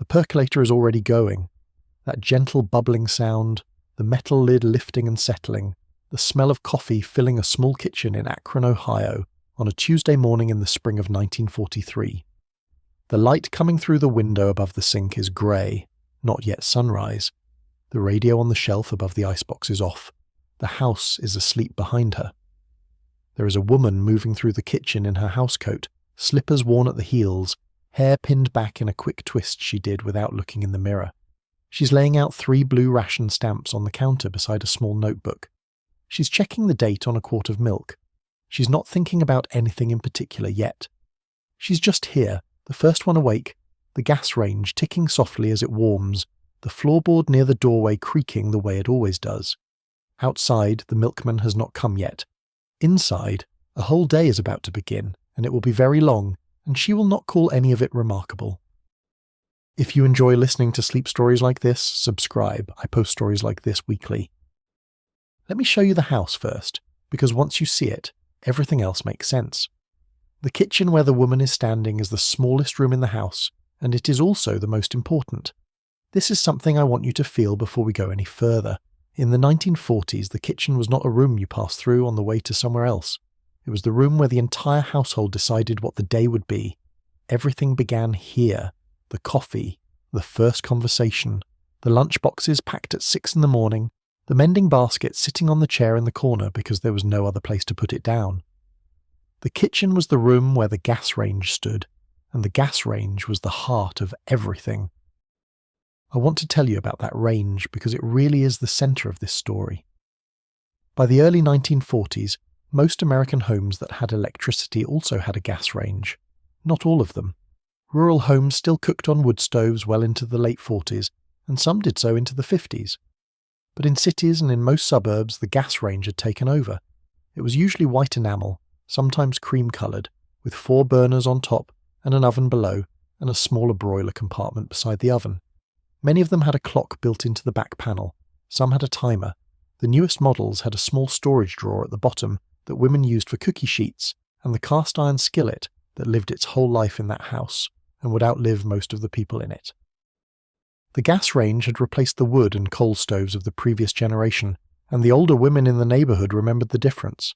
percolator is already going. That gentle bubbling sound, the metal lid lifting and settling, the smell of coffee filling a small kitchen in Akron, Ohio, on a Tuesday morning in the spring of 1943. The light coming through the window above the sink is grey, not yet sunrise. The radio on the shelf above the icebox is off. The house is asleep behind her. There is a woman moving through the kitchen in her housecoat, slippers worn at the heels, hair pinned back in a quick twist she did without looking in the mirror. She's laying out 3 blue ration stamps on the counter beside a small notebook. She's checking the date on a quart of milk. She's not thinking about anything in particular yet. She's just here, the first one awake, the gas range ticking softly as it warms, the floorboard near the doorway creaking the way it always does. Outside, the milkman has not come yet. Inside, a whole day is about to begin, and it will be very long, and she will not call any of it remarkable. If you enjoy listening to sleep stories like this, subscribe. I post stories like this weekly. Let me show you the house first, because once you see it, everything else makes sense. The kitchen where the woman is standing is the smallest room in the house, and it is also the most important. This is something I want you to feel before we go any further. In the 1940s, the kitchen was not a room you passed through on the way to somewhere else. It was the room where the entire household decided what the day would be. Everything began here. The coffee, the first conversation, the lunch boxes packed at 6 in the morning, the mending basket sitting on the chair in the corner because there was no other place to put it down. The kitchen was the room where the gas range stood, and the gas range was the heart of everything. I want to tell you about that range because it really is the center of this story. By the early 1940s, most American homes that had electricity also had a gas range. Not all of them. Rural homes still cooked on wood stoves well into the late 40s, and some did so into the 50s. But in cities and in most suburbs, the gas range had taken over. It was usually white enamel, sometimes cream-coloured, with 4 burners on top and an oven below, and a smaller broiler compartment beside the oven. Many of them had a clock built into the back panel. Some had a timer. The newest models had a small storage drawer at the bottom that women used for cookie sheets, and the cast-iron skillet that lived its whole life in that house, and would outlive most of the people in it. The gas range had replaced the wood and coal stoves of the previous generation, and the older women in the neighbourhood remembered the difference.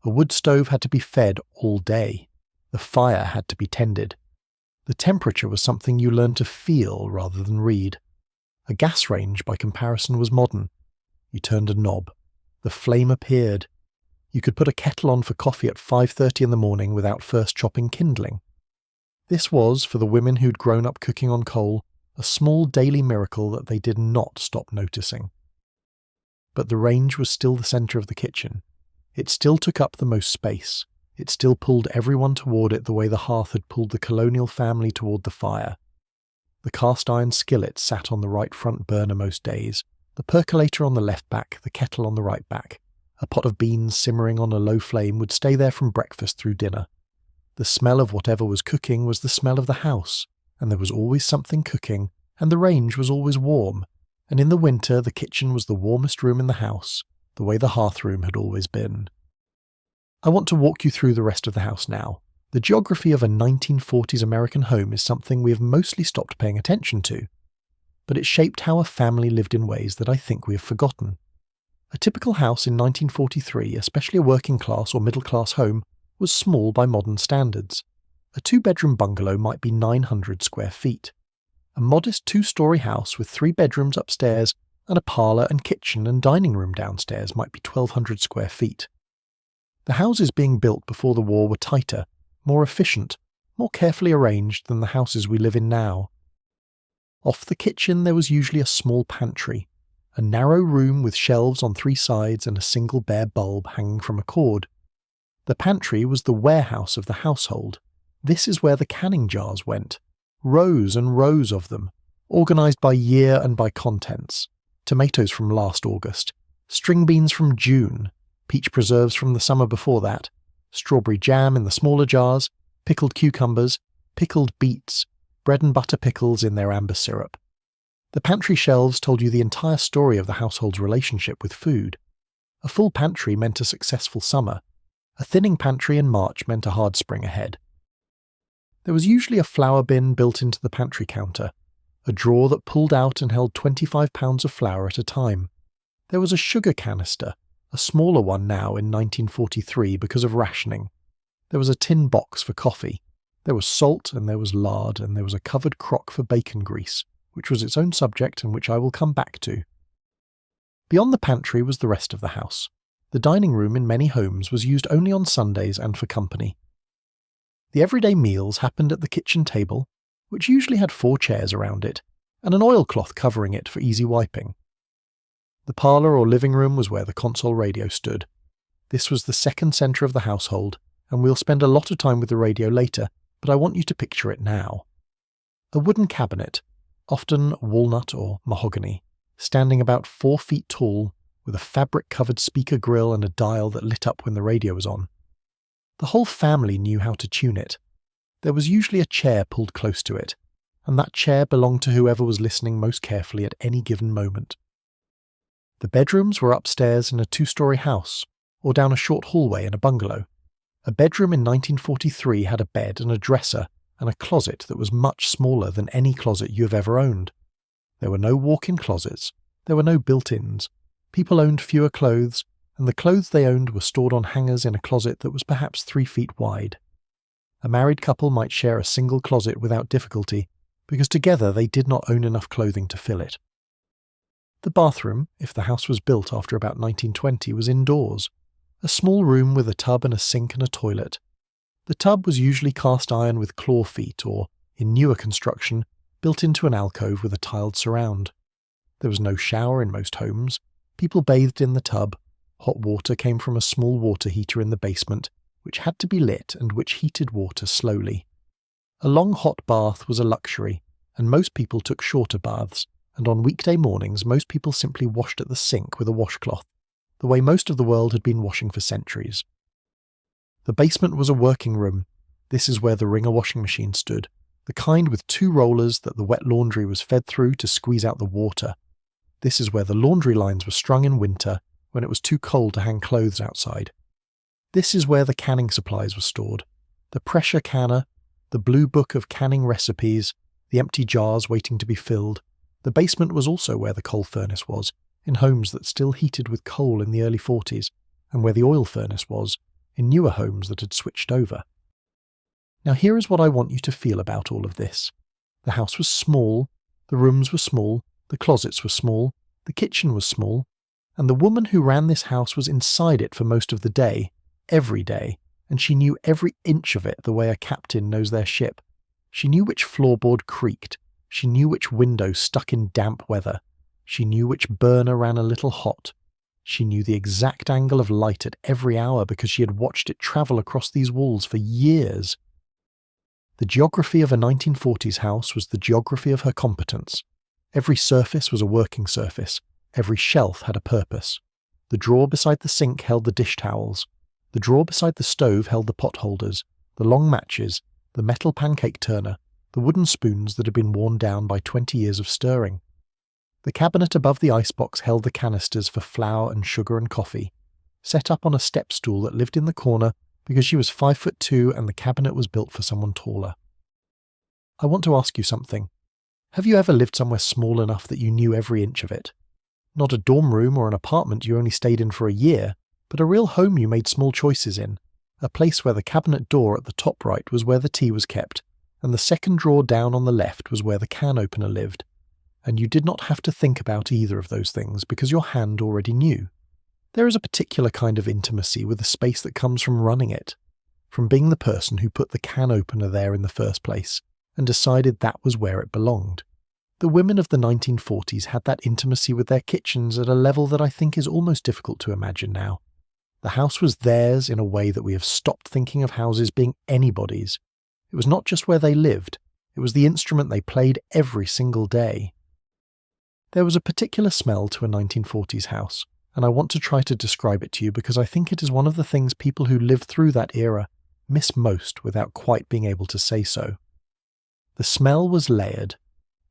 A wood stove had to be fed all day. The fire had to be tended. The temperature was something you learned to feel rather than read. A gas range, by comparison, was modern. You turned a knob. The flame appeared. You could put a kettle on for coffee at 5:30 in the morning without first chopping kindling. This was, for the women who'd grown up cooking on coal, a small daily miracle that they did not stop noticing. But the range was still the centre of the kitchen. It still took up the most space. It still pulled everyone toward it the way the hearth had pulled the colonial family toward the fire. The cast-iron skillet sat on the right front burner most days, the percolator on the left back, the kettle on the right back. A pot of beans simmering on a low flame would stay there from breakfast through dinner. The smell of whatever was cooking was the smell of the house, and there was always something cooking, and the range was always warm, and in the winter the kitchen was the warmest room in the house, the way the hearth room had always been. I want to walk you through the rest of the house now. The geography of a 1940s American home is something we have mostly stopped paying attention to, but it shaped how a family lived in ways that I think we have forgotten. A typical house in 1943, especially a working-class or middle-class home, was small by modern standards. A 2-bedroom bungalow might be 900 square feet. A modest 2-story house with 3 bedrooms upstairs and a parlour and kitchen and dining room downstairs might be 1,200 square feet. The houses being built before the war were tighter, more efficient, more carefully arranged than the houses we live in now. Off the kitchen there was usually a small pantry, a narrow room with shelves on 3 sides and a single bare bulb hanging from a cord. The pantry was the warehouse of the household. This is where the canning jars went, rows and rows of them, organised by year and by contents. Tomatoes from last August, string beans from June, peach preserves from the summer before that, strawberry jam in the smaller jars, pickled cucumbers, pickled beets, bread and butter pickles in their amber syrup. The pantry shelves told you the entire story of the household's relationship with food. A full pantry meant a successful summer. A thinning pantry in March meant a hard spring ahead. There was usually a flour bin built into the pantry counter, a drawer that pulled out and held 25 pounds of flour at a time. There was a sugar canister, a smaller one now in 1943 because of rationing. There was a tin box for coffee. There was salt and there was lard and there was a covered crock for bacon grease, which was its own subject and which I will come back to. Beyond the pantry was the rest of the house. The dining room in many homes was used only on Sundays and for company. The everyday meals happened at the kitchen table, which usually had 4 chairs around it, and an oilcloth covering it for easy wiping. The parlour or living room was where the console radio stood. This was the second centre of the household, and we'll spend a lot of time with the radio later, but I want you to picture it now. A wooden cabinet, often walnut or mahogany, standing about 4 feet tall, with a fabric-covered speaker grille and a dial that lit up when the radio was on. The whole family knew how to tune it. There was usually a chair pulled close to it, and that chair belonged to whoever was listening most carefully at any given moment. The bedrooms were upstairs in a 2-story house, or down a short hallway in a bungalow. A bedroom in 1943 had a bed and a dresser and a closet that was much smaller than any closet you have ever owned. There were no walk-in closets. There were no built-ins. People owned fewer clothes, and the clothes they owned were stored on hangers in a closet that was perhaps 3 feet wide. A married couple might share a single closet without difficulty, because together they did not own enough clothing to fill it. The bathroom, if the house was built after about 1920, was indoors. A small room with a tub and a sink and a toilet. The tub was usually cast iron with claw feet or, in newer construction, built into an alcove with a tiled surround. There was no shower in most homes. People bathed in the tub. Hot water came from a small water heater in the basement, which had to be lit and which heated water slowly. A long hot bath was a luxury, and most people took shorter baths, and on weekday mornings most people simply washed at the sink with a washcloth, the way most of the world had been washing for centuries. The basement was a working room. This is where the wringer washing machine stood, the kind with 2 rollers that the wet laundry was fed through to squeeze out the water. This is where the laundry lines were strung in winter when it was too cold to hang clothes outside. This is where the canning supplies were stored, the pressure canner, the blue book of canning recipes, the empty jars waiting to be filled. The basement was also where the coal furnace was, in homes that still heated with coal in the early 40s, and where the oil furnace was, in newer homes that had switched over. Now here is what I want you to feel about all of this. The house was small, the rooms were small, the closets were small, the kitchen was small, and the woman who ran this house was inside it for most of the day, every day, and she knew every inch of it the way a captain knows their ship. She knew which floorboard creaked. She knew which window stuck in damp weather. She knew which burner ran a little hot. She knew the exact angle of light at every hour because she had watched it travel across these walls for years. The geography of a 1940s house was the geography of her competence. Every surface was a working surface. Every shelf had a purpose. The drawer beside the sink held the dish towels. The drawer beside the stove held the pot holders, the long matches, the metal pancake turner, the wooden spoons that had been worn down by 20 years of stirring. The cabinet above the icebox held the canisters for flour and sugar and coffee, set up on a step stool that lived in the corner because she was 5'2" and the cabinet was built for someone taller. I want to ask you something. Have you ever lived somewhere small enough that you knew every inch of it? Not a dorm room or an apartment you only stayed in for a year, but a real home you made small choices in, a place where the cabinet door at the top right was where the tea was kept, and the second drawer down on the left was where the can opener lived, and you did not have to think about either of those things because your hand already knew. There is a particular kind of intimacy with a space that comes from running it, from being the person who put the can opener there in the first place and decided that was where it belonged. The women of the 1940s had that intimacy with their kitchens at a level that I think is almost difficult to imagine now. The house was theirs in a way that we have stopped thinking of houses being anybody's. It was not just where they lived, it was the instrument they played every single day. There was a particular smell to a 1940s house, and I want to try to describe it to you because I think it is one of the things people who lived through that era miss most without quite being able to say so. The smell was layered.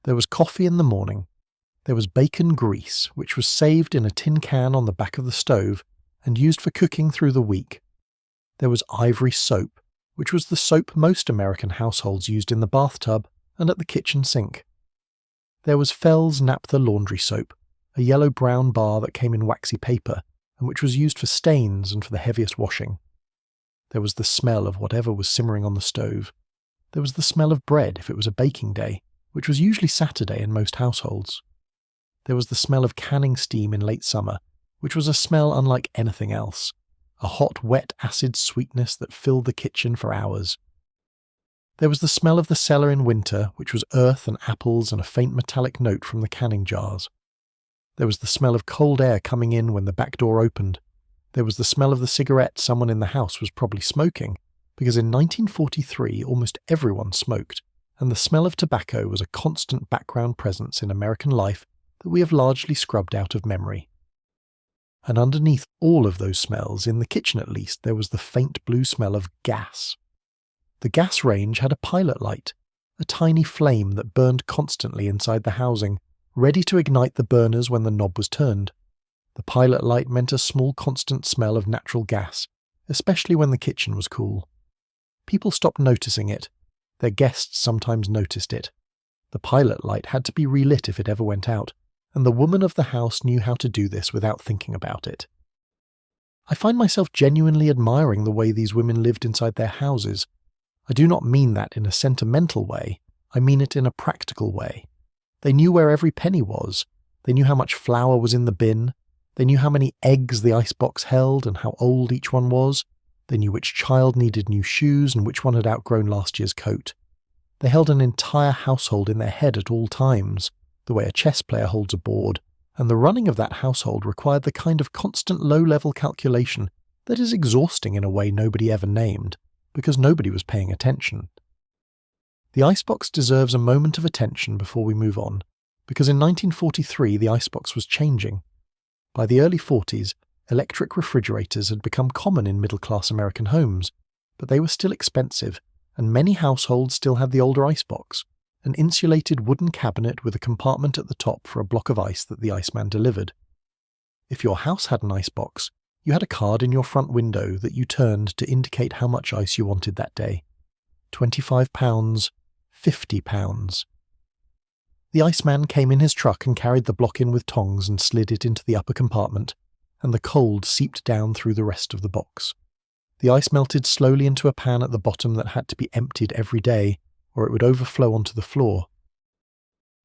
There was coffee in the morning. There was bacon grease, which was saved in a tin can on the back of the stove and used for cooking through the week. There was ivory soap, which was the soap most American households used in the bathtub and at the kitchen sink. There was Fell's Naphtha laundry soap, a yellow-brown bar that came in waxy paper and which was used for stains and for the heaviest washing. There was the smell of whatever was simmering on the stove. There was the smell of bread if it was a baking day, which was usually Saturday in most households. There was the smell of canning steam in late summer, which was a smell unlike anything else, a hot, wet, acid sweetness that filled the kitchen for hours. There was the smell of the cellar in winter, which was earth and apples and a faint metallic note from the canning jars. There was the smell of cold air coming in when the back door opened. There was the smell of the cigarette someone in the house was probably smoking, because in 1943 almost everyone smoked, and the smell of tobacco was a constant background presence in American life that we have largely scrubbed out of memory. And underneath all of those smells, in the kitchen at least, there was the faint blue smell of gas. The gas range had a pilot light, a tiny flame that burned constantly inside the housing, ready to ignite the burners when the knob was turned. The pilot light meant a small constant smell of natural gas, especially when the kitchen was cool. People stopped noticing it. Their guests sometimes noticed it. The pilot light had to be relit if it ever went out, and the woman of the house knew how to do this without thinking about it. I find myself genuinely admiring the way these women lived inside their houses. I do not mean that in a sentimental way, I mean it in a practical way. They knew where every penny was, they knew how much flour was in the bin, they knew how many eggs the icebox held and how old each one was, they knew which child needed new shoes and which one had outgrown last year's coat. They held an entire household in their head at all times, the way a chess player holds a board, and the running of that household required the kind of constant low-level calculation that is exhausting in a way nobody ever named, because nobody was paying attention. The icebox deserves a moment of attention before we move on, because in 1943 the icebox was changing. By the early 40s, electric refrigerators had become common in middle-class American homes, but they were still expensive, and many households still had the older icebox, an insulated wooden cabinet with a compartment at the top for a block of ice that the iceman delivered. If your house had an icebox, you had a card in your front window that you turned to indicate how much ice you wanted that day. £25, £50. The iceman came in his truck and carried the block in with tongs and slid it into the upper compartment, and the cold seeped down through the rest of the box. The ice melted slowly into a pan at the bottom that had to be emptied every day, or it would overflow onto the floor.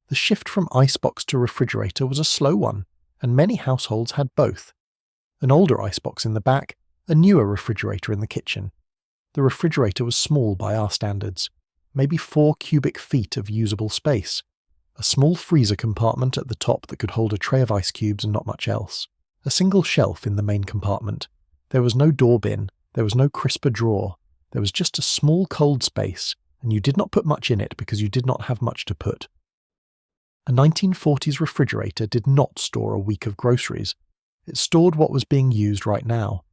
The shift from icebox to refrigerator was a slow one, and many households had both. An older icebox in the back, a newer refrigerator in the kitchen. The refrigerator was small by our standards, maybe 4 cubic feet of usable space. A small freezer compartment at the top that could hold a tray of ice cubes and not much else. A single shelf in the main compartment. There was no door bin, there was no crisper drawer. There was just a small cold space, and you did not put much in it because you did not have much to put. A 1940s refrigerator did not store a week of groceries. It stored what was being used right now.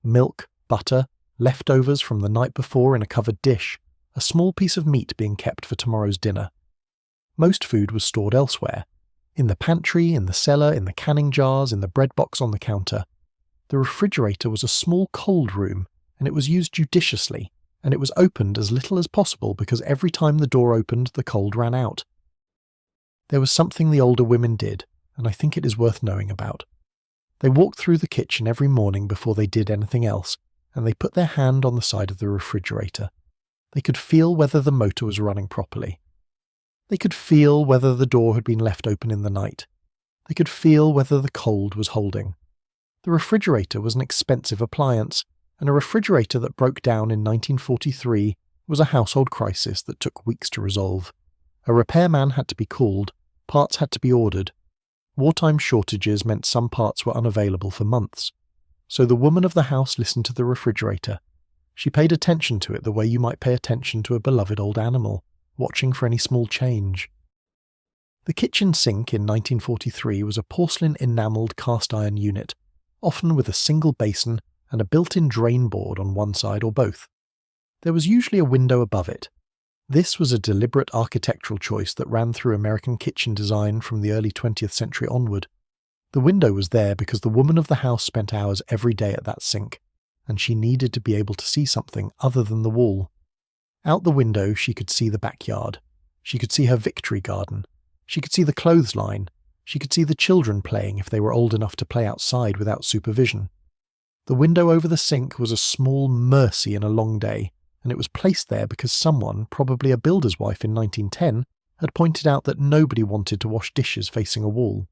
Milk, butter, leftovers from the night before in a covered dish, a small piece of meat being kept for tomorrow's dinner. Most food was stored elsewhere. In the pantry, in the cellar, in the canning jars, in the bread box on the counter. The refrigerator was a small cold room, and it was used judiciously, and it was opened as little as possible because every time the door opened, the cold ran out. There was something the older women did, and I think it is worth knowing about. They walked through the kitchen every morning before they did anything else, and they put their hand on the side of the refrigerator. They could feel whether the motor was running properly. They could feel whether the door had been left open in the night. They could feel whether the cold was holding. The refrigerator was an expensive appliance, and a refrigerator that broke down in 1943 was a household crisis that took weeks to resolve. A repairman had to be called, parts had to be ordered. Wartime shortages meant some parts were unavailable for months. So the woman of the house listened to the refrigerator. She paid attention to it the way you might pay attention to a beloved old animal, watching for any small change. The kitchen sink in 1943 was a porcelain enamelled cast iron unit, often with a single basin and a built-in drain board on one side or both. There was usually a window above it. This was a deliberate architectural choice that ran through American kitchen design from the early 20th century onward. The window was there because the woman of the house spent hours every day at that sink, and she needed to be able to see something other than the wall. Out the window she could see the backyard. She could see her victory garden. She could see the clothesline. She could see the children playing if they were old enough to play outside without supervision. The window over the sink was a small mercy in a long day, and it was placed there because someone, probably a builder's wife in 1910, had pointed out that nobody wanted to wash dishes facing a wall.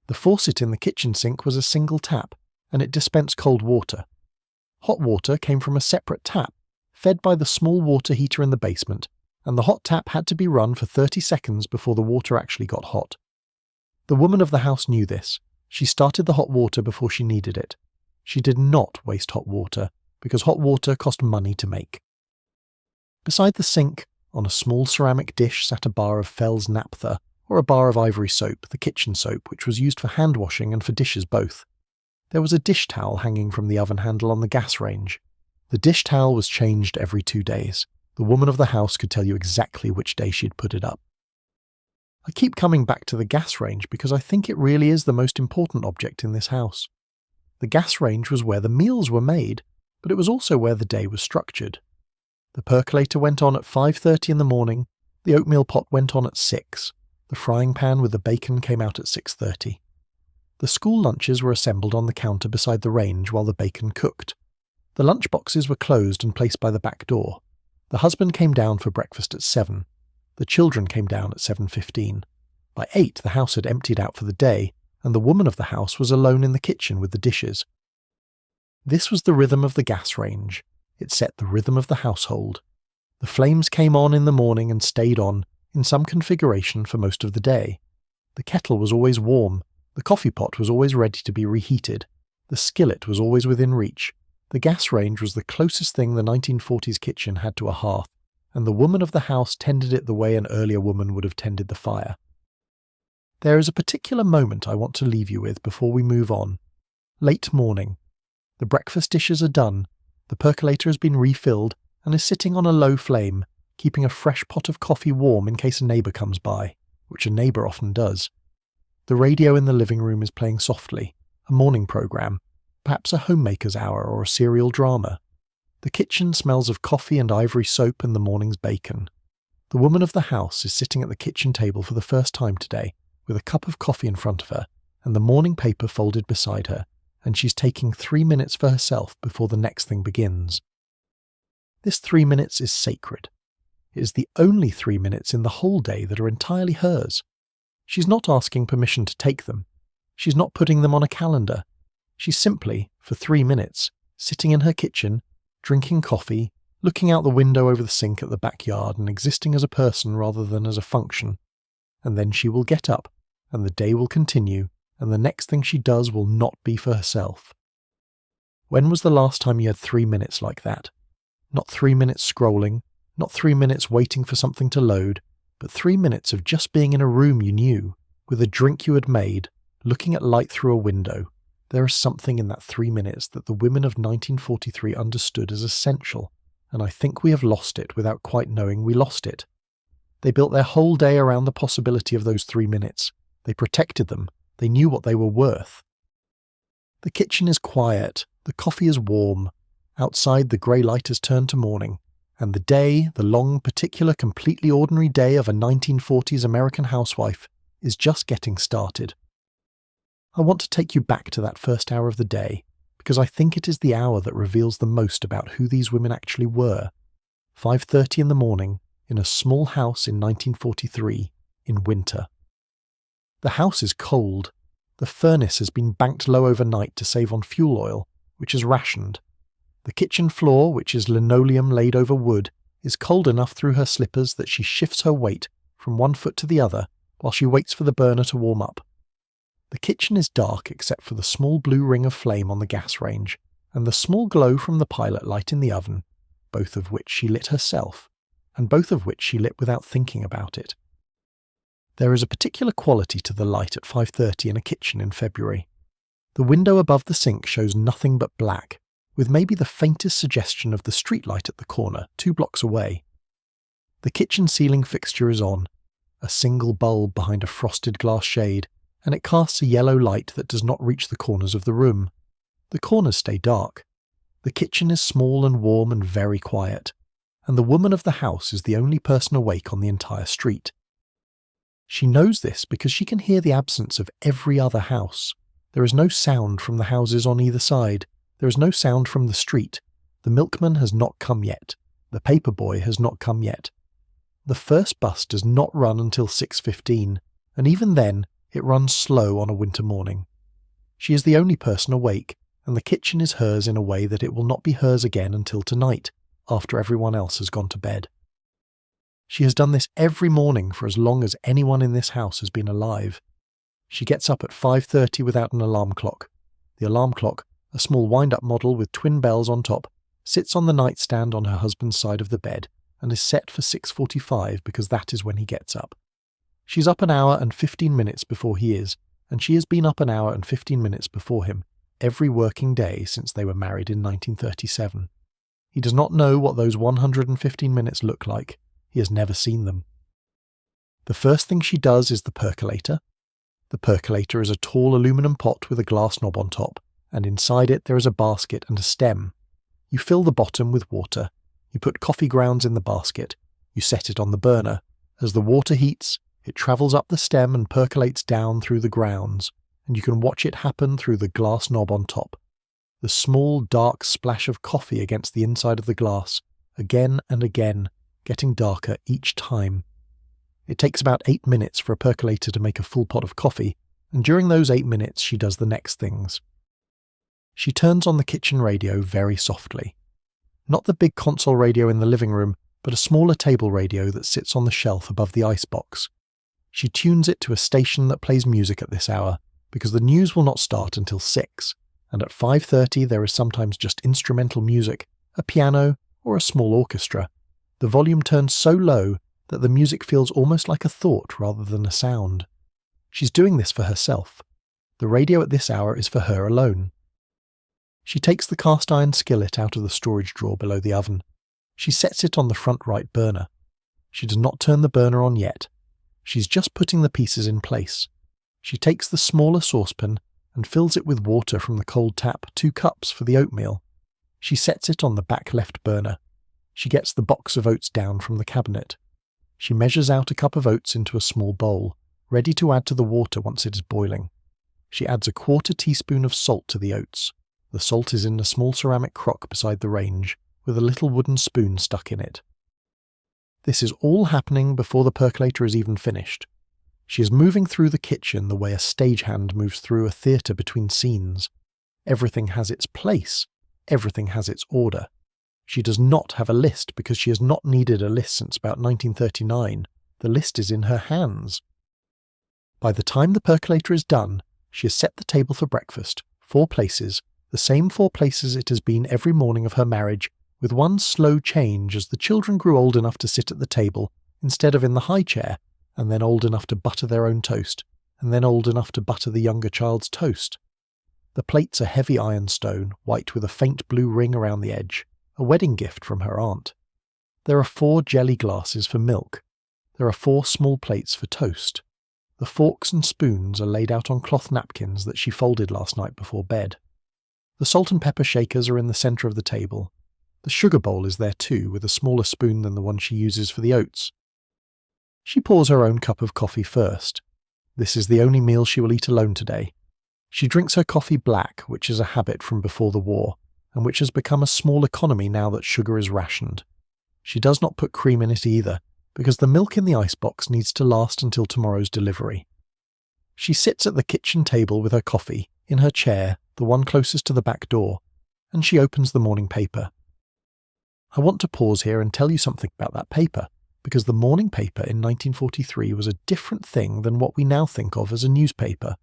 The faucet in the kitchen sink was a single tap, and it dispensed cold water. Hot water came from a separate tap, fed by the small water heater in the basement, and the hot tap had to be run for 30 seconds before the water actually got hot. The woman of the house knew this. She started the hot water before she needed it. She did not waste hot water, because hot water cost money to make. Beside the sink, on a small ceramic dish sat a bar of Fell's naphtha, or a bar of ivory soap, the kitchen soap, which was used for hand washing and for dishes both. There was a dish towel hanging from the oven handle on the gas range. The dish towel was changed every 2 days. The woman of the house could tell you exactly which day she'd put it up. I keep coming back to the gas range because I think it really is the most important object in this house. The gas range was where the meals were made, but it was also where the day was structured. The percolator went on at 5:30 in the morning, the oatmeal pot went on at 6, the frying pan with the bacon came out at 6:30. The school lunches were assembled on the counter beside the range while the bacon cooked. The lunch boxes were closed and placed by the back door. The husband came down for breakfast at 7. The children came down at 7:15. By 8 the house had emptied out for the day, and the woman of the house was alone in the kitchen with the dishes. This was the rhythm of the gas range. It set the rhythm of the household. The flames came on in the morning and stayed on, in some configuration, for most of the day. The kettle was always warm. The coffee pot was always ready to be reheated. The skillet was always within reach. The gas range was the closest thing the 1940s kitchen had to a hearth, and the woman of the house tended it the way an earlier woman would have tended the fire. There is a particular moment I want to leave you with before we move on. Late morning. The breakfast dishes are done, the percolator has been refilled and is sitting on a low flame, keeping a fresh pot of coffee warm in case a neighbour comes by, which a neighbour often does. The radio in the living room is playing softly, a morning programme, perhaps a homemaker's hour or a serial drama. The kitchen smells of coffee and ivory soap and the morning's bacon. The woman of the house is sitting at the kitchen table for the first time today, with a cup of coffee in front of her and the morning paper folded beside her, and she's taking 3 minutes for herself before the next thing begins. This 3 minutes is sacred. It is the only 3 minutes in the whole day that are entirely hers. She's not asking permission to take them. She's not putting them on a calendar. She's simply, for 3 minutes, sitting in her kitchen, drinking coffee, looking out the window over the sink at the backyard and existing as a person rather than as a function. And then she will get up, and the day will continue, and the next thing she does will not be for herself. When was the last time you had 3 minutes like that? Not 3 minutes scrolling, not 3 minutes waiting for something to load, but 3 minutes of just being in a room you knew, with a drink you had made, looking at light through a window. There is something in that 3 minutes that the women of 1943 understood as essential, and I think we have lost it without quite knowing we lost it. They built their whole day around the possibility of those 3 minutes. They protected them. They knew what they were worth. The kitchen is quiet. The coffee is warm. Outside, the grey light has turned to morning. And the day, the long, particular, completely ordinary day of a 1940s American housewife, is just getting started. I want to take you back to that first hour of the day, because I think it is the hour that reveals the most about who these women actually were. 5:30 in the morning, in a small house in 1943, in winter. The house is cold. The furnace has been banked low overnight to save on fuel oil, which is rationed. The kitchen floor, which is linoleum laid over wood, is cold enough through her slippers that she shifts her weight from one foot to the other while she waits for the burner to warm up. The kitchen is dark except for the small blue ring of flame on the gas range and the small glow from the pilot light in the oven, both of which she lit herself, and both of which she lit without thinking about it. There is a particular quality to the light at 5:30 in a kitchen in February. The window above the sink shows nothing but black, with maybe the faintest suggestion of the streetlight at the corner, 2 blocks away. The kitchen ceiling fixture is on, a single bulb behind a frosted glass shade, and it casts a yellow light that does not reach the corners of the room. The corners stay dark. The kitchen is small and warm and very quiet, and the woman of the house is the only person awake on the entire street. She knows this because she can hear the absence of every other house. There is no sound from the houses on either side. There is no sound from the street. The milkman has not come yet. The paper boy has not come yet. The first bus does not run until 6:15, and even then, it runs slow on a winter morning. She is the only person awake, and the kitchen is hers in a way that it will not be hers again until tonight, after everyone else has gone to bed. She has done this every morning for as long as anyone in this house has been alive. She gets up at 5:30 without an alarm clock. The alarm clock, a small wind-up model with twin bells on top, sits on the nightstand on her husband's side of the bed and is set for 6:45 because that is when he gets up. She's up an hour and 15 minutes before he is, and she has been up an hour and 15 minutes before him every working day since they were married in 1937. He does not know what those 115 minutes look like. He has never seen them. The first thing she does is the percolator. The percolator is a tall aluminum pot with a glass knob on top, and inside it there is a basket and a stem. You fill the bottom with water. You put coffee grounds in the basket. You set it on the burner. As the water heats, it travels up the stem and percolates down through the grounds, and you can watch it happen through the glass knob on top. The small, dark splash of coffee against the inside of the glass, again and again, getting darker each time. It takes about 8 minutes for a percolator to make a full pot of coffee, and during those 8 minutes she does the next things. She turns on the kitchen radio very softly. Not the big console radio in the living room, but a smaller table radio that sits on the shelf above the icebox. She tunes it to a station that plays music at this hour, because the news will not start until 6, and at 5:30 there is sometimes just instrumental music, a piano, or a small orchestra. The volume turns so low that the music feels almost like a thought rather than a sound. She's doing this for herself. The radio at this hour is for her alone. She takes the cast iron skillet out of the storage drawer below the oven. She sets it on the front right burner. She does not turn the burner on yet. She's just putting the pieces in place. She takes the smaller saucepan and fills it with water from the cold tap, 2 cups for the oatmeal. She sets it on the back left burner. She gets the box of oats down from the cabinet. She measures out a cup of oats into a small bowl, ready to add to the water once it is boiling. She adds a 1/4 teaspoon of salt to the oats. The salt is in a small ceramic crock beside the range, with a little wooden spoon stuck in it. This is all happening before the percolator is even finished. She is moving through the kitchen the way a stagehand moves through a theatre between scenes. Everything has its place. Everything has its order. She does not have a list because she has not needed a list since about 1939. The list is in her hands. By the time the percolator is done, she has set the table for breakfast, 4 places, the same 4 places it has been every morning of her marriage, with one slow change as the children grew old enough to sit at the table instead of in the high chair, and then old enough to butter their own toast, and then old enough to butter the younger child's toast. The plates are heavy ironstone, white with a faint blue ring around the edge, a wedding gift from her aunt. There are 4 jelly glasses for milk. There are 4 small plates for toast. The forks and spoons are laid out on cloth napkins that she folded last night before bed. The salt and pepper shakers are in the centre of the table. The sugar bowl is there too, with a smaller spoon than the one she uses for the oats. She pours her own cup of coffee first. This is the only meal she will eat alone today. She drinks her coffee black, which is a habit from before the war, and which has become a small economy now that sugar is rationed. She does not put cream in it either, because the milk in the icebox needs to last until tomorrow's delivery. She sits at the kitchen table with her coffee, in her chair, the one closest to the back door, and she opens the morning paper. I want to pause here and tell you something about that paper, because the morning paper in 1943 was a different thing than what we now think of as a newspaper.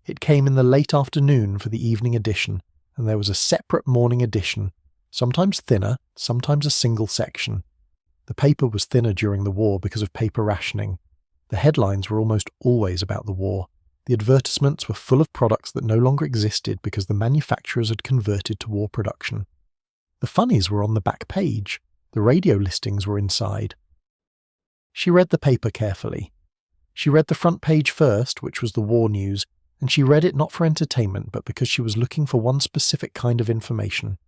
It came in the late afternoon for the evening edition, and there was a separate morning edition, sometimes thinner, sometimes a single section. The paper was thinner during the war because of paper rationing. The headlines were almost always about the war. The advertisements were full of products that no longer existed because the manufacturers had converted to war production. The funnies were on the back page. The radio listings were inside. She read the paper carefully. She read the front page first, which was the war news, and she read it not for entertainment but because she was looking for one specific kind of information.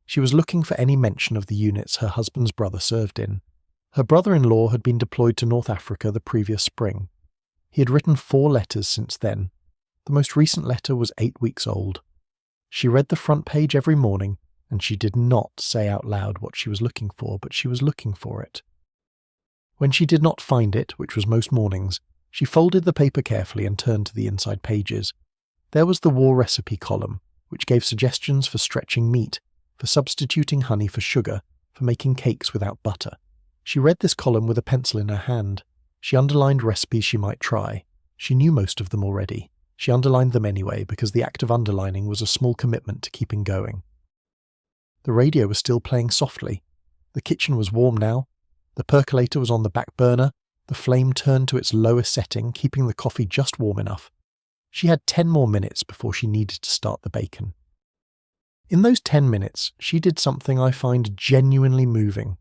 She was looking for any mention of the units her husband's brother served in. Her brother-in-law had been deployed to North Africa the previous spring. He had written 4 letters since then. The most recent letter was 8 weeks old. She read the front page every morning, and she did not say out loud what she was looking for, but she was looking for it. When she did not find it, which was most mornings, she folded the paper carefully and turned to the inside pages. There was the war recipe column, which gave suggestions for stretching meat, for substituting honey for sugar, for making cakes without butter. She read this column with a pencil in her hand. She underlined recipes she might try. She knew most of them already. She underlined them anyway because the act of underlining was a small commitment to keeping going. The radio was still playing softly. The kitchen was warm now. The percolator was on the back burner. The flame turned to its lowest setting, keeping the coffee just warm enough. She had 10 more minutes before she needed to start the bacon. In those 10 minutes, she did something I find genuinely moving.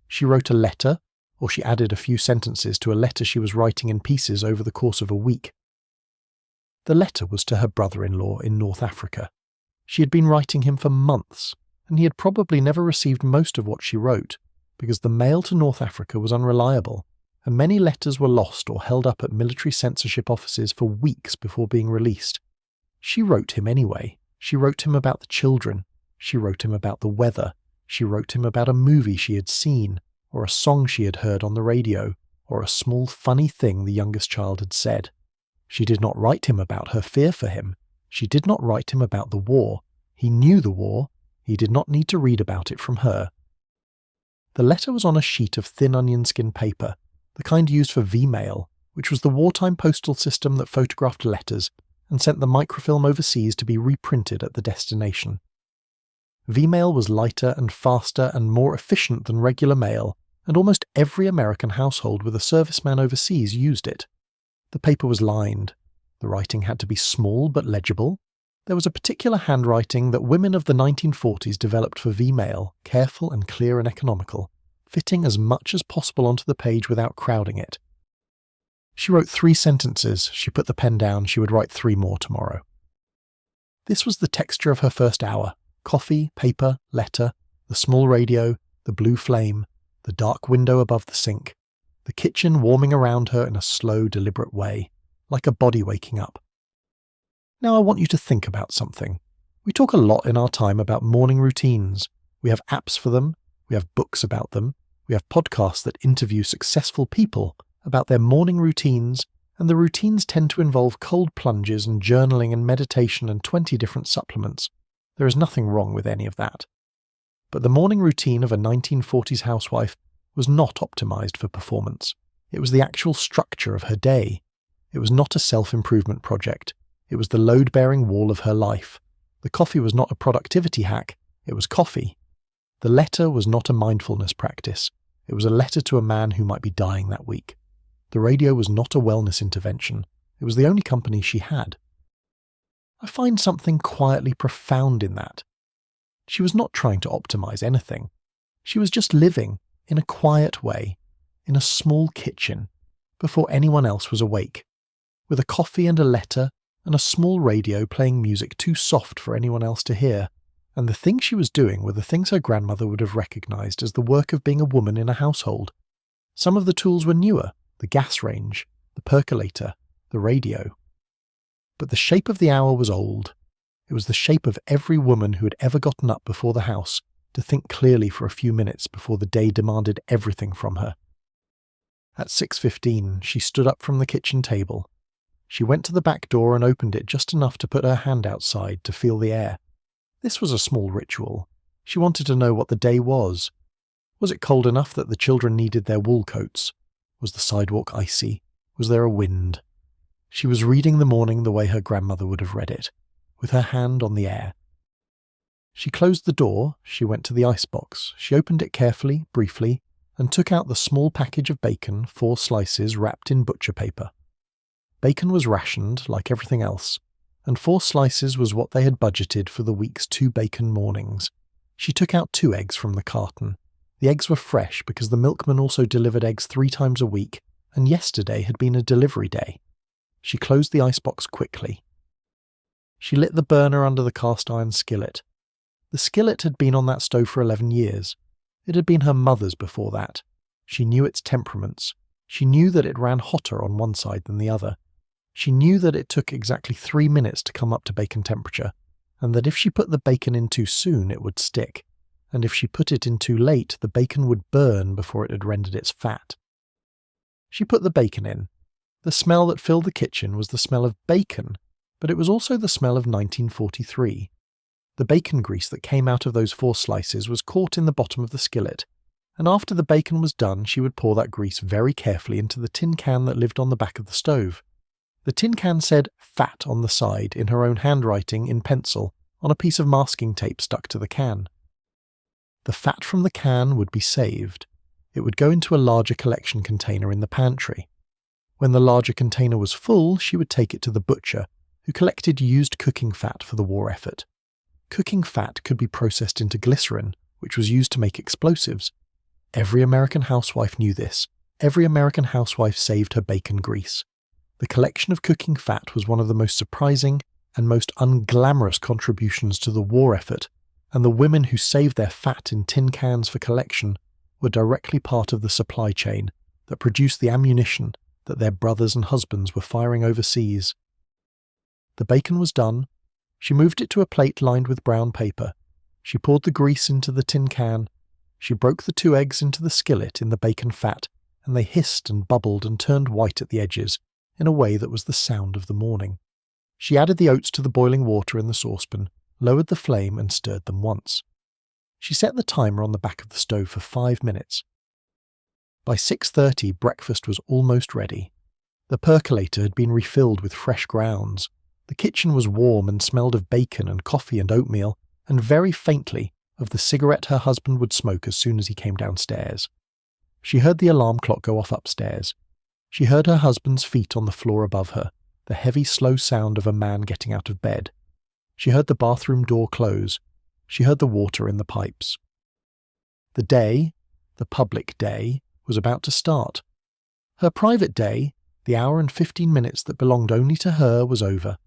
She wrote a letter, or she added a few sentences to a letter she was writing in pieces over the course of a week. The letter was to her brother-in-law in North Africa. She had been writing him for months, and he had probably never received most of what she wrote, because the mail to North Africa was unreliable, and many letters were lost or held up at military censorship offices for weeks before being released. She wrote him anyway. She wrote him about the children. She wrote him about the weather. She wrote him about a movie she had seen, or a song she had heard on the radio, or a small funny thing the youngest child had said. She did not write him about her fear for him. She did not write him about the war. He knew the war. He did not need to read about it from her. The letter was on a sheet of thin onion skin paper, the kind used for V-mail, which was the wartime postal system that photographed letters and sent the microfilm overseas to be reprinted at the destination. V-mail was lighter and faster and more efficient than regular mail, and almost every American household with a serviceman overseas used it. The paper was lined. The writing had to be small but legible. There was a particular handwriting that women of the 1940s developed for V-mail, careful and clear and economical, fitting as much as possible onto the page without crowding it. She wrote 3 sentences. She put the pen down. She would write 3 more tomorrow. This was the texture of her first hour. Coffee, paper, letter, the small radio, the blue flame, the dark window above the sink, the kitchen warming around her in a slow, deliberate way, like a body waking up. Now I want you to think about something. We talk a lot in our time about morning routines. We have apps for them. We have books about them. We have podcasts that interview successful people about their morning routines, and the routines tend to involve cold plunges and journaling and meditation and 20 different supplements. There is nothing wrong with any of that. But the morning routine of a 1940s housewife was not optimized for performance. It was the actual structure of her day. It was not a self-improvement project. It was the load-bearing wall of her life. The coffee was not a productivity hack. It was coffee. The letter was not a mindfulness practice. It was a letter to a man who might be dying that week. The radio was not a wellness intervention. It was the only company she had. I find something quietly profound in that. She was not trying to optimize anything. She was just living, in a quiet way, in a small kitchen, before anyone else was awake, with a coffee and a letter and a small radio playing music too soft for anyone else to hear, and the things she was doing were the things her grandmother would have recognized as the work of being a woman in a household. Some of the tools were newer, the gas range, the percolator, the radio. But the shape of the hour was old. It was the shape of every woman who had ever gotten up before the house to think clearly for a few minutes before the day demanded everything from her. At 6:15, she stood up from the kitchen table. She went to the back door and opened it just enough to put her hand outside to feel the air. This was a small ritual. She wanted to know what the day was. Was it cold enough that the children needed their wool coats? Was the sidewalk icy? Was there a wind? She was reading the morning the way her grandmother would have read it, with her hand on the air. She closed the door, she went to the icebox, she opened it carefully, briefly, and took out the small package of bacon, 4 slices wrapped in butcher paper. Bacon was rationed, like everything else, and 4 slices was what they had budgeted for the week's 2 bacon mornings. She took out 2 eggs from the carton. The eggs were fresh because the milkman also delivered eggs 3 times a week, and yesterday had been a delivery day. She closed the icebox quickly. She lit the burner under the cast-iron skillet. The skillet had been on that stove for 11 years. It had been her mother's before that. She knew its temperaments. She knew that it ran hotter on one side than the other. She knew that it took exactly 3 minutes to come up to bacon temperature, and that if she put the bacon in too soon it would stick, and if she put it in too late the bacon would burn before it had rendered its fat. She put the bacon in. The smell that filled the kitchen was the smell of bacon, but it was also the smell of 1943. The bacon grease that came out of those 4 slices was caught in the bottom of the skillet, and after the bacon was done she would pour that grease very carefully into the tin can that lived on the back of the stove. The tin can said "fat" on the side in her own handwriting in pencil on a piece of masking tape stuck to the can. The fat from the can would be saved. It would go into a larger collection container in the pantry. When the larger container was full, she would take it to the butcher, who collected used cooking fat for the war effort. Cooking fat could be processed into glycerin, which was used to make explosives. Every American housewife knew this. Every American housewife saved her bacon grease. The collection of cooking fat was one of the most surprising and most unglamorous contributions to the war effort, and the women who saved their fat in tin cans for collection were directly part of the supply chain that produced the ammunition that their brothers and husbands were firing overseas. The bacon was done. She moved it to a plate lined with brown paper. She poured the grease into the tin can. She broke the 2 eggs into the skillet in the bacon fat, and they hissed and bubbled and turned white at the edges in a way that was the sound of the morning. She added the oats to the boiling water in the saucepan, lowered the flame and stirred them once. She set the timer on the back of the stove for 5 minutes. By 6:30 breakfast was almost ready. The percolator had been refilled with fresh grounds. The kitchen was warm and smelled of bacon and coffee and oatmeal, and very faintly of the cigarette her husband would smoke as soon as he came downstairs. She heard the alarm clock go off upstairs. She heard her husband's feet on the floor above her, the heavy, slow sound of a man getting out of bed. She heard the bathroom door close. She heard the water in the pipes. The day, the public day, was about to start. Her private day, the hour and 15 minutes that belonged only to her, was over.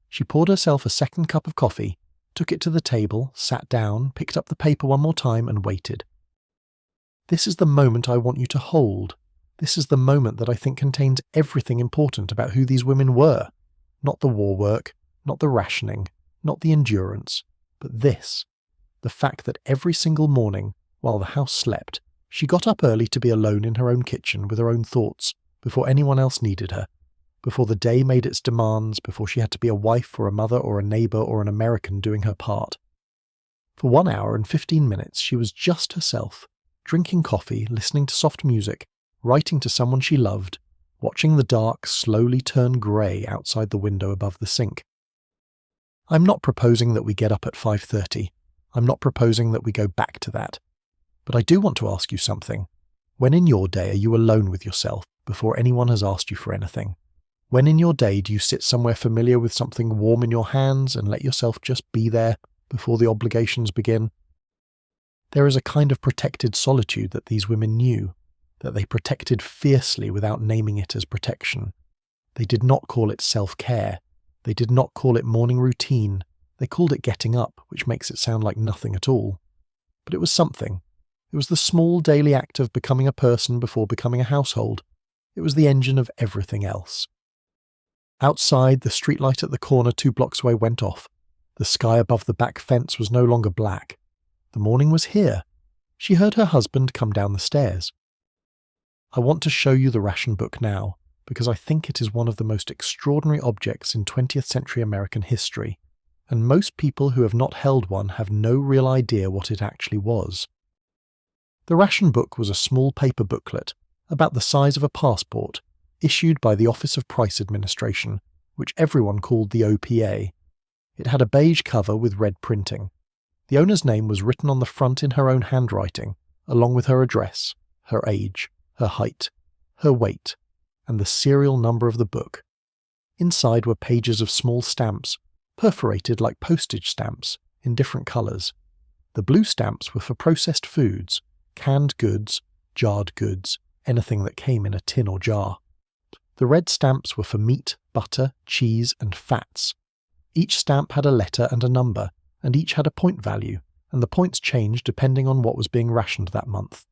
She poured herself a second cup of coffee, took it to the table, sat down, picked up the paper one more time and waited. This is the moment I want you to hold. This is the moment that I think contains everything important about who these women were. Not the war work, not the rationing, not the endurance, but this. The fact that every single morning, while the house slept, she got up early to be alone in her own kitchen with her own thoughts, before anyone else needed her, before the day made its demands, before she had to be a wife or a mother or a neighbour or an American doing her part. For 1 hour and 15 minutes she was just herself, drinking coffee, listening to soft music, writing to someone she loved, watching the dark slowly turn grey outside the window above the sink. I'm not proposing that we get up at 5:30. I'm not proposing that we go back to that. But I do want to ask you something. When in your day are you alone with yourself before anyone has asked you for anything? When in your day do you sit somewhere familiar with something warm in your hands and let yourself just be there before the obligations begin? There is a kind of protected solitude that these women knew, that they protected fiercely without naming it as protection. They did not call it self-care. They did not call it morning routine. They called it getting up, which makes it sound like nothing at all. But it was something. It was the small daily act of becoming a person before becoming a household. It was the engine of everything else. Outside, the streetlight at the corner 2 blocks away went off. The sky above the back fence was no longer black. The morning was here. She heard her husband come down the stairs. I want to show you the ration book now, because I think it is one of the most extraordinary objects in 20th century American history, and most people who have not held one have no real idea what it actually was. The ration book was a small paper booklet, about the size of a passport, issued by the Office of Price Administration, which everyone called the OPA. It had a beige cover with red printing. The owner's name was written on the front in her own handwriting, along with her address, her age, her height, her weight, and the serial number of the book. Inside were pages of small stamps, perforated like postage stamps, in different colours. The blue stamps were for processed foods, canned goods, jarred goods, anything that came in a tin or jar. The red stamps were for meat, butter, cheese, and fats. Each stamp had a letter and a number, and each had a point value, and the points changed depending on what was being rationed that month.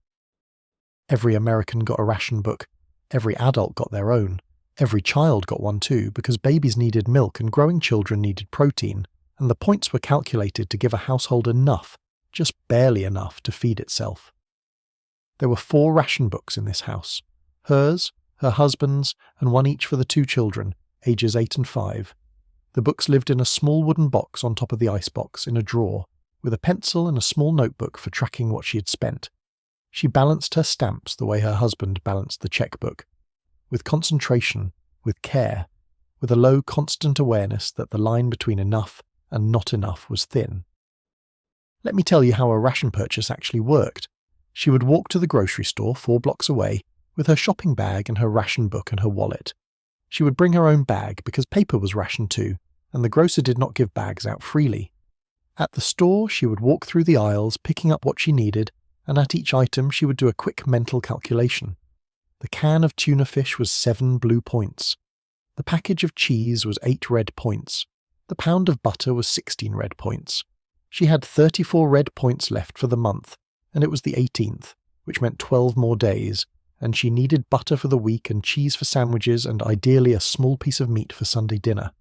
Every American got a ration book. Every adult got their own. Every child got one too, because babies needed milk and growing children needed protein, and the points were calculated to give a household enough, just barely enough, to feed itself. There were 4 ration books in this house. Hers, her husband's, and one each for the 2 children, ages 8 and 5. The books lived in a small wooden box on top of the icebox in a drawer, with a pencil and a small notebook for tracking what she had spent. She balanced her stamps the way her husband balanced the checkbook, with concentration, with care, with a low constant awareness that the line between enough and not enough was thin. Let me tell you how a ration purchase actually worked. She would walk to the grocery store 4 blocks away with her shopping bag and her ration book and her wallet. She would bring her own bag because paper was rationed too, and the grocer did not give bags out freely. At the store, she would walk through the aisles picking up what she needed, and at each item she would do a quick mental calculation. The can of tuna fish was 7 blue points. The package of cheese was 8 red points. The pound of butter was 16 red points. She had 34 red points left for the month, and it was the 18th, which meant 12 more days, and she needed butter for the week and cheese for sandwiches and ideally a small piece of meat for Sunday dinner.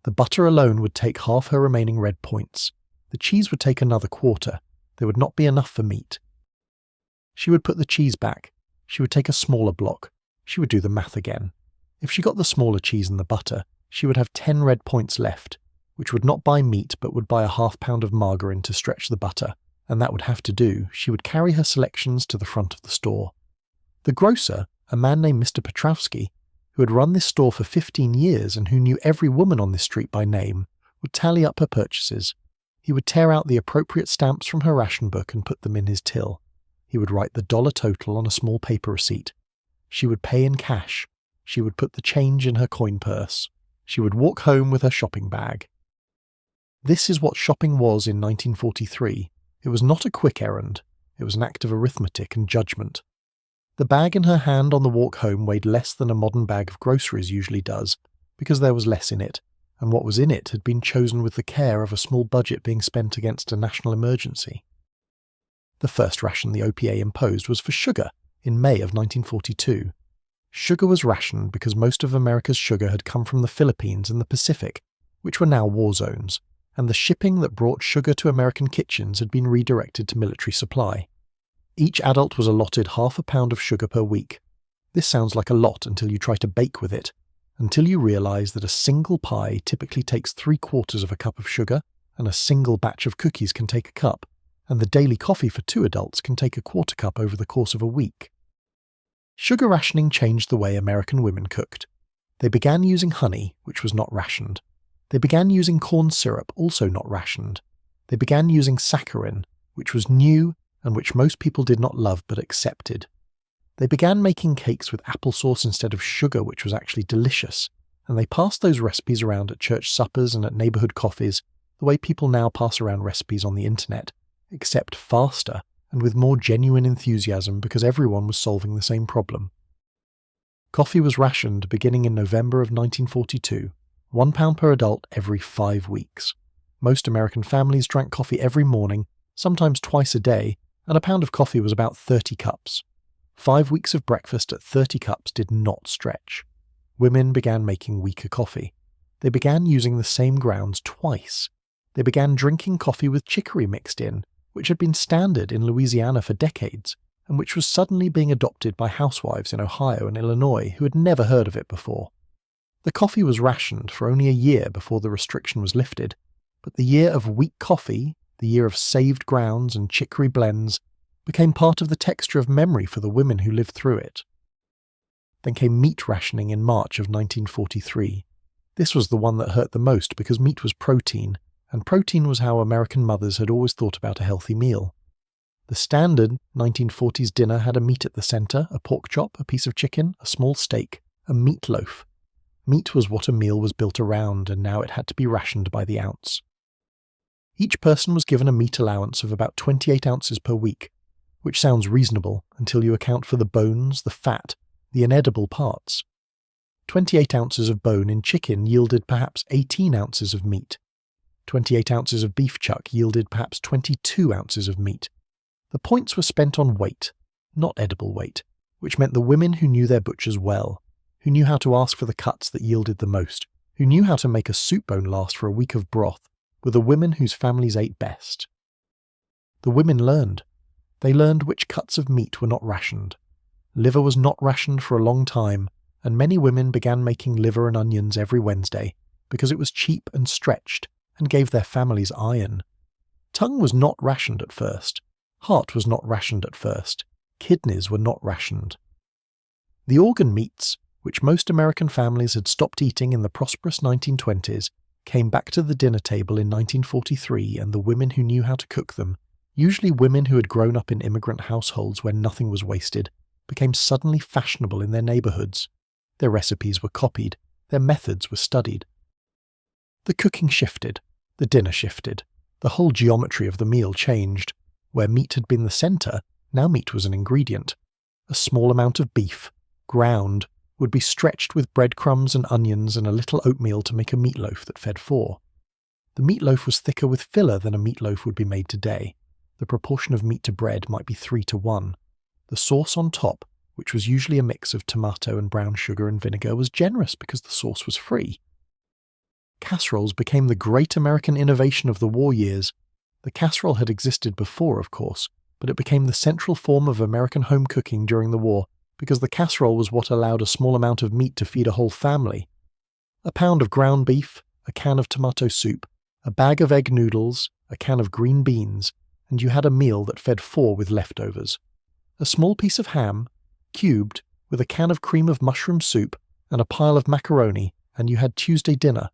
The butter alone would take half her remaining red points. The cheese would take another quarter. There would not be enough for meat. She would put the cheese back. She would take a smaller block. She would do the math again. If she got the smaller cheese and the butter, she would have 10 red points left, which would not buy meat but would buy a half-pound of margarine to stretch the butter, and that would have to do. She would carry her selections to the front of the store. The grocer, a man named Mr. Petrowski, who had run this store for 15 years and who knew every woman on this street by name, would tally up her purchases. He would tear out the appropriate stamps from her ration book and put them in his till. He would write the dollar total on a small paper receipt. She would pay in cash. She would put the change in her coin purse. She would walk home with her shopping bag. This is what shopping was in 1943. It was not a quick errand. It was an act of arithmetic and judgment. The bag in her hand on the walk home weighed less than a modern bag of groceries usually does, because there was less in it, and what was in it had been chosen with the care of a small budget being spent against a national emergency. The first ration the OPA imposed was for sugar in May of 1942. Sugar was rationed because most of America's sugar had come from the Philippines and the Pacific, which were now war zones, and the shipping that brought sugar to American kitchens had been redirected to military supply. Each adult was allotted half a pound of sugar per week. This sounds like a lot until you try to bake with it, until you realize that a single pie typically takes 3/4 of a cup of sugar, and a single batch of cookies can take a cup, and the daily coffee for 2 adults can take a 1/4 cup over the course of a week. Sugar rationing changed the way American women cooked. They began using honey, which was not rationed. They began using corn syrup, also not rationed. They began using saccharin, which was new and which most people did not love but accepted. They began making cakes with applesauce instead of sugar, which was actually delicious, and they passed those recipes around at church suppers and at neighborhood coffees, the way people now pass around recipes on the internet, except faster and with more genuine enthusiasm because everyone was solving the same problem. Coffee was rationed beginning in November of 1942, 1 pound per adult every 5 weeks. Most American families drank coffee every morning, sometimes twice a day, and a pound of coffee was about 30 cups. 5 weeks of breakfast at 30 cups did not stretch. Women began making weaker coffee. They began using the same grounds twice. They began drinking coffee with chicory mixed in, which had been standard in Louisiana for decades, and which was suddenly being adopted by housewives in Ohio and Illinois who had never heard of it before. The coffee was rationed for only a year before the restriction was lifted, but the year of weak coffee, the year of saved grounds and chicory blends, became part of the texture of memory for the women who lived through it. Then came meat rationing in March of 1943. This was the one that hurt the most because meat was protein, and protein was how American mothers had always thought about a healthy meal. The standard 1940s dinner had a meat at the center, a pork chop, a piece of chicken, a small steak, a meatloaf. Meat was what a meal was built around, and now it had to be rationed by the ounce. Each person was given a meat allowance of about 28 ounces per week, which sounds reasonable until you account for the bones, the fat, the inedible parts. 28 ounces of bone in chicken yielded perhaps 18 ounces of meat. 28 ounces of beef chuck yielded perhaps 22 ounces of meat. The points were spent on weight, not edible weight. which meant the women who knew their butchers well, who knew how to ask for the cuts that yielded the most, who knew how to make a soup bone last for a week of broth, were the women whose families ate best. The women learned. They learned which cuts of meat were not rationed. Liver was not rationed for a long time, and many women began making liver and onions every Wednesday because it was cheap and stretched and gave their families iron. Tongue was not rationed at first. Heart was not rationed at first. Kidneys were not rationed. The organ meats, which most American families had stopped eating in the prosperous 1920s, came back to the dinner table in 1943, and the women who knew how to cook them, usually women who had grown up in immigrant households where nothing was wasted, became suddenly fashionable in their neighborhoods. Their recipes were copied, their methods were studied. The cooking shifted, the dinner shifted, the whole geometry of the meal changed. Where meat had been the center, now meat was an ingredient. A small amount of beef, ground, would be stretched with breadcrumbs and onions and a little oatmeal to make a meatloaf that fed 4. The meatloaf was thicker with filler than a meatloaf would be made today. The proportion of meat to bread might be 3-to-1. The sauce on top, which was usually a mix of tomato and brown sugar and vinegar, was generous because the sauce was free. Casseroles became the great American innovation of the war years. The casserole had existed before, of course, but it became the central form of American home cooking during the war because the casserole was what allowed a small amount of meat to feed a whole family. A pound of ground beef, a can of tomato soup, a bag of egg noodles, a can of green beans, and you had a meal that fed 4 with leftovers. A small piece of ham, cubed, with a can of cream of mushroom soup and a pile of macaroni, and you had Tuesday dinner.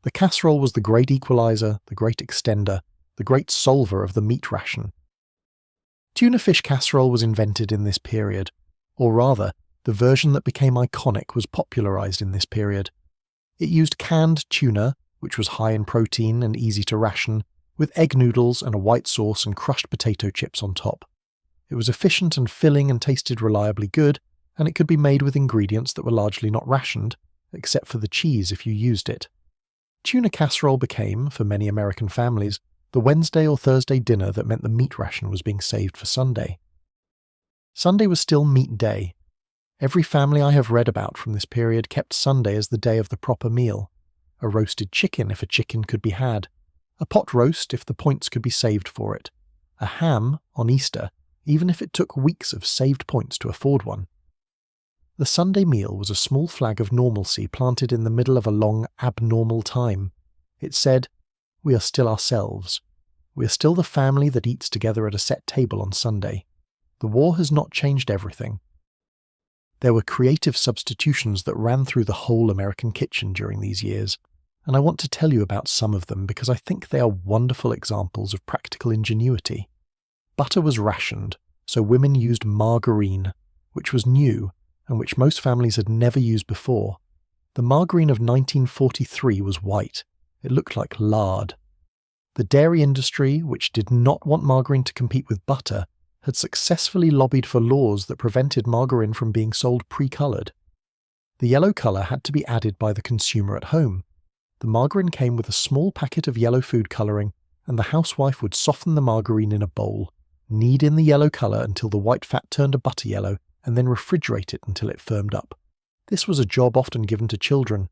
The casserole was the great equalizer, the great extender, the great solver of the meat ration. Tuna fish casserole was invented in this period, or rather, the version that became iconic was popularized in this period. It used canned tuna, which was high in protein and easy to ration, with egg noodles and a white sauce and crushed potato chips on top. It was efficient and filling and tasted reliably good, and it could be made with ingredients that were largely not rationed, except for the cheese if you used it. Tuna casserole became, for many American families, the Wednesday or Thursday dinner that meant the meat ration was being saved for Sunday. Sunday was still meat day. Every family I have read about from this period kept Sunday as the day of the proper meal. A roasted chicken if a chicken could be had. A pot roast if the points could be saved for it. A ham on Easter, even if it took weeks of saved points to afford one. The Sunday meal was a small flag of normalcy planted in the middle of a long, abnormal time. It said, "We are still ourselves. We are still the family that eats together at a set table on Sunday. The war has not changed everything." There were creative substitutions that ran through the whole American kitchen during these years, and I want to tell you about some of them because I think they are wonderful examples of practical ingenuity. Butter was rationed, so women used margarine, which was new and which most families had never used before. The margarine of 1943 was white. It looked like lard. The dairy industry, which did not want margarine to compete with butter, had successfully lobbied for laws that prevented margarine from being sold pre-coloured. The yellow colour had to be added by the consumer at home. The margarine came with a small packet of yellow food colouring, and the housewife would soften the margarine in a bowl, knead in the yellow colour until the white fat turned a butter yellow, and then refrigerate it until it firmed up. This was a job often given to children.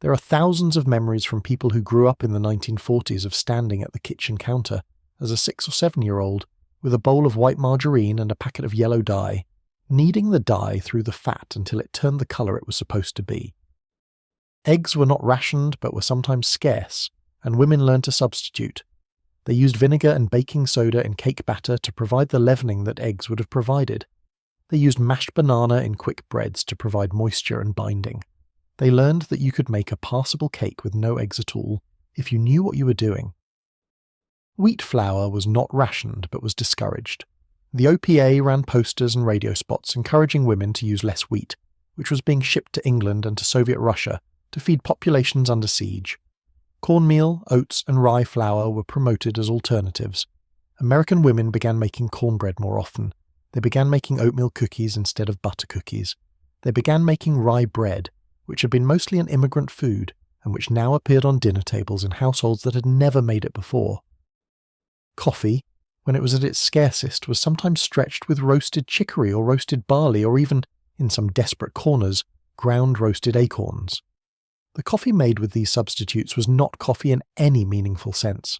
There are thousands of memories from people who grew up in the 1940s of standing at the kitchen counter as a 6 or 7-year-old with a bowl of white margarine and a packet of yellow dye, kneading the dye through the fat until it turned the colour it was supposed to be. Eggs were not rationed but were sometimes scarce, and women learned to substitute. They used vinegar and baking soda in cake batter to provide the leavening that eggs would have provided. They used mashed banana in quick breads to provide moisture and binding. They learned that you could make a passable cake with no eggs at all if you knew what you were doing. Wheat flour was not rationed but was discouraged. The OPA ran posters and radio spots encouraging women to use less wheat, which was being shipped to England and to Soviet Russia to feed populations under siege. Cornmeal, oats, and rye flour were promoted as alternatives. American women began making cornbread more often. They began making oatmeal cookies instead of butter cookies. They began making rye bread, which had been mostly an immigrant food and which now appeared on dinner tables in households that had never made it before. Coffee, when it was at its scarcest, was sometimes stretched with roasted chicory or roasted barley or even, in some desperate corners, ground roasted acorns. The coffee made with these substitutes was not coffee in any meaningful sense.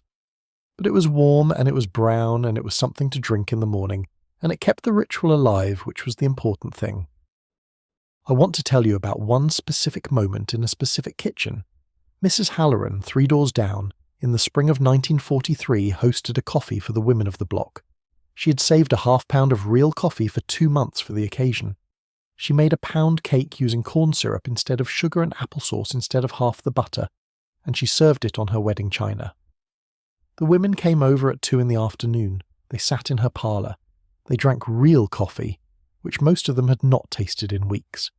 But it was warm and it was brown and it was something to drink in the morning, and it kept the ritual alive, which was the important thing. I want to tell you about one specific moment in a specific kitchen. Mrs. Halloran, 3 doors down, in the spring of 1943 hosted a coffee for the women of the block. She had saved a half-pound of real coffee for 2 months for the occasion. She made a pound cake using corn syrup instead of sugar and applesauce instead of half the butter, and she served it on her wedding china. The women came over at 2 in the afternoon. They sat in her parlour. They drank real coffee, which most of them had not tasted in weeks.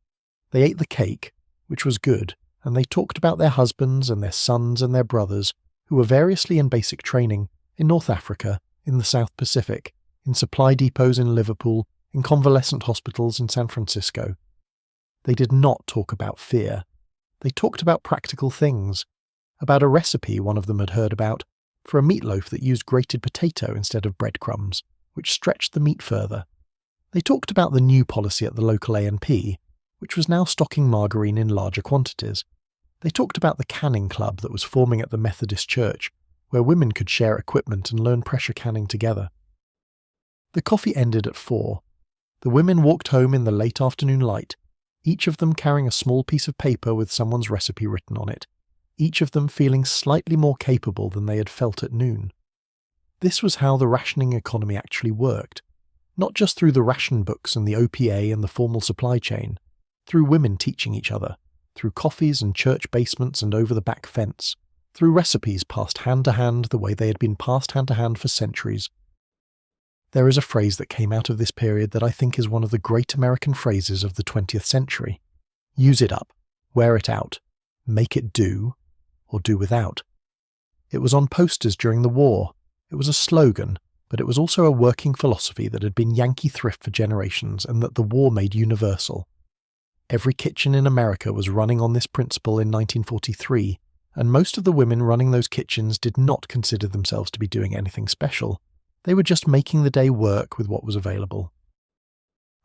They ate the cake, which was good, and they talked about their husbands and their sons and their brothers, who were variously in basic training, in North Africa, in the South Pacific, in supply depots in Liverpool, in convalescent hospitals in San Francisco. They did not talk about fear. They talked about practical things, about a recipe one of them had heard about, for a meatloaf that used grated potato instead of breadcrumbs, which stretched the meat further. They talked about the new policy at the local A&P, which was now stocking margarine in larger quantities. They talked about the canning club that was forming at the Methodist Church, where women could share equipment and learn pressure canning together. The coffee ended at 4. The women walked home in the late afternoon light, each of them carrying a small piece of paper with someone's recipe written on it, each of them feeling slightly more capable than they had felt at noon. This was how the rationing economy actually worked, not just through the ration books and the OPA and the formal supply chain, through women teaching each other, through coffees and church basements and over the back fence, through recipes passed hand to hand the way they had been passed hand to hand for centuries. There is a phrase that came out of this period that I think is one of the great American phrases of the 20th century. Use it up, wear it out, make it do, or do without. It was on posters during the war. It was a slogan, but it was also a working philosophy that had been Yankee thrift for generations and that the war made universal. Every kitchen in America was running on this principle in 1943, and most of the women running those kitchens did not consider themselves to be doing anything special. They were just making the day work with what was available.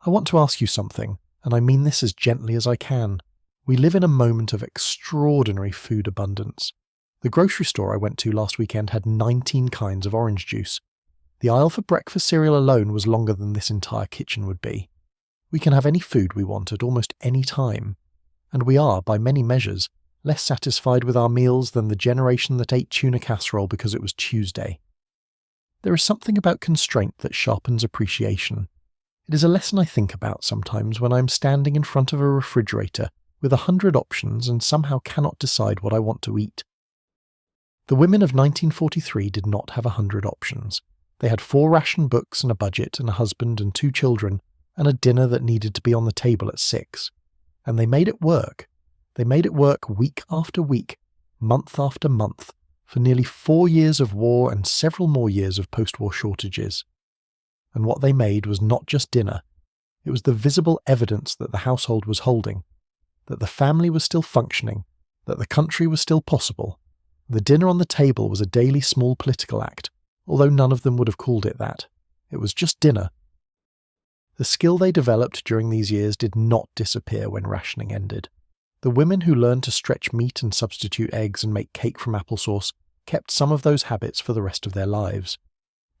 I want to ask you something, and I mean this as gently as I can. We live in a moment of extraordinary food abundance. The grocery store I went to last weekend had 19 kinds of orange juice. The aisle for breakfast cereal alone was longer than this entire kitchen would be. We can have any food we want at almost any time, and we are, by many measures, less satisfied with our meals than the generation that ate tuna casserole because it was Tuesday. There is something about constraint that sharpens appreciation. It is a lesson I think about sometimes when I am standing in front of a refrigerator with 100 options and somehow cannot decide what I want to eat. The women of 1943 did not have 100 options. They had 4 ration books and a budget and a husband and 2 children, and a dinner that needed to be on the table at 6. And they made it work. They made it work week after week, month after month, for nearly 4 years of war and several more years of post-war shortages. And what they made was not just dinner. It was the visible evidence that the household was holding, that the family was still functioning, that the country was still possible. The dinner on the table was a daily small political act, although none of them would have called it that. It was just dinner. The skill they developed during these years did not disappear when rationing ended. The women who learned to stretch meat and substitute eggs and make cake from applesauce kept some of those habits for the rest of their lives.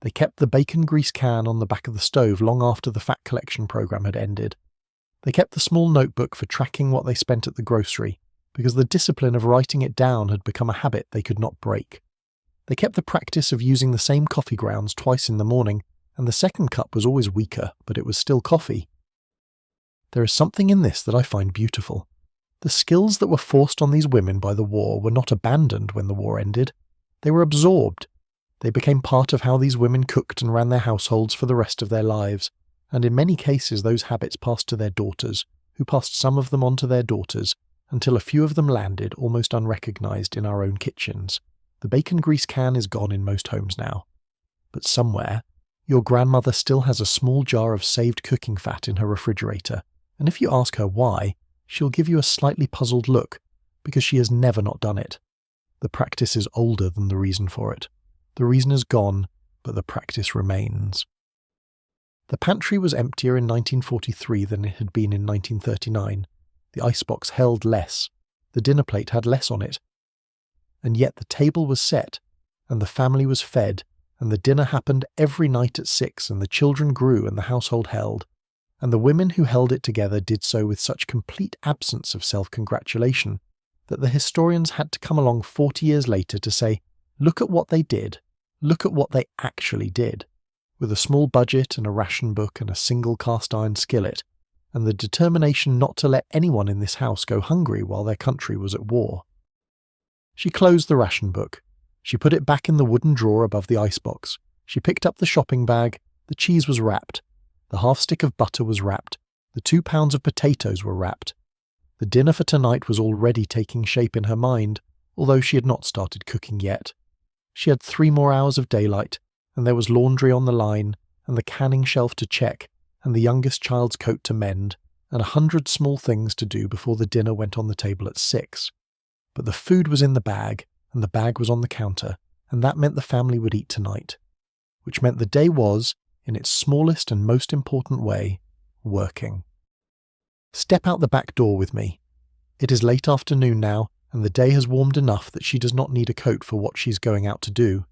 They kept the bacon grease can on the back of the stove long after the fat collection program had ended. They kept the small notebook for tracking what they spent at the grocery, because the discipline of writing it down had become a habit they could not break. They kept the practice of using the same coffee grounds twice in the morning, and the second cup was always weaker, but it was still coffee. There is something in this that I find beautiful. The skills that were forced on these women by the war were not abandoned when the war ended. They were absorbed. They became part of how these women cooked and ran their households for the rest of their lives, and in many cases those habits passed to their daughters, who passed some of them on to their daughters, until a few of them landed almost unrecognised in our own kitchens. The bacon grease can is gone in most homes now. But somewhere, your grandmother still has a small jar of saved cooking fat in her refrigerator, and if you ask her why, she'll give you a slightly puzzled look, because she has never not done it. The practice is older than the reason for it. The reason is gone, but the practice remains. The pantry was emptier in 1943 than it had been in 1939. The icebox held less. The dinner plate had less on it. And yet the table was set, and the family was fed, and the dinner happened every night at 6, and the children grew and the household held. And the women who held it together did so with such complete absence of self-congratulation that the historians had to come along 40 years later to say, look at what they did, look at what they actually did, with a small budget and a ration book and a single cast-iron skillet, and the determination not to let anyone in this house go hungry while their country was at war. She closed the ration book. She put it back in the wooden drawer above the icebox. She picked up the shopping bag. The cheese was wrapped. The half-stick of butter was wrapped. The 2 pounds of potatoes were wrapped. The dinner for tonight was already taking shape in her mind, although she had not started cooking yet. She had 3 more hours of daylight, and there was laundry on the line, and the canning shelf to check, and the youngest child's coat to mend, and 100 small things to do before the dinner went on the table at 6. But the food was in the bag, and the bag was on the counter, and that meant the family would eat tonight, which meant the day was, in its smallest and most important way, working. Step out the back door with me. It is late afternoon now, and the day has warmed enough that she does not need a coat for what she's going out to do.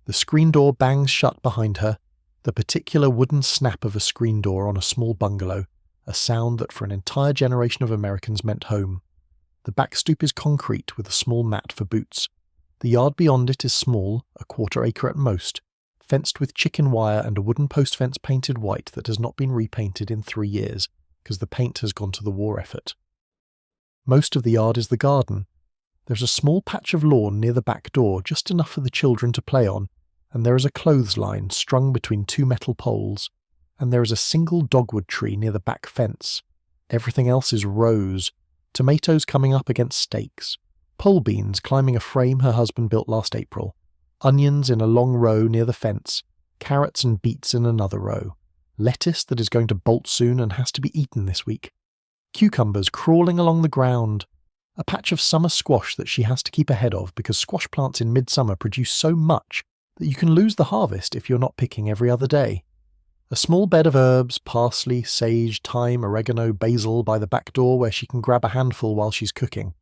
The screen door bangs shut behind her, the particular wooden snap of a screen door on a small bungalow, a sound that for an entire generation of Americans meant home. The back stoop is concrete with a small mat for boots. The yard beyond it is small, a 1/4 acre at most, fenced with chicken wire and a wooden post fence painted white that has not been repainted in 3 years, because the paint has gone to the war effort. Most of the yard is the garden. There's a small patch of lawn near the back door, just enough for the children to play on, and there is a clothesline strung between 2 metal poles, and there is a single dogwood tree near the back fence. Everything else is rows, tomatoes coming up against stakes, pole beans climbing a frame her husband built last April, onions in a long row near the fence, carrots and beets in another row, lettuce that is going to bolt soon and has to be eaten this week, cucumbers crawling along the ground, a patch of summer squash that she has to keep ahead of because squash plants in midsummer produce so much that you can lose the harvest if you're not picking every other day. A small bed of herbs, parsley, sage, thyme, oregano, basil by the back door where she can grab a handful while she's cooking.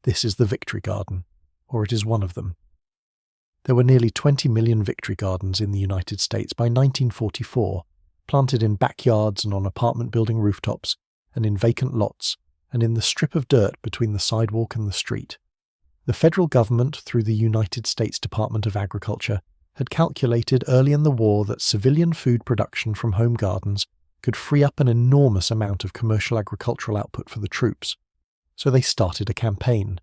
This is the Victory Garden, or it is one of them. There were nearly 20 million Victory Gardens in the United States by 1944, planted in backyards and on apartment building rooftops, and in vacant lots, and in the strip of dirt between the sidewalk and the street. The federal government, through the United States Department of Agriculture, had calculated early in the war that civilian food production from home gardens could free up an enormous amount of commercial agricultural output for the troops. So they started a campaign.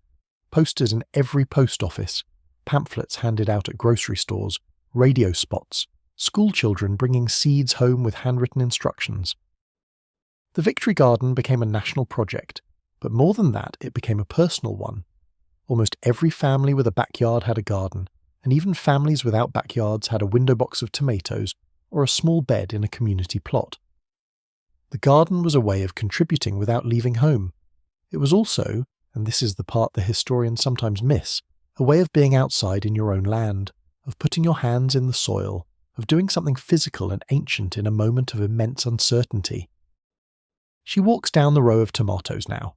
Posters in every post office, pamphlets handed out at grocery stores, radio spots, school children bringing seeds home with handwritten instructions. The Victory Garden became a national project, but more than that, it became a personal one. Almost every family with a backyard had a garden, and even families without backyards had a window box of tomatoes or a small bed in a community plot. The garden was a way of contributing without leaving home. It was also, and this is the part the historians sometimes miss, a way of being outside in your own land, of putting your hands in the soil, of doing something physical and ancient in a moment of immense uncertainty. She walks down the row of tomatoes now.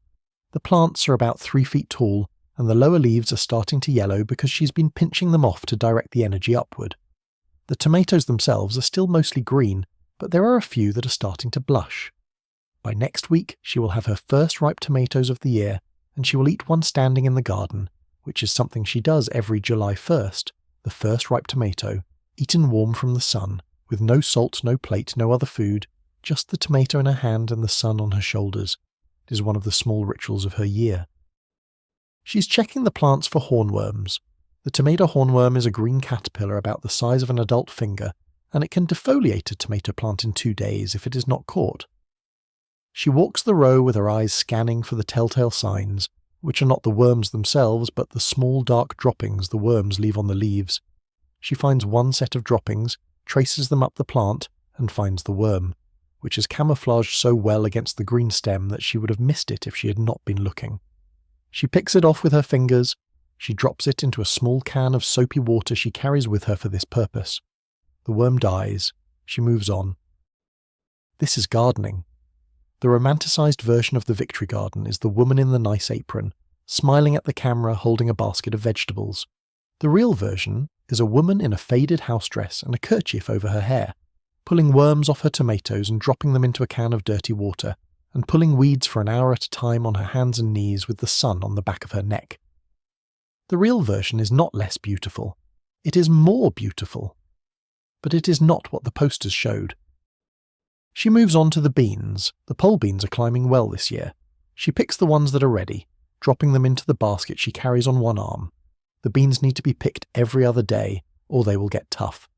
The plants are about 3 feet tall, and the lower leaves are starting to yellow because she's been pinching them off to direct the energy upward. The tomatoes themselves are still mostly green, but there are a few that are starting to blush. By next week, she will have her first ripe tomatoes of the year, and she will eat one standing in the garden, which is something she does every July 1st, the first ripe tomato, eaten warm from the sun, with no salt, no plate, no other food, just the tomato in her hand and the sun on her shoulders. It is one of the small rituals of her year. She's checking the plants for hornworms. The tomato hornworm is a green caterpillar about the size of an adult finger, and it can defoliate a tomato plant in 2 days if it is not caught. She walks the row with her eyes scanning for the telltale signs, which are not the worms themselves but the small dark droppings the worms leave on the leaves. She finds one set of droppings, traces them up the plant, and finds the worm, which is camouflaged so well against the green stem that she would have missed it if she had not been looking. She picks it off with her fingers, She drops it into a small can of soapy water she carries with her for this purpose. The worm dies. She moves on. This is gardening. The romanticized version of the victory garden is the woman in the nice apron, smiling at the camera holding a basket of vegetables. The real version is a woman in a faded house dress and a kerchief over her hair, pulling worms off her tomatoes and dropping them into a can of dirty water, and pulling weeds for an hour at a time on her hands and knees with the sun on the back of her neck. The real version is not less beautiful. It is more beautiful. But it is not what the posters showed. She moves on to the beans. The pole beans are climbing well this year. She picks the ones that are ready, dropping them into the basket she carries on one arm. The beans need to be picked every other day, or they will get tough.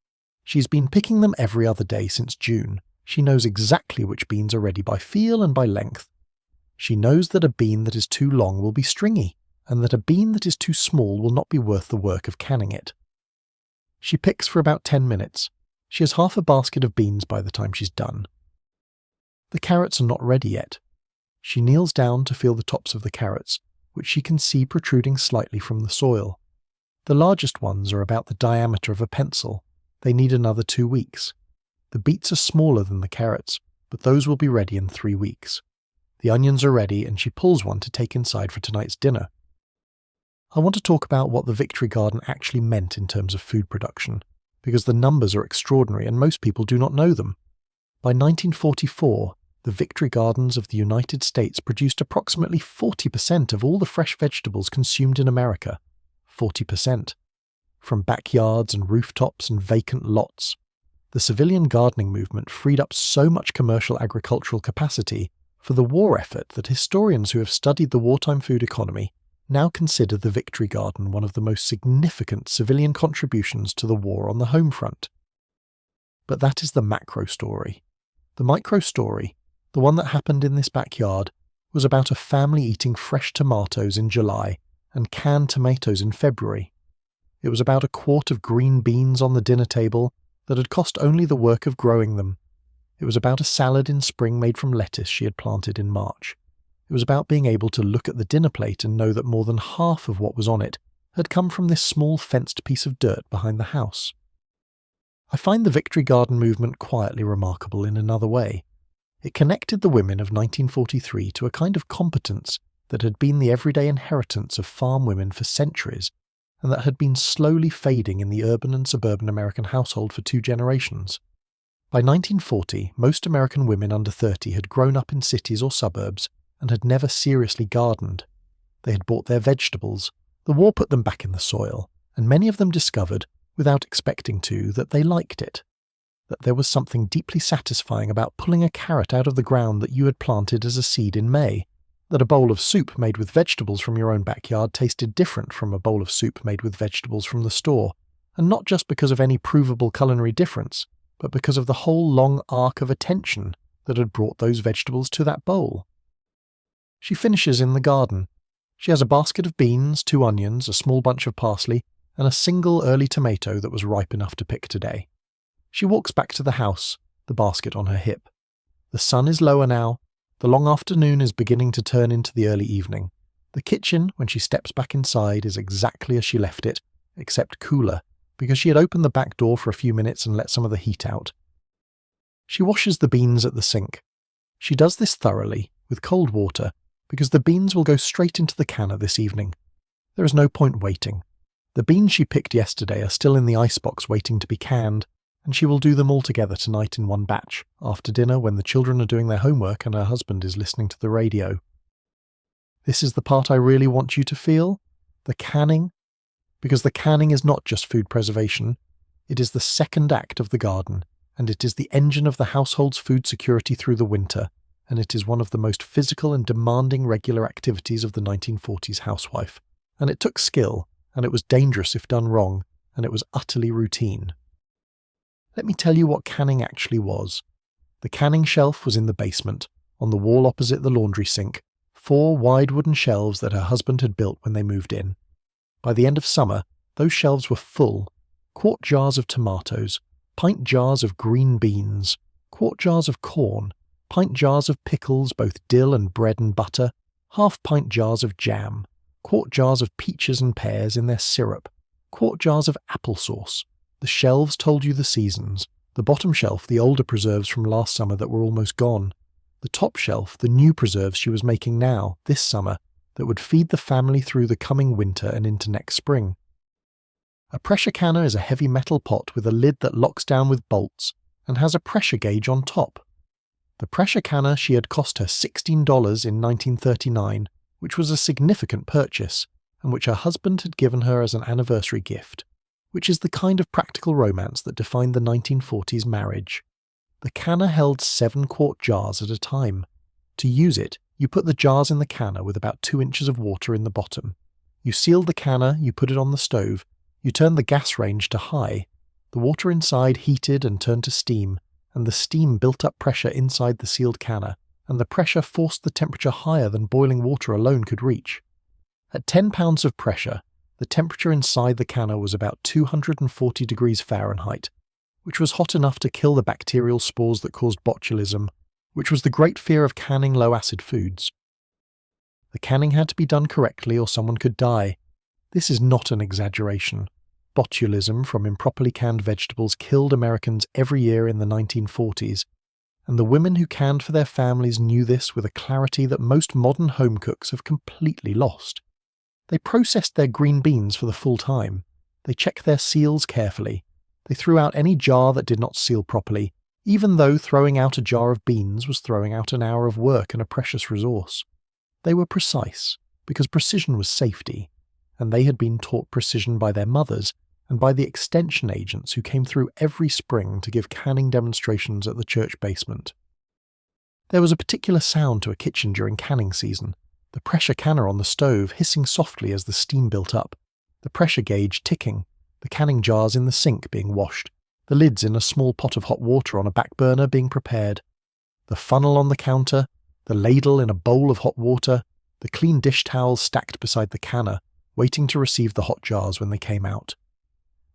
She's been picking them every other day since June. She knows exactly which beans are ready by feel and by length. She knows that a bean that is too long will be stringy, and that a bean that is too small will not be worth the work of canning it. She picks for about 10 minutes. She has half a basket of beans by the time she's done. The carrots are not ready yet. She kneels down to feel the tops of the carrots, which she can see protruding slightly from the soil. The largest ones are about the diameter of a pencil. They need another 2 weeks. The beets are smaller than the carrots, but those will be ready in 3 weeks. The onions are ready, and she pulls one to take inside for tonight's dinner. I want to talk about what the Victory Garden actually meant in terms of food production, because the numbers are extraordinary and most people do not know them. By 1944, the Victory Gardens of the United States produced approximately 40% of all the fresh vegetables consumed in America. 40%. From backyards and rooftops and vacant lots. The civilian gardening movement freed up so much commercial agricultural capacity for the war effort that historians who have studied the wartime food economy now consider the Victory Garden one of the most significant civilian contributions to the war on the home front. But that is the macro story. The micro story, the one that happened in this backyard, was about a family eating fresh tomatoes in July and canned tomatoes in February. It was about a quart of green beans on the dinner table that had cost only the work of growing them. It was about a salad in spring made from lettuce she had planted in March. It was about being able to look at the dinner plate and know that more than half of what was on it had come from this small fenced piece of dirt behind the house. I find the Victory Garden movement quietly remarkable in another way. It connected the women of 1943 to a kind of competence that had been the everyday inheritance of farm women for centuries, and that had been slowly fading in the urban and suburban American household for 2 generations. By 1940, most American women under 30 had grown up in cities or suburbs and had never seriously gardened. They had bought their vegetables. The war put them back in the soil, and many of them discovered, without expecting to, that they liked it. That there was something deeply satisfying about pulling a carrot out of the ground that you had planted as a seed in May. That a bowl of soup made with vegetables from your own backyard tasted different from a bowl of soup made with vegetables from the store, and not just because of any provable culinary difference, but because of the whole long arc of attention that had brought those vegetables to that bowl. She finishes in the garden. She has a basket of beans, 2 onions, a small bunch of parsley, and a single early tomato that was ripe enough to pick today. She walks back to the house, the basket on her hip. The sun is lower now. The long afternoon is beginning to turn into the early evening. The kitchen, when she steps back inside, is exactly as she left it, except cooler, because she had opened the back door for a few minutes and let some of the heat out. She washes the beans at the sink. She does this thoroughly, with cold water, because the beans will go straight into the canner this evening. There is no point waiting. The beans she picked yesterday are still in the icebox waiting to be canned, and she will do them all together tonight in one batch, after dinner when the children are doing their homework and her husband is listening to the radio. This is the part I really want you to feel, the canning, because the canning is not just food preservation, it is the second act of the garden, and it is the engine of the household's food security through the winter, and it is one of the most physical and demanding regular activities of the 1940s housewife. And it took skill, and it was dangerous if done wrong, and it was utterly routine. Let me tell you what canning actually was. The canning shelf was in the basement, on the wall opposite the laundry sink, 4 wide wooden shelves that her husband had built when they moved in. By the end of summer, those shelves were full. Quart jars of tomatoes, pint jars of green beans, quart jars of corn, pint jars of pickles, both dill and bread and butter, half-pint jars of jam, quart jars of peaches and pears in their syrup, quart jars of applesauce. The shelves told you the seasons. The bottom shelf, the older preserves from last summer that were almost gone. The top shelf, the new preserves she was making now, this summer, that would feed the family through the coming winter and into next spring. A pressure canner is a heavy metal pot with a lid that locks down with bolts and has a pressure gauge on top. The pressure canner she had cost her $16 in 1939, which was a significant purchase, and which her husband had given her as an anniversary gift, which is the kind of practical romance that defined the 1940s marriage. The canner held 7 quart jars at a time. To use it, you put the jars in the canner with about 2 inches of water in the bottom. You sealed the canner, you put it on the stove, you turned the gas range to high. The water inside heated and turned to steam, and the steam built up pressure inside the sealed canner, and the pressure forced the temperature higher than boiling water alone could reach. At 10 pounds of pressure, the temperature inside the canner was about 240 degrees Fahrenheit, which was hot enough to kill the bacterial spores that caused botulism, which was the great fear of canning low-acid foods. The canning had to be done correctly or someone could die. This is not an exaggeration. Botulism from improperly canned vegetables killed Americans every year in the 1940s, and the women who canned for their families knew this with a clarity that most modern home cooks have completely lost. They processed their green beans for the full time. They checked their seals carefully. They threw out any jar that did not seal properly, even though throwing out a jar of beans was throwing out an hour of work and a precious resource. They were precise, because precision was safety, and they had been taught precision by their mothers and by the extension agents who came through every spring to give canning demonstrations at the church basement. There was a particular sound to a kitchen during canning season, the pressure canner on the stove hissing softly as the steam built up, the pressure gauge ticking, the canning jars in the sink being washed, the lids in a small pot of hot water on a back burner being prepared, the funnel on the counter, the ladle in a bowl of hot water, the clean dish towels stacked beside the canner, waiting to receive the hot jars when they came out.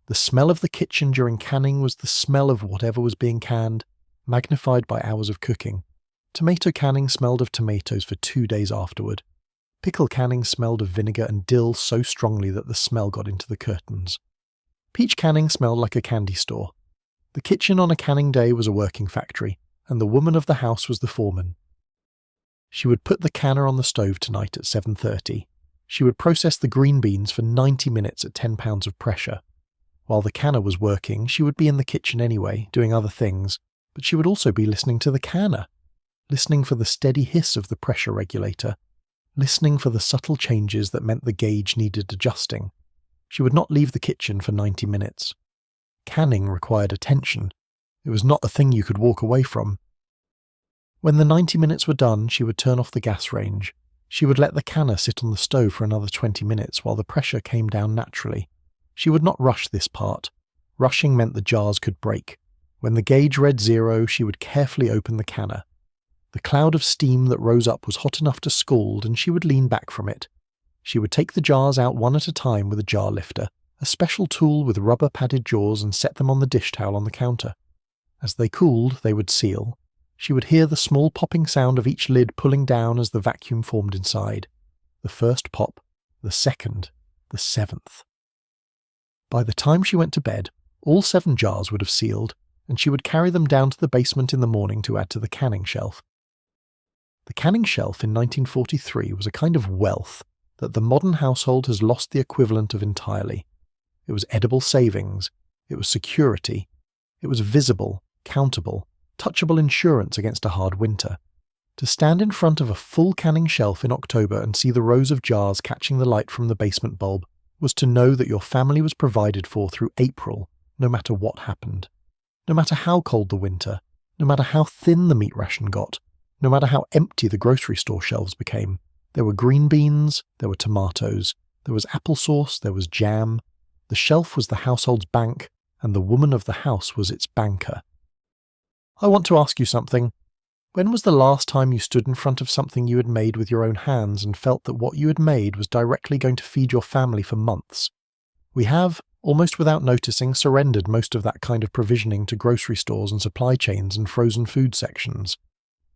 The smell of the kitchen during canning was the smell of whatever was being canned, magnified by hours of cooking. Tomato canning smelled of tomatoes for 2 days afterward. Pickle canning smelled of vinegar and dill so strongly that the smell got into the curtains. Peach canning smelled like a candy store. The kitchen on a canning day was a working factory, and the woman of the house was the foreman. She would put the canner on the stove tonight at 7:30. She would process the green beans for 90 minutes at 10 pounds of pressure. While the canner was working, she would be in the kitchen anyway, doing other things, but she would also be listening to the canner, listening for the steady hiss of the pressure regulator, listening for the subtle changes that meant the gauge needed adjusting. She would not leave the kitchen for 90 minutes. Canning required attention. It was not a thing you could walk away from. When the 90 minutes were done, she would turn off the gas range. She would let the canner sit on the stove for another 20 minutes while the pressure came down naturally. She would not rush this part. Rushing meant the jars could break. When the gauge read 0, she would carefully open the canner. The cloud of steam that rose up was hot enough to scald, and she would lean back from it. She would take the jars out one at a time with a jar lifter, a special tool with rubber-padded jaws, and set them on the dish towel on the counter. As they cooled, they would seal. She would hear the small popping sound of each lid pulling down as the vacuum formed inside. The first pop, the second, the 7th. By the time she went to bed, all 7 jars would have sealed, and she would carry them down to the basement in the morning to add to the canning shelf. The canning shelf in 1943 was a kind of wealth that the modern household has lost the equivalent of entirely. It was edible savings, it was security, it was visible, countable, touchable insurance against a hard winter. To stand in front of a full canning shelf in October and see the rows of jars catching the light from the basement bulb was to know that your family was provided for through April, no matter what happened. No matter how cold the winter, no matter how thin the meat ration got, no matter how empty the grocery store shelves became, there were green beans, there were tomatoes, there was applesauce, there was jam. The shelf was the household's bank, and the woman of the house was its banker. I want to ask you something. When was the last time you stood in front of something you had made with your own hands and felt that what you had made was directly going to feed your family for months? We have, almost without noticing, surrendered most of that kind of provisioning to grocery stores and supply chains and frozen food sections.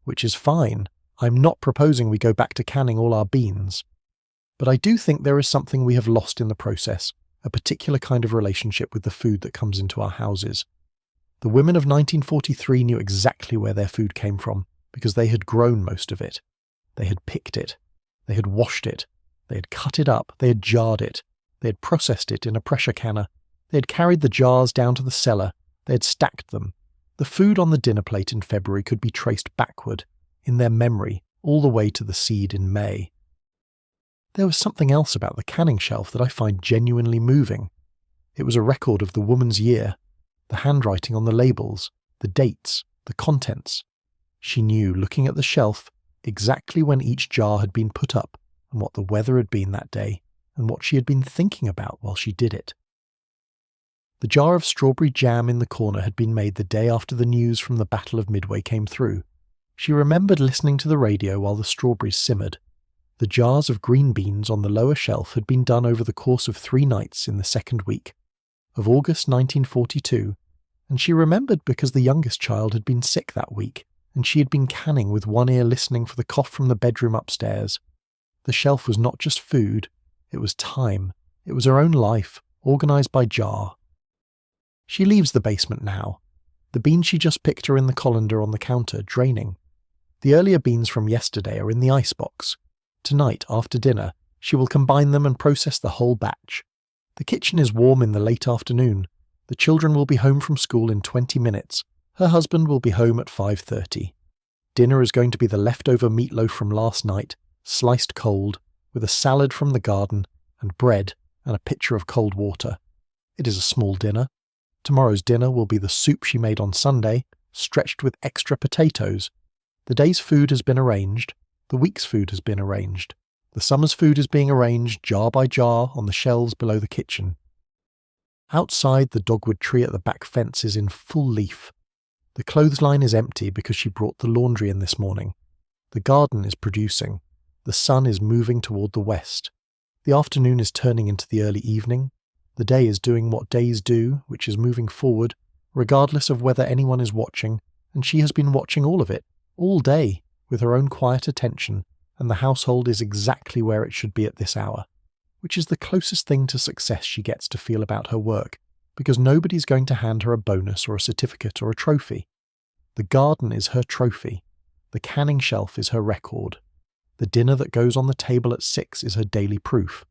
Which is fine. I'm not proposing we go back to canning all our beans. But I do think there is something we have lost in the process, a particular kind of relationship with the food that comes into our houses. The women of 1943 knew exactly where their food came from, because they had grown most of it. They had picked it. They had washed it. They had cut it up. They had jarred it. They had processed it in a pressure canner. They had carried the jars down to the cellar. They had stacked them. The food on the dinner plate in February could be traced backward, in their memory, all the way to the seed in May. There was something else about the canning shelf that I find genuinely moving. It was a record of the woman's year, the handwriting on the labels, the dates, the contents. She knew, looking at the shelf, exactly when each jar had been put up and what the weather had been that day and what she had been thinking about while she did it. The jar of strawberry jam in the corner had been made the day after the news from the Battle of Midway came through. She remembered listening to the radio while the strawberries simmered. The jars of green beans on the lower shelf had been done over the course of 3 nights in the second week of August 1942, and she remembered because the youngest child had been sick that week, and she had been canning with one ear listening for the cough from the bedroom upstairs. The shelf was not just food, it was time. It was her own life, organised by jar. She leaves the basement now. The beans she just picked are in the colander on the counter, draining. The earlier beans from yesterday are in the icebox. Tonight, after dinner, she will combine them and process the whole batch. The kitchen is warm in the late afternoon. The children will be home from school in 20 minutes. Her husband will be home at 5:30. Dinner is going to be the leftover meatloaf from last night, sliced cold, with a salad from the garden, and bread, and a pitcher of cold water. It is a small dinner. Tomorrow's dinner will be the soup she made on Sunday, stretched with extra potatoes. The day's food has been arranged. The week's food has been arranged. The summer's food is being arranged jar by jar on the shelves below the kitchen. Outside, the dogwood tree at the back fence is in full leaf. The clothesline is empty because she brought the laundry in this morning. The garden is producing. The sun is moving toward the west. The afternoon is turning into the early evening. The day is doing what days do, which is moving forward, regardless of whether anyone is watching, and she has been watching all of it, all day, with her own quiet attention, and the household is exactly where it should be at this hour, which is the closest thing to success she gets to feel about her work, because nobody's going to hand her a bonus or a certificate or a trophy. The garden is her trophy. The canning shelf is her record. The dinner that goes on the table at 6 is her daily proof.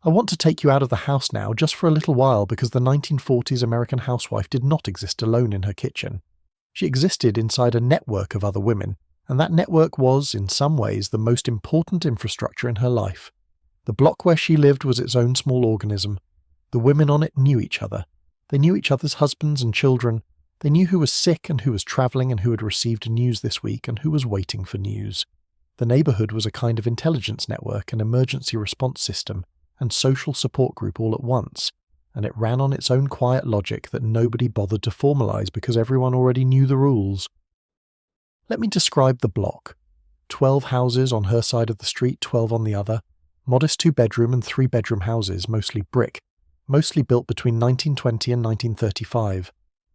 I want to take you out of the house now just for a little while because the 1940s American housewife did not exist alone in her kitchen. She existed inside a network of other women, and that network was, in some ways, the most important infrastructure in her life. The block where she lived was its own small organism. The women on it knew each other. They knew each other's husbands and children. They knew who was sick and who was travelling and who had received news this week and who was waiting for news. The neighbourhood was a kind of intelligence network, an emergency response system, and social support group all at once, and it ran on its own quiet logic that nobody bothered to formalise because everyone already knew the rules. Let me describe the block. 12 houses on her side of the street, 12 on the other. Modest 2-bedroom and 3-bedroom houses, mostly brick, mostly built between 1920 and 1935.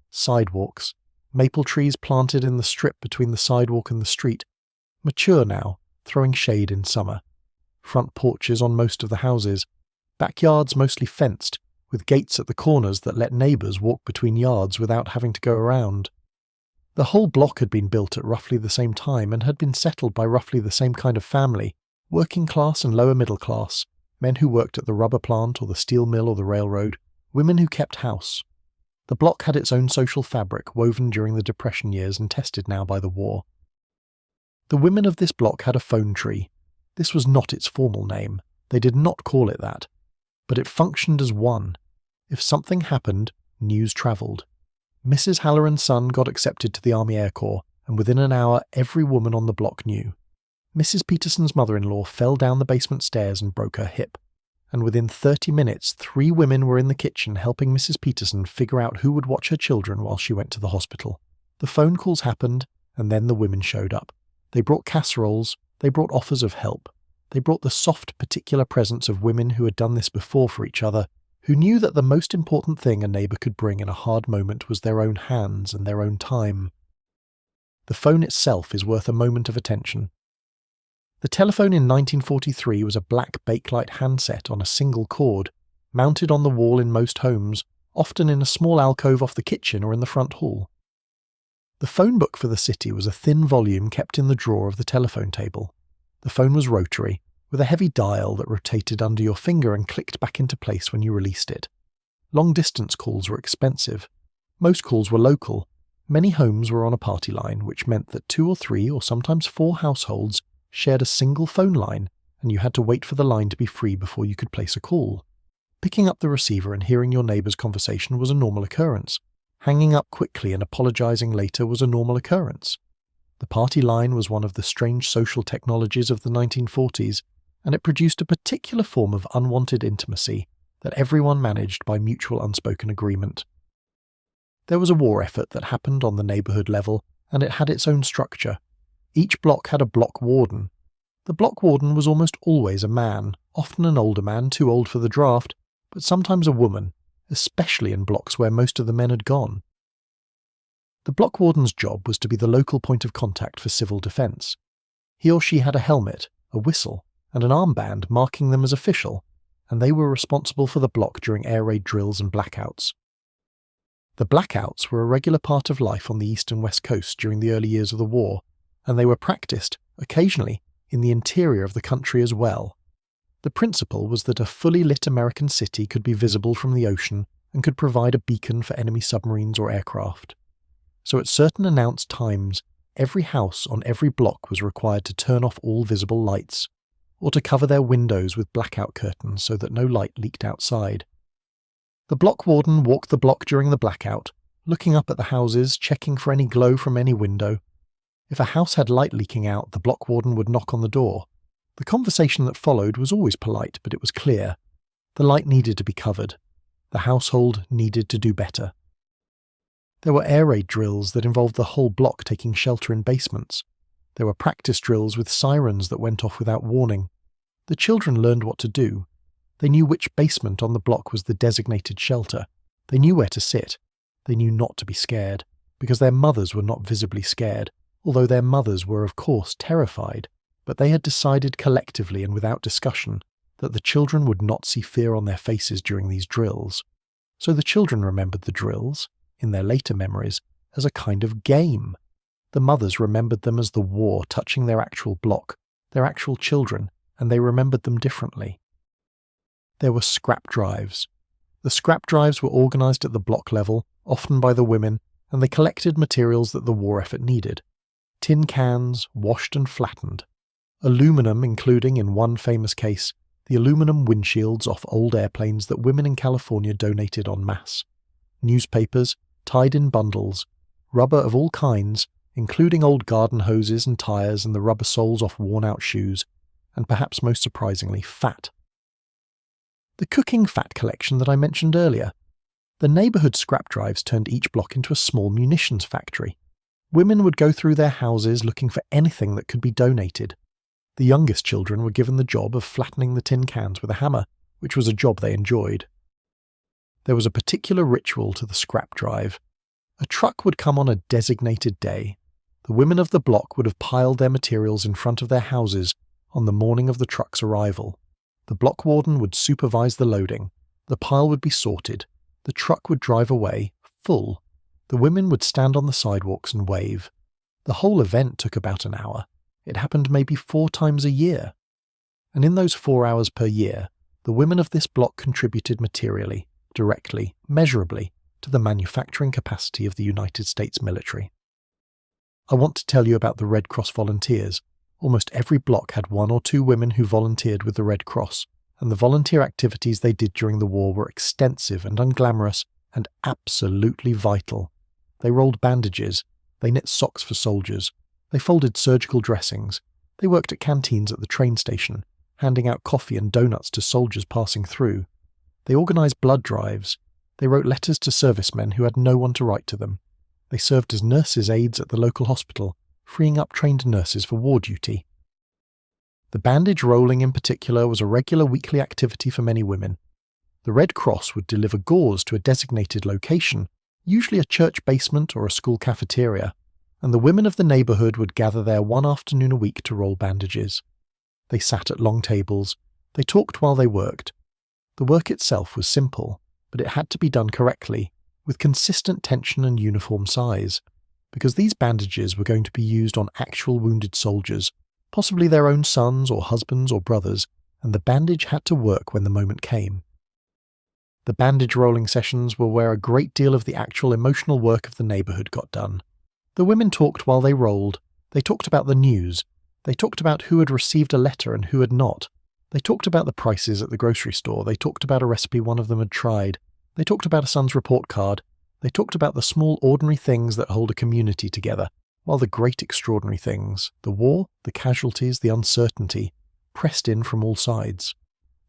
Sidewalks, maple trees planted in the strip between the sidewalk and the street, mature now, throwing shade in summer. Front porches on most of the houses. Backyards mostly fenced, with gates at the corners that let neighbours walk between yards without having to go around. The whole block had been built at roughly the same time and had been settled by roughly the same kind of family, working class and lower middle class, men who worked at the rubber plant or the steel mill or the railroad, women who kept house. The block had its own social fabric woven during the Depression years and tested now by the war. The women of this block had a phone tree. This was not its formal name. They did not call it that. But it functioned as one. If something happened, news travelled. Mrs. Halloran's son got accepted to the Army Air Corps, and within an hour every woman on the block knew. Mrs. Peterson's mother-in-law fell down the basement stairs and broke her hip. And within 30 minutes 3 women were in the kitchen helping Mrs. Peterson figure out who would watch her children while she went to the hospital. The phone calls happened, and then the women showed up. They brought casseroles. They brought offers of help. They brought the soft, particular presence of women who had done this before for each other, who knew that the most important thing a neighbour could bring in a hard moment was their own hands and their own time. The phone itself is worth a moment of attention. The telephone in 1943 was a black Bakelite handset on a single cord, mounted on the wall in most homes, often in a small alcove off the kitchen or in the front hall. The phone book for the city was a thin volume kept in the drawer of the telephone table. The phone was rotary, with a heavy dial that rotated under your finger and clicked back into place when you released it. Long-distance calls were expensive. Most calls were local. Many homes were on a party line, which meant that 2 or 3 or sometimes 4 households shared a single phone line, and you had to wait for the line to be free before you could place a call. Picking up the receiver and hearing your neighbour's conversation was a normal occurrence. Hanging up quickly and apologising later was a normal occurrence. The party line was one of the strange social technologies of the 1940s, and it produced a particular form of unwanted intimacy that everyone managed by mutual unspoken agreement. There was a war effort that happened on the neighbourhood level, and it had its own structure. Each block had a block warden. The block warden was almost always a man, often an older man too old for the draft, but sometimes a woman, especially in blocks where most of the men had gone. The block warden's job was to be the local point of contact for civil defence. He or she had a helmet, a whistle, and an armband marking them as official, and they were responsible for the block during air raid drills and blackouts. The blackouts were a regular part of life on the east and west coast during the early years of the war, and they were practiced, occasionally, in the interior of the country as well. The principle was that a fully lit American city could be visible from the ocean and could provide a beacon for enemy submarines or aircraft. So at certain announced times, every house on every block was required to turn off all visible lights, or to cover their windows with blackout curtains so that no light leaked outside. The block warden walked the block during the blackout, looking up at the houses, checking for any glow from any window. If a house had light leaking out, the block warden would knock on the door. The conversation that followed was always polite, but it was clear. The light needed to be covered. The household needed to do better. There were air raid drills that involved the whole block taking shelter in basements. There were practice drills with sirens that went off without warning. The children learned what to do. They knew which basement on the block was the designated shelter. They knew where to sit. They knew not to be scared, because their mothers were not visibly scared, although their mothers were of course terrified, but they had decided collectively and without discussion that the children would not see fear on their faces during these drills. So the children remembered the drills, in their later memories, as a kind of game. The mothers remembered them as the war touching their actual block, their actual children, and they remembered them differently. There were scrap drives. The scrap drives were organised at the block level, often by the women, and they collected materials that the war effort needed. Tin cans, washed and flattened. Aluminum, including, in one famous case, the aluminum windshields off old airplanes that women in California donated en masse. Newspapers, tied in bundles. Rubber of all kinds, including old garden hoses and tyres and the rubber soles off worn-out shoes, and perhaps most surprisingly, fat. The cooking fat collection that I mentioned earlier. The neighbourhood scrap drives turned each block into a small munitions factory. Women would go through their houses looking for anything that could be donated. The youngest children were given the job of flattening the tin cans with a hammer, which was a job they enjoyed. There was a particular ritual to the scrap drive. A truck would come on a designated day. The women of the block would have piled their materials in front of their houses on the morning of the truck's arrival. The block warden would supervise the loading. The pile would be sorted. The truck would drive away, full. The women would stand on the sidewalks and wave. The whole event took about an hour. It happened maybe 4 times a year. And in those 4 hours per year, the women of this block contributed materially, directly, measurably, to the manufacturing capacity of the United States military. I want to tell you about the Red Cross volunteers. Almost every block had 1 or 2 women who volunteered with the Red Cross, and the volunteer activities they did during the war were extensive and unglamorous and absolutely vital. They rolled bandages, they knit socks for soldiers, they folded surgical dressings, they worked at canteens at the train station, handing out coffee and donuts to soldiers passing through. They organised blood drives. They wrote letters to servicemen who had no one to write to them. They served as nurses' aides at the local hospital, freeing up trained nurses for war duty. The bandage rolling in particular was a regular weekly activity for many women. The Red Cross would deliver gauze to a designated location, usually a church basement or a school cafeteria, and the women of the neighbourhood would gather there one afternoon a week to roll bandages. They sat at long tables. They talked while they worked. The work itself was simple, but it had to be done correctly, with consistent tension and uniform size, because these bandages were going to be used on actual wounded soldiers, possibly their own sons or husbands or brothers, and the bandage had to work when the moment came. The bandage rolling sessions were where a great deal of the actual emotional work of the neighbourhood got done. The women talked while they rolled. They talked about the news. They talked about who had received a letter and who had not. They talked about the prices at the grocery store. They talked about a recipe one of them had tried. They talked about a son's report card. They talked about the small ordinary things that hold a community together, while the great extraordinary things, the war, the casualties, the uncertainty, pressed in from all sides.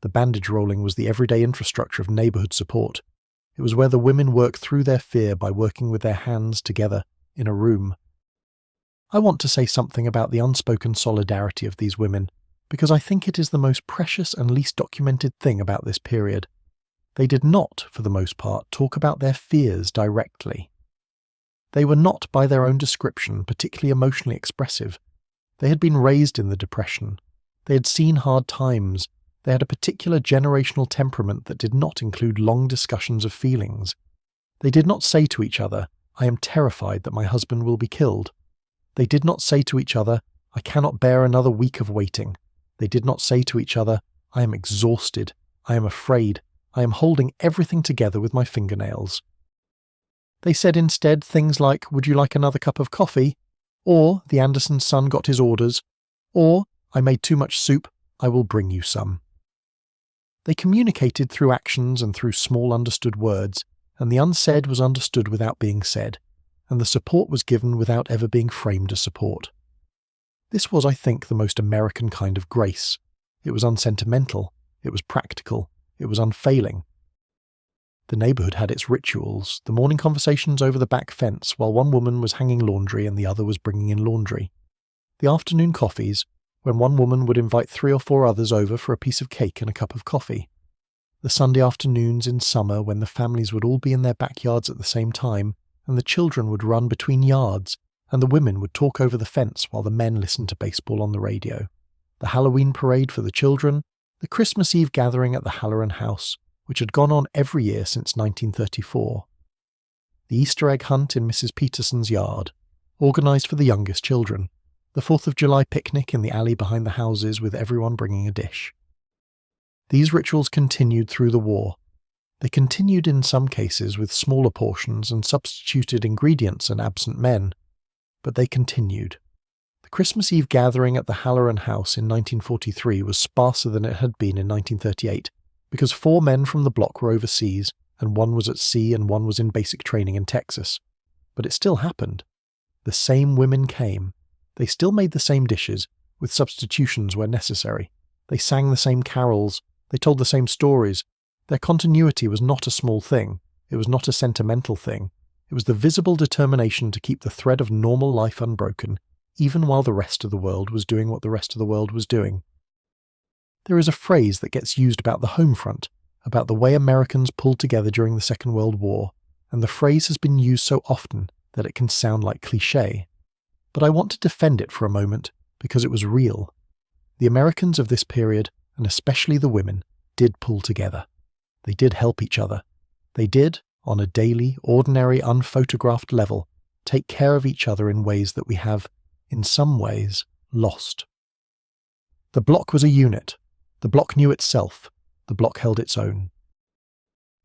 The bandage rolling was the everyday infrastructure of neighbourhood support. It was where the women worked through their fear by working with their hands together in a room. I want to say something about the unspoken solidarity of these women, because I think it is the most precious and least documented thing about this period. They did not, for the most part, talk about their fears directly. They were not, by their own description, particularly emotionally expressive. They had been raised in the Depression. They had seen hard times. They had a particular generational temperament that did not include long discussions of feelings. They did not say to each other, "I am terrified that my husband will be killed." They did not say to each other, "I cannot bear another week of waiting." They did not say to each other, "I am exhausted. I am afraid. I am holding everything together with my fingernails." They said instead things like, "Would you like another cup of coffee?" Or, "The Anderson's son got his orders." Or, "I made too much soup. I will bring you some." They communicated through actions and through small understood words, and the unsaid was understood without being said, and the support was given without ever being framed as support. This was, I think, the most American kind of grace. It was unsentimental, it was practical, it was unfailing. The neighbourhood had its rituals, the morning conversations over the back fence while one woman was hanging laundry and the other was bringing in laundry. The afternoon coffees, when one woman would invite 3 or 4 others over for a piece of cake and a cup of coffee. The Sunday afternoons in summer when the families would all be in their backyards at the same time, and the children would run between yards, and the women would talk over the fence while the men listened to baseball on the radio. The Halloween parade for the children, the Christmas Eve gathering at the Halloran house, which had gone on every year since 1934. The Easter egg hunt in Mrs. Peterson's yard, organised for the youngest children. The 4th of July picnic in the alley behind the houses with everyone bringing a dish. These rituals continued through the war. They continued in some cases with smaller portions and substituted ingredients and absent men, but they continued. The Christmas Eve gathering at the Halloran house in 1943 was sparser than it had been in 1938, because 4 men from the block were overseas, and 1 was at sea and 1 was in basic training in Texas. But it still happened. The same women came. They still made the same dishes, with substitutions where necessary. They sang the same carols. They told the same stories. Their continuity was not a small thing. It was not a sentimental thing. It was the visible determination to keep the thread of normal life unbroken, even while the rest of the world was doing what the rest of the world was doing. There is a phrase that gets used about the home front, about the way Americans pulled together during the Second World War, and the phrase has been used so often that it can sound like cliché. But I want to defend it for a moment, because it was real. The Americans of this period, and especially the women, did pull together. They did help each other. They did, on a daily, ordinary, unphotographed level, take care of each other in ways that we have, in some ways, lost. The block was a unit. The block knew itself. The block held its own.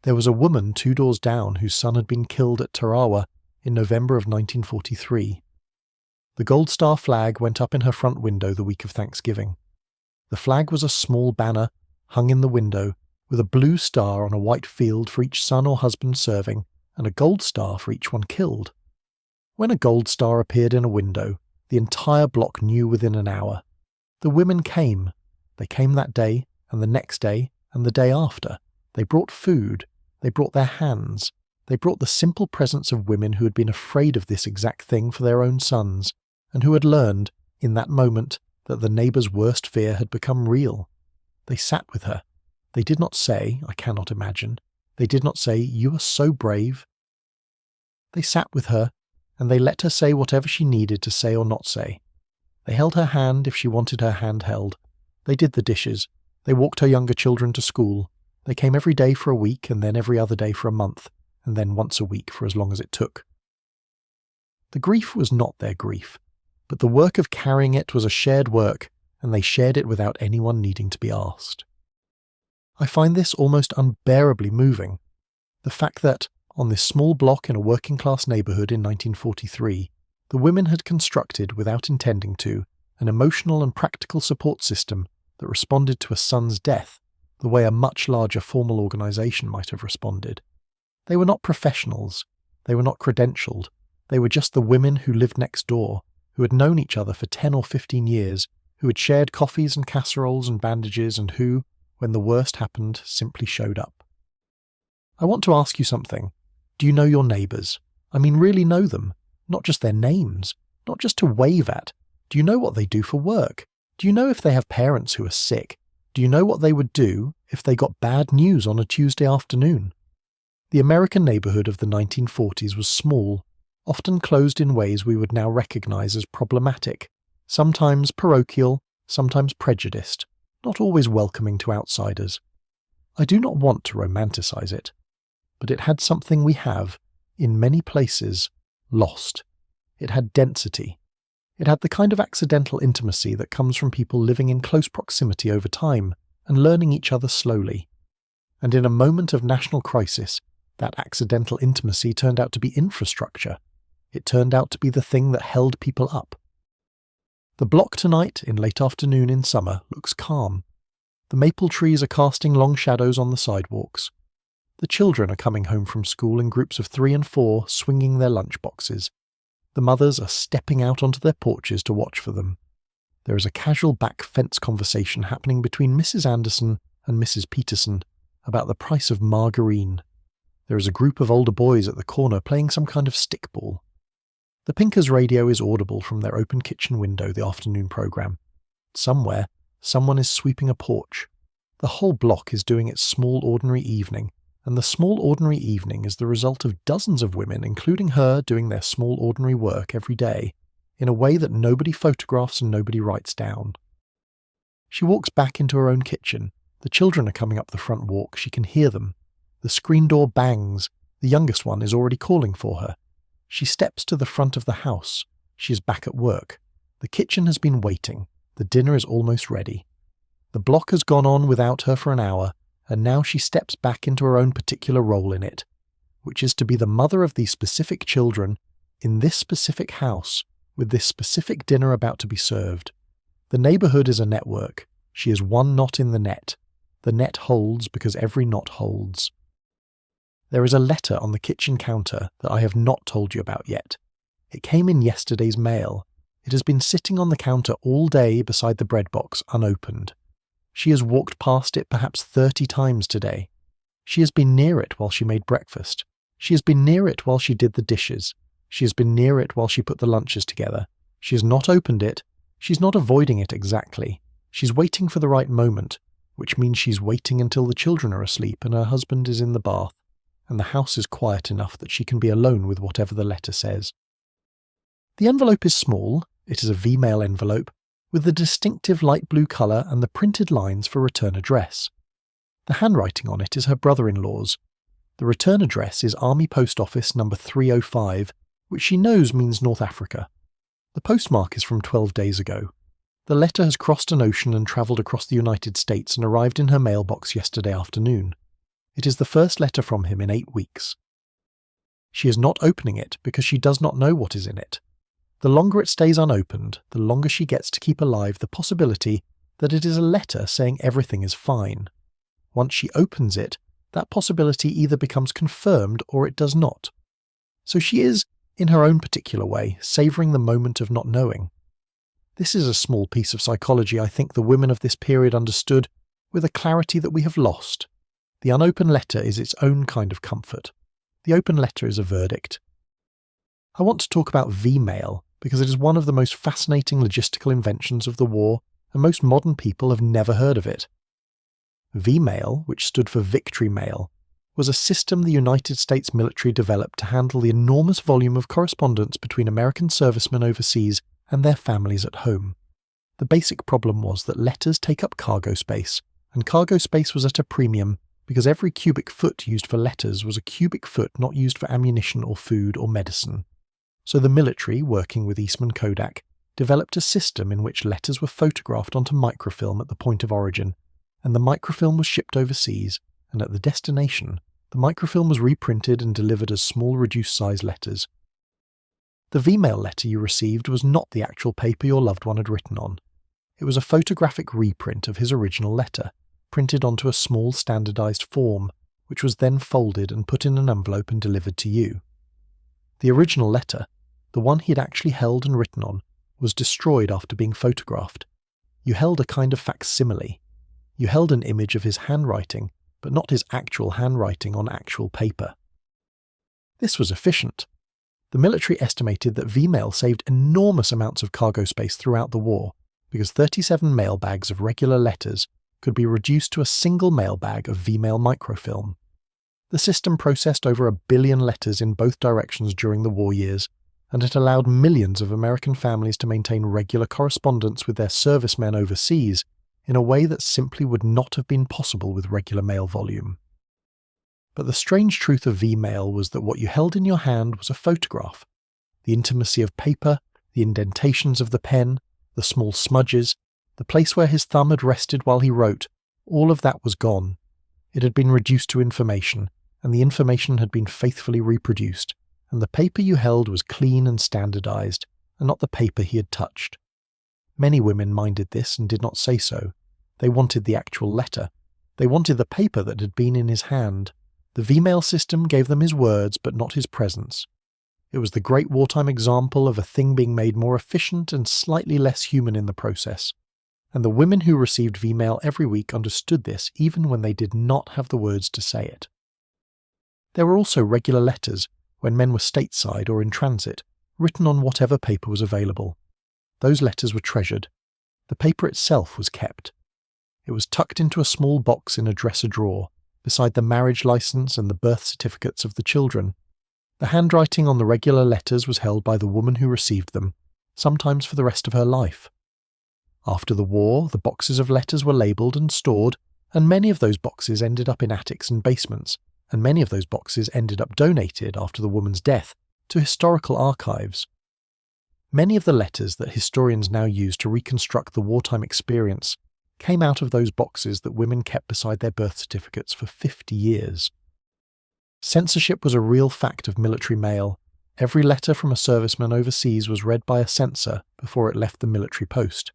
There was a woman 2 doors down whose son had been killed at Tarawa in November of 1943. The Gold Star flag went up in her front window the week of Thanksgiving. The flag was a small banner hung in the window with a blue star on a white field for each son or husband serving and a gold star for each one killed. When a gold star appeared in a window, the entire block knew within an hour. The women came. They came that day and the next day and the day after. They brought food. They brought their hands. They brought the simple presence of women who had been afraid of this exact thing for their own sons, and who had learned, in that moment, that the neighbour's worst fear had become real. They sat with her. They did not say, "I cannot imagine." They did not say, "You are so brave." They sat with her, and they let her say whatever she needed to say or not say. They held her hand if she wanted her hand held. They did the dishes. They walked her younger children to school. They came every day for a week, and then every other day for a month, and then once a week for as long as it took. The grief was not their grief, but the work of carrying it was a shared work, and they shared it without anyone needing to be asked. I find this almost unbearably moving. The fact that, on this small block in a working-class neighbourhood in 1943, the women had constructed, without intending to, an emotional and practical support system that responded to a son's death the way a much larger formal organisation might have responded. They were not professionals. They were not credentialed. They were just the women who lived next door, who had known each other for 10 or 15 years, who had shared coffees and casseroles and bandages, and who, when the worst happened, simply showed up. I want to ask you something. Do you know your neighbours? I mean, really know them. Not just their names. Not just to wave at. Do you know what they do for work? Do you know if they have parents who are sick? Do you know what they would do if they got bad news on a Tuesday afternoon? The American neighbourhood of the 1940s was small, often closed in ways we would now recognise as problematic, sometimes parochial, sometimes prejudiced, not always welcoming to outsiders. I do not want to romanticise it, but it had something we have, in many places, lost. It had density. It had the kind of accidental intimacy that comes from people living in close proximity over time and learning each other slowly. And in a moment of national crisis, that accidental intimacy turned out to be infrastructure. It turned out to be the thing that held people up. The block tonight, in late afternoon in summer, looks calm. The maple trees are casting long shadows on the sidewalks. The children are coming home from school in groups of 3 and 4, swinging their lunch boxes. The mothers are stepping out onto their porches to watch for them. There is a casual back fence conversation happening between Mrs. Anderson and Mrs. Peterson about the price of margarine. There is a group of older boys at the corner playing some kind of stickball. The Pinkers' radio is audible from their open kitchen window, the afternoon programme. Somewhere, someone is sweeping a porch. The whole block is doing its small ordinary evening, and the small ordinary evening is the result of dozens of women, including her, doing their small ordinary work every day, in a way that nobody photographs and nobody writes down. She walks back into her own kitchen. The children are coming up the front walk. She can hear them. The screen door bangs. The youngest one is already calling for her. She steps to the front of the house. She is back at work. The kitchen has been waiting. The dinner is almost ready. The block has gone on without her for an hour, and now she steps back into her own particular role in it, which is to be the mother of these specific children in this specific house with this specific dinner about to be served. The neighbourhood is a network. She is one knot in the net. The net holds because every knot holds. There is a letter on the kitchen counter that I have not told you about yet. It came in yesterday's mail. It has been sitting on the counter all day beside the bread box, unopened. She has walked past it perhaps 30 times today. She has been near it while she made breakfast. She has been near it while she did the dishes. She has been near it while she put the lunches together. She has not opened it. She's not avoiding it exactly. She's waiting for the right moment, which means she's waiting until the children are asleep and her husband is in the bath, and the house is quiet enough that she can be alone with whatever the letter says. The envelope is small. It is a V-mail envelope, with the distinctive light blue colour and the printed lines for return address. The handwriting on it is her brother-in-law's. The return address is Army Post Office number 305, which she knows means North Africa. The postmark is from 12 days ago. The letter has crossed an ocean and travelled across the United States and arrived in her mailbox yesterday afternoon. It is the first letter from him in 8 weeks. She is not opening it because she does not know what is in it. The longer it stays unopened, the longer she gets to keep alive the possibility that it is a letter saying everything is fine. Once she opens it, that possibility either becomes confirmed or it does not. So she is, in her own particular way, savouring the moment of not knowing. This is a small piece of psychology I think the women of this period understood with a clarity that we have lost. The unopened letter is its own kind of comfort. The open letter is a verdict. I want to talk about V-mail because it is one of the most fascinating logistical inventions of the war, and most modern people have never heard of it. V-mail, which stood for Victory Mail, was a system the United States military developed to handle the enormous volume of correspondence between American servicemen overseas and their families at home. The basic problem was that letters take up cargo space, and cargo space was at a premium because every cubic foot used for letters was a cubic foot not used for ammunition or food or medicine. So the military, working with Eastman Kodak, developed a system in which letters were photographed onto microfilm at the point of origin, and the microfilm was shipped overseas, and at the destination, the microfilm was reprinted and delivered as small reduced-size letters. The V-mail letter you received was not the actual paper your loved one had written on. It was a photographic reprint of his original letter, printed onto a small standardized form, which was then folded and put in an envelope and delivered to you. The original letter, the one he had actually held and written on, was destroyed after being photographed. You held a kind of facsimile. You held an image of his handwriting, but not his actual handwriting on actual paper. This was efficient. The military estimated that V-mail saved enormous amounts of cargo space throughout the war, because 37 mail bags of regular letters could be reduced to a single mail bag of V-mail microfilm. The system processed over 1 billion letters in both directions during the war years, and it allowed millions of American families to maintain regular correspondence with their servicemen overseas in a way that simply would not have been possible with regular mail volume. But the strange truth of V-mail was that what you held in your hand was a photograph. The intimacy of paper, the indentations of the pen, the small smudges, the place where his thumb had rested while he wrote, all of that was gone. It had been reduced to information, and the information had been faithfully reproduced, and the paper you held was clean and standardized, and not the paper he had touched. Many women minded this and did not say so. They wanted the actual letter. They wanted the paper that had been in his hand. The V-mail system gave them his words, but not his presence. It was the great wartime example of a thing being made more efficient and slightly less human in the process. And the women who received V-mail every week understood this even when they did not have the words to say it. There were also regular letters, when men were stateside or in transit, written on whatever paper was available. Those letters were treasured. The paper itself was kept. It was tucked into a small box in a dresser drawer, beside the marriage license and the birth certificates of the children. The handwriting on the regular letters was held by the woman who received them, sometimes for the rest of her life. After the war, the boxes of letters were labelled and stored, and many of those boxes ended up in attics and basements, and many of those boxes ended up donated after the woman's death to historical archives. Many of the letters that historians now use to reconstruct the wartime experience came out of those boxes that women kept beside their birth certificates for 50 years. Censorship was a real fact of military mail. Every letter from a serviceman overseas was read by a censor before it left the military post.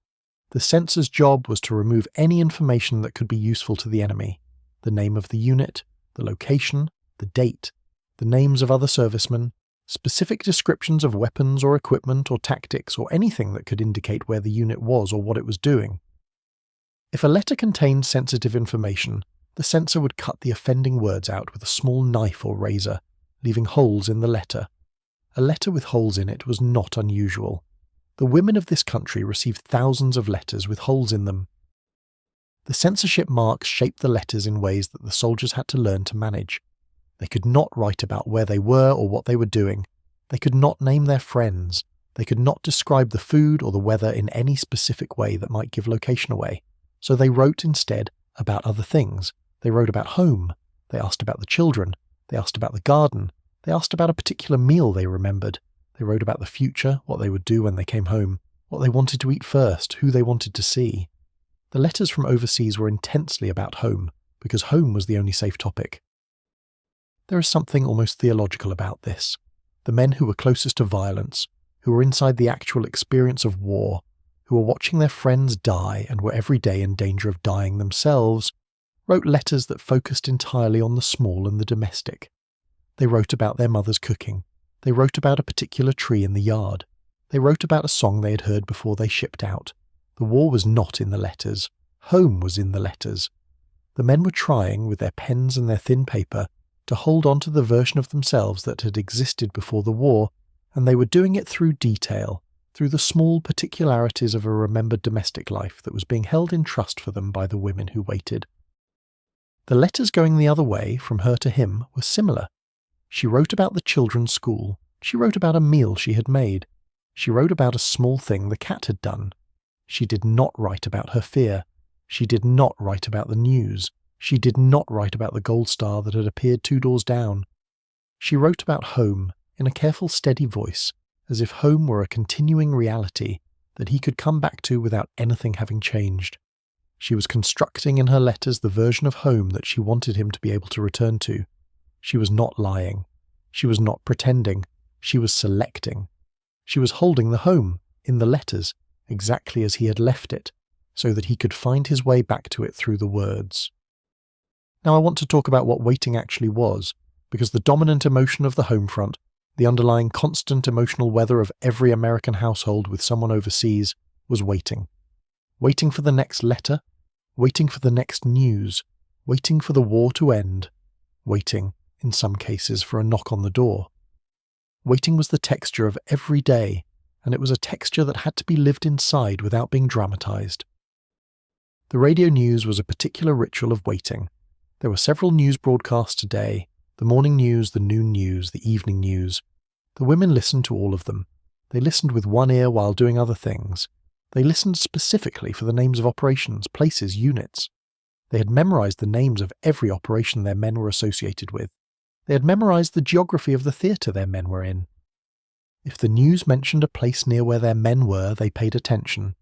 The censor's job was to remove any information that could be useful to the enemy: the name of the unit, the location, the date, the names of other servicemen, specific descriptions of weapons or equipment or tactics or anything that could indicate where the unit was or what it was doing. If a letter contained sensitive information, the censor would cut the offending words out with a small knife or razor, leaving holes in the letter. A letter with holes in it was not unusual. The women of this country received thousands of letters with holes in them. The censorship marks shaped the letters in ways that the soldiers had to learn to manage. They could not write about where they were or what they were doing. They could not name their friends. They could not describe the food or the weather in any specific way that might give location away. So they wrote instead about other things. They wrote about home. They asked about the children. They asked about the garden. They asked about a particular meal they remembered. They wrote about the future, what they would do when they came home, what they wanted to eat first, who they wanted to see. The letters from overseas were intensely about home, because home was the only safe topic. There is something almost theological about this. The men who were closest to violence, who were inside the actual experience of war, who were watching their friends die and were every day in danger of dying themselves, wrote letters that focused entirely on the small and the domestic. They wrote about their mother's cooking. They wrote about a particular tree in the yard. They wrote about a song they had heard before they shipped out. The war was not in the letters. Home was in the letters. The men were trying, with their pens and their thin paper, to hold on to the version of themselves that had existed before the war, and they were doing it through detail, through the small particularities of a remembered domestic life that was being held in trust for them by the women who waited. The letters going the other way, from her to him, were similar. She wrote about the children's school. She wrote about a meal she had made. She wrote about a small thing the cat had done. She did not write about her fear. She did not write about the news. She did not write about the gold star that had appeared 2 doors down. She wrote about home in a careful, steady voice, as if home were a continuing reality that he could come back to without anything having changed. She was constructing in her letters the version of home that she wanted him to be able to return to. She was not lying. She was not pretending. She was selecting. She was holding the home, in the letters, exactly as he had left it, so that he could find his way back to it through the words. Now I want to talk about what waiting actually was, because the dominant emotion of the home front, the underlying constant emotional weather of every American household with someone overseas, was waiting. Waiting for the next letter, waiting for the next news, waiting for the war to end, waiting, in some cases, for a knock on the door. Waiting was the texture of every day, and it was a texture that had to be lived inside without being dramatized. The radio news was a particular ritual of waiting. There were several news broadcasts a day, the morning news, the noon news, the evening news. The women listened to all of them. They listened with one ear while doing other things. They listened specifically for the names of operations, places, units. They had memorized the names of every operation their men were associated with. They had memorized the geography of the theatre their men were in. If the news mentioned a place near where their men were, they paid attention.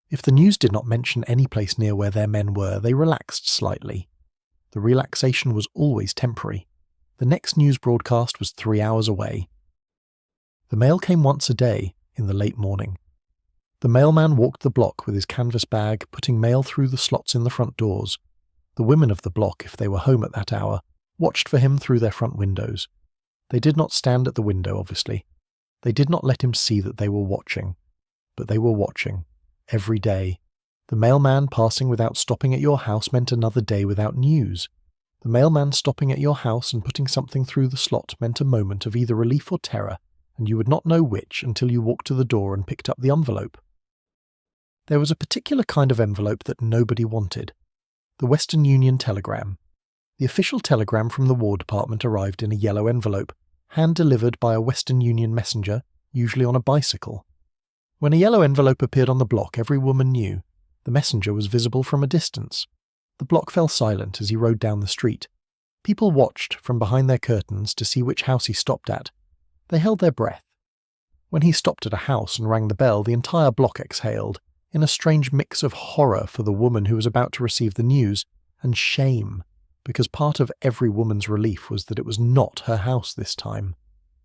If the news did not mention any place near where their men were, they relaxed slightly. The relaxation was always temporary. The next news broadcast was 3 hours away. The mail came once a day, in the late morning. The mailman walked the block with his canvas bag, putting mail through the slots in the front doors. The women of the block, if they were home at that hour, watched for him through their front windows. They did not stand at the window, obviously. They did not let him see that they were watching. But they were watching. Every day. The mailman passing without stopping at your house meant another day without news. The mailman stopping at your house and putting something through the slot meant a moment of either relief or terror, and you would not know which until you walked to the door and picked up the envelope. There was a particular kind of envelope that nobody wanted. The Western Union telegram. The official telegram from the War Department arrived in a yellow envelope, hand-delivered by a Western Union messenger, usually on a bicycle. When a yellow envelope appeared on the block, every woman knew. The messenger was visible from a distance. The block fell silent as he rode down the street. People watched from behind their curtains to see which house he stopped at. They held their breath. When he stopped at a house and rang the bell, the entire block exhaled, in a strange mix of horror for the woman who was about to receive the news, and shame, because part of every woman's relief was that it was not her house this time.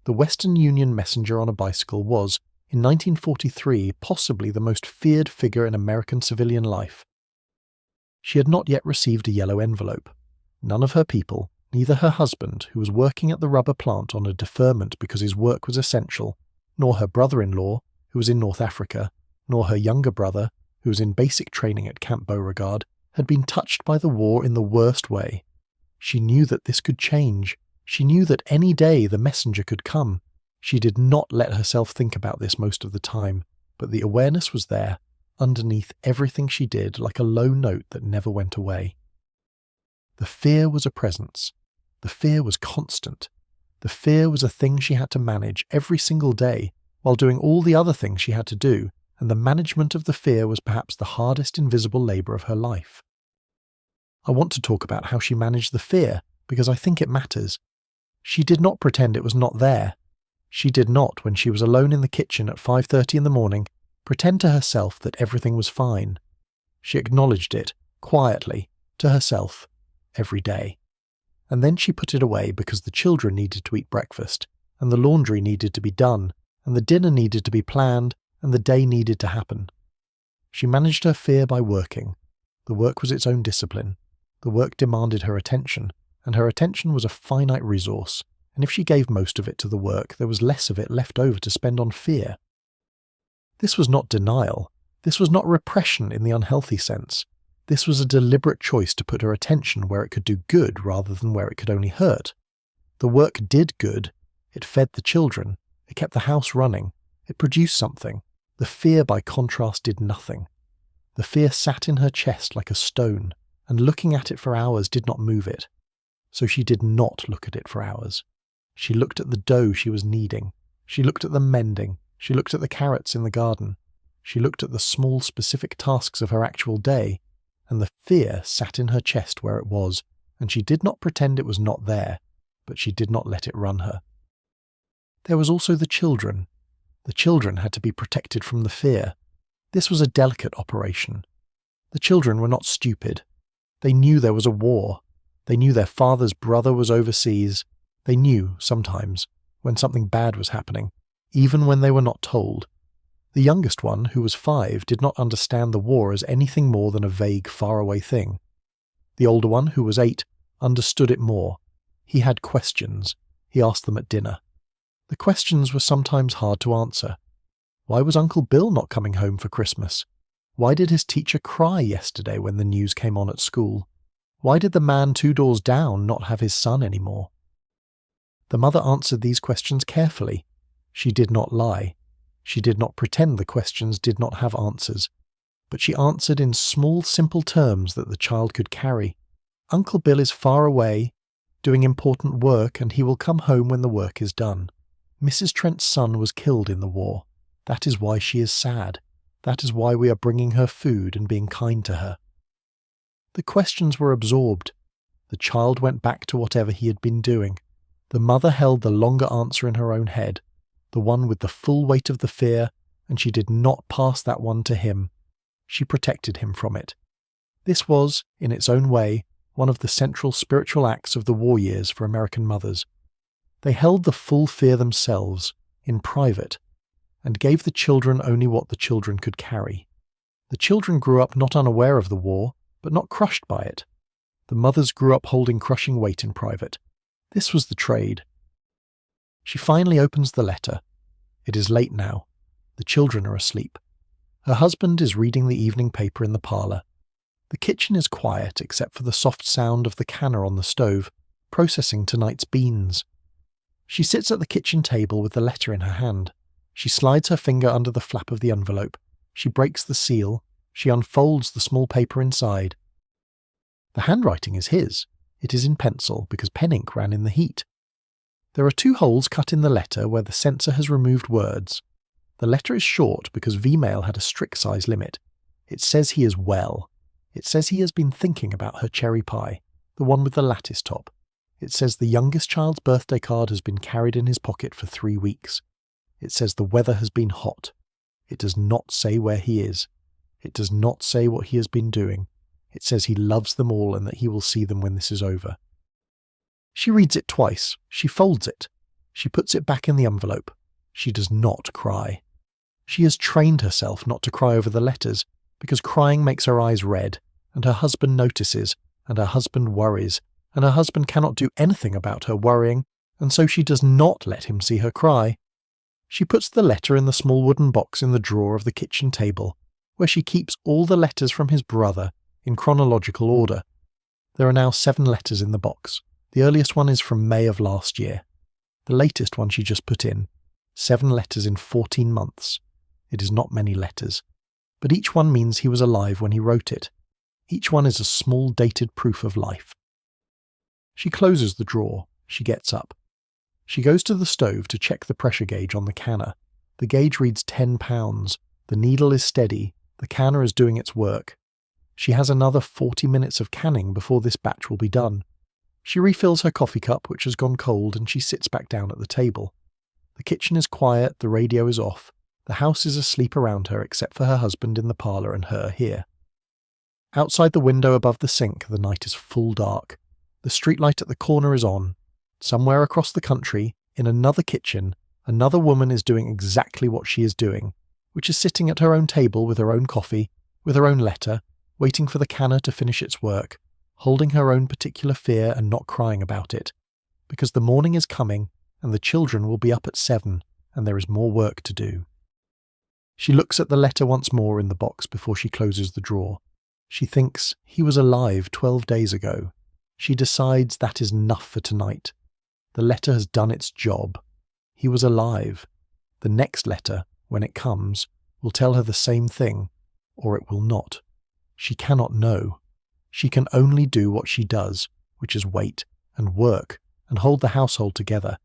The Western Union messenger on a bicycle was, in 1943, possibly the most feared figure in American civilian life. She had not yet received a yellow envelope. None of her people, neither her husband, who was working at the rubber plant on a deferment because his work was essential, nor her brother-in-law, who was in North Africa, nor her younger brother, who was in basic training at Camp Beauregard, had been touched by the war in the worst way. She knew that this could change. She knew that any day the messenger could come. She did not let herself think about this most of the time, but the awareness was there, underneath everything she did, like a low note that never went away. The fear was a presence. The fear was constant. The fear was a thing she had to manage every single day, while doing all the other things she had to do, and the management of the fear was perhaps the hardest invisible labour of her life. I want to talk about how she managed the fear, because I think it matters. She did not pretend it was not there. She did not, when she was alone in the kitchen at 5:30 in the morning, pretend to herself that everything was fine. She acknowledged it, quietly, to herself, every day. And then she put it away because the children needed to eat breakfast, and the laundry needed to be done, and the dinner needed to be planned, and the day needed to happen. She managed her fear by working. The work was its own discipline. The work demanded her attention, and her attention was a finite resource, and if she gave most of it to the work, there was less of it left over to spend on fear. This was not denial. This was not repression in the unhealthy sense. This was a deliberate choice to put her attention where it could do good rather than where it could only hurt. The work did good. It fed the children. It kept the house running. It produced something. The fear, by contrast, did nothing. The fear sat in her chest like a stone, and looking at it for hours did not move it. So she did not look at it for hours. She looked at the dough she was kneading. She looked at the mending. She looked at the carrots in the garden. She looked at the small specific tasks of her actual day, and the fear sat in her chest where it was, and she did not pretend it was not there, but she did not let it run her. There was also the children. The children had to be protected from the fear. This was a delicate operation. The children were not stupid. They knew there was a war. They knew their father's brother was overseas. They knew, sometimes, when something bad was happening, even when they were not told. The youngest one, who was 5, did not understand the war as anything more than a vague, faraway thing. The older one, who was 8, understood it more. He had questions. He asked them at dinner. The questions were sometimes hard to answer. Why was Uncle Bill not coming home for Christmas? Why did his teacher cry yesterday when the news came on at school? Why did the man 2 doors down not have his son anymore? The mother answered these questions carefully. She did not lie. She did not pretend the questions did not have answers. But she answered in small, simple terms that the child could carry. Uncle Bill is far away, doing important work, and he will come home when the work is done. Mrs. Trent's son was killed in the war. That is why she is sad. That is why we are bringing her food and being kind to her. The questions were absorbed. The child went back to whatever he had been doing. The mother held the longer answer in her own head, the one with the full weight of the fear, and she did not pass that one to him. She protected him from it. This was, in its own way, one of the central spiritual acts of the war years for American mothers. They held the full fear themselves, in private, and gave the children only what the children could carry. The children grew up not unaware of the war, but not crushed by it. The mothers grew up holding crushing weight in private. This was the trade. She finally opens the letter. It is late now. The children are asleep. Her husband is reading the evening paper in the parlour. The kitchen is quiet except for the soft sound of the canner on the stove, processing tonight's beans. She sits at the kitchen table with the letter in her hand. She slides her finger under the flap of the envelope. She breaks the seal. She unfolds the small paper inside. The handwriting is his. It is in pencil because pen ink ran in the heat. There are 2 holes cut in the letter where the censor has removed words. The letter is short because Vmail had a strict size limit. It says he is well. It says he has been thinking about her cherry pie, the one with the lattice top. It says the youngest child's birthday card has been carried in his pocket for 3 weeks. It says the weather has been hot. It does not say where he is. It does not say what he has been doing. It says he loves them all and that he will see them when this is over. She reads it twice. She folds it. She puts it back in the envelope. She does not cry. She has trained herself not to cry over the letters, because crying makes her eyes red, and her husband notices, and her husband worries, and her husband cannot do anything about her worrying, and so she does not let him see her cry. She puts the letter in the small wooden box in the drawer of the kitchen table, where she keeps all the letters from his brother in chronological order. There are now 7 letters in the box. The earliest one is from May of last year. The latest one she just put in. 7 letters in 14 months. It is not many letters, but each one means he was alive when he wrote it. Each one is a small dated proof of life. She closes the drawer. She gets up. She goes to the stove to check the pressure gauge on the canner. The gauge reads 10 pounds. The needle is steady. The canner is doing its work. She has another 40 minutes of canning before this batch will be done. She refills her coffee cup, which has gone cold, and she sits back down at the table. The kitchen is quiet, the radio is off. The house is asleep around her except for her husband in the parlour and her here. Outside the window above the sink, the night is full dark. The streetlight at the corner is on. Somewhere across the country, in another kitchen, another woman is doing exactly what she is doing, which is sitting at her own table with her own coffee, with her own letter, waiting for the canner to finish its work, holding her own particular fear and not crying about it, because the morning is coming and the children will be up at 7 and there is more work to do. She looks at the letter once more in the box before she closes the drawer. She thinks he was alive 12 days ago. She decides that is enough for tonight. The letter has done its job. He was alive. The next letter, when it comes, will tell her the same thing, or it will not. She cannot know. She can only do what she does, which is wait and work and hold the household together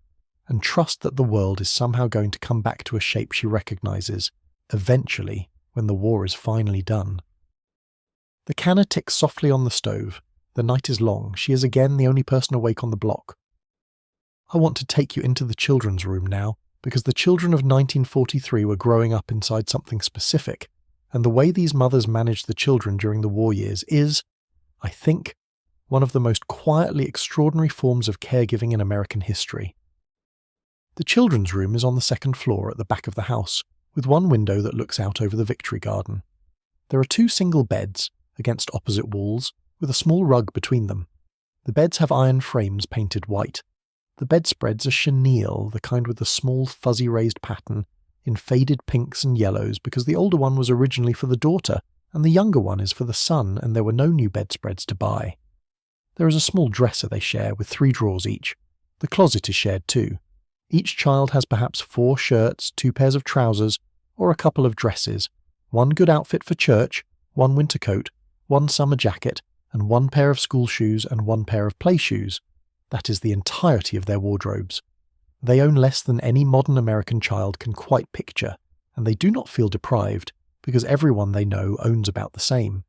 and trust that the world is somehow going to come back to a shape she recognizes, eventually, when the war is finally done. The canner ticks softly on the stove. The night is long. She is again the only person awake on the block. I want to take you into the children's room now, because the children of 1943 were growing up inside something specific, and the way these mothers managed the children during the war years is, I think, one of the most quietly extraordinary forms of caregiving in American history. The children's room is on the second floor at the back of the house, with one window that looks out over the Victory Garden. There are two single beds, against opposite walls, with a small rug between them. The beds have iron frames painted white. The bedspreads are chenille, the kind with the small fuzzy raised pattern, in faded pinks and yellows, because the older one was originally for the daughter, and the younger one is for the son, and there were no new bedspreads to buy. There is a small dresser they share, with 3 drawers each. The closet is shared too. Each child has perhaps 4 shirts, 2 pairs of trousers, or a couple of dresses, 1 good outfit for church, 1 winter coat, 1 summer jacket, and 1 pair of school shoes and 1 pair of play shoes. That is the entirety of their wardrobes. They own less than any modern American child can quite picture, and they do not feel deprived, because everyone they know owns about the same.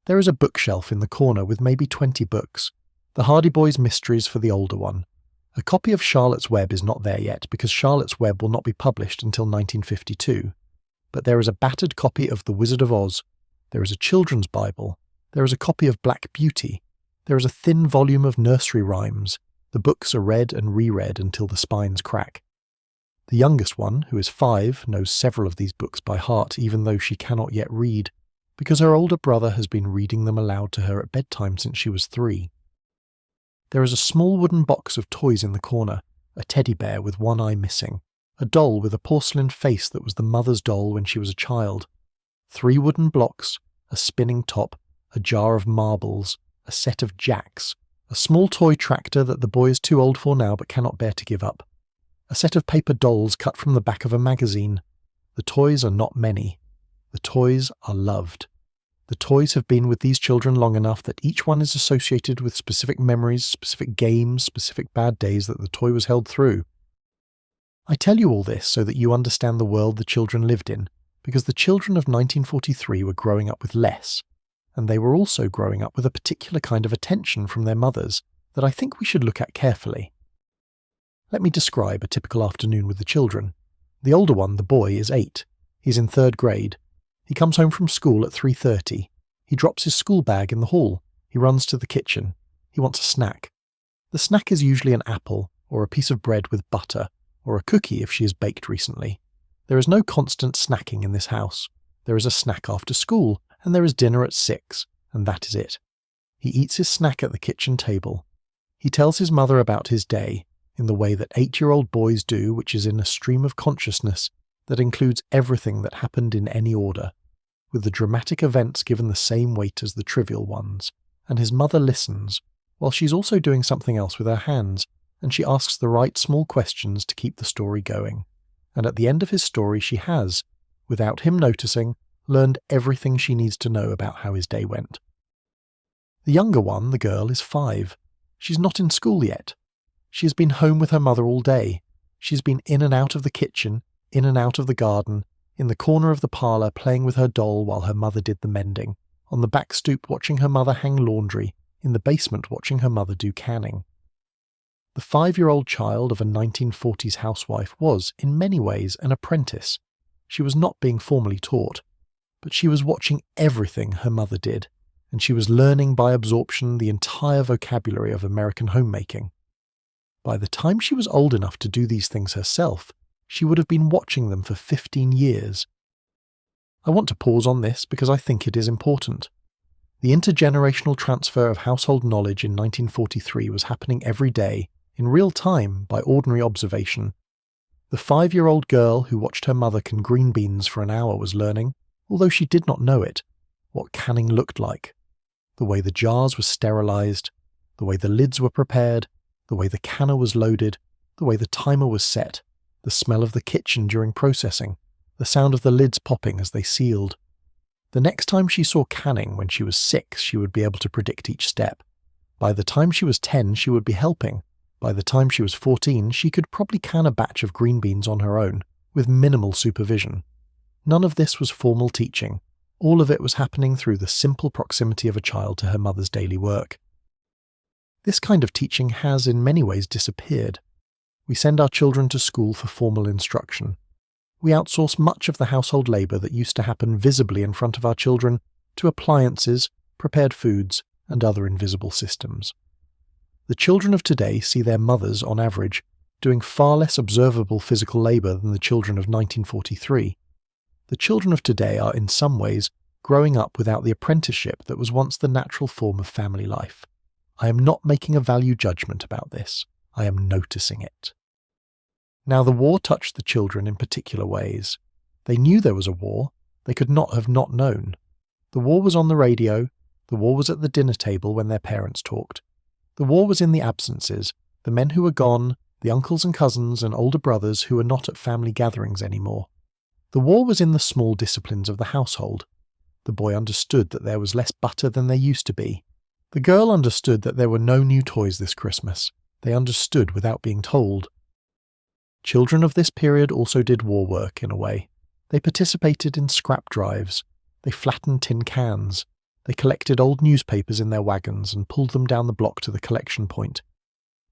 There is a bookshelf in the corner with maybe 20 books. The Hardy Boys' Mysteries for the older one. A copy of Charlotte's Web is not there yet, because Charlotte's Web will not be published until 1952. But there is a battered copy of The Wizard of Oz. There is a children's Bible. There is a copy of Black Beauty. There is a thin volume of nursery rhymes. The books are read and reread until the spines crack. The youngest one, who is 5, knows several of these books by heart, even though she cannot yet read, because her older brother has been reading them aloud to her at bedtime since she was 3. There is a small wooden box of toys in the corner, a teddy bear with one eye missing, a doll with a porcelain face that was the mother's doll when she was a child, 3 wooden blocks, a spinning top, a jar of marbles, a set of jacks, a small toy tractor that the boy is too old for now but cannot bear to give up, a set of paper dolls cut from the back of a magazine. The toys are not many. The toys are loved. The toys have been with these children long enough that each one is associated with specific memories, specific games, specific bad days that the toy was held through. I tell you all this so that you understand the world the children lived in, because the children of 1943 were growing up with less, and they were also growing up with a particular kind of attention from their mothers that I think we should look at carefully. Let me describe a typical afternoon with the children. The older one, the boy, is 8. He's in 3rd grade. He comes home from school at 3:30. He drops his school bag in the hall. He runs to the kitchen. He wants a snack. The snack is usually an apple, or a piece of bread with butter, or a cookie if she has baked recently. There is no constant snacking in this house. There is a snack after school, and there is dinner at 6, and that is it. He eats his snack at the kitchen table. He tells his mother about his day, in the way that 8-year-old boys do, which is in a stream of consciousness that includes everything that happened in any order, with the dramatic events given the same weight as the trivial ones, and his mother listens, while she's also doing something else with her hands, and she asks the right small questions to keep the story going. And at the end of his story she has, without him noticing, learned everything she needs to know about how his day went. The younger one, the girl, is 5. She's not in school yet. She has been home with her mother all day. She's been in and out of the kitchen, in and out of the garden, in the corner of the parlour playing with her doll while her mother did the mending, on the back stoop watching her mother hang laundry, in the basement watching her mother do canning. The 5-year-old child of a 1940s housewife was, in many ways, an apprentice. She was not being formally taught, but she was watching everything her mother did, and she was learning by absorption the entire vocabulary of American homemaking. By the time she was old enough to do these things herself, she would have been watching them for 15 years. I want to pause on this because I think it is important. The intergenerational transfer of household knowledge in 1943 was happening every day, in real time, by ordinary observation. The 5-year-old girl who watched her mother can green beans for an hour was learning, although she did not know it, what canning looked like. The way the jars were sterilized, the way the lids were prepared, the way the canner was loaded, the way the timer was set, the smell of the kitchen during processing, the sound of the lids popping as they sealed. The next time she saw canning when she was 6, she would be able to predict each step. By the time she was 10, she would be helping. By the time she was 14, she could probably can a batch of green beans on her own, with minimal supervision. None of this was formal teaching. All of it was happening through the simple proximity of a child to her mother's daily work. This kind of teaching has in many ways disappeared. We send our children to school for formal instruction. We outsource much of the household labour that used to happen visibly in front of our children to appliances, prepared foods, and other invisible systems. The children of today see their mothers, on average, doing far less observable physical labour than the children of 1943. The children of today are, in some ways, growing up without the apprenticeship that was once the natural form of family life. I am not making a value judgment about this. I am noticing it. Now, the war touched the children in particular ways. They knew there was a war. They could not have not known. The war was on the radio. The war was at the dinner table when their parents talked. The war was in the absences, the men who were gone, the uncles and cousins and older brothers who were not at family gatherings anymore. The war was in the small disciplines of the household. The boy understood that there was less butter than there used to be. The girl understood that there were no new toys this Christmas. They understood without being told. Children of this period also did war work, in a way. They participated in scrap drives. They flattened tin cans. They collected old newspapers in their wagons and pulled them down the block to the collection point.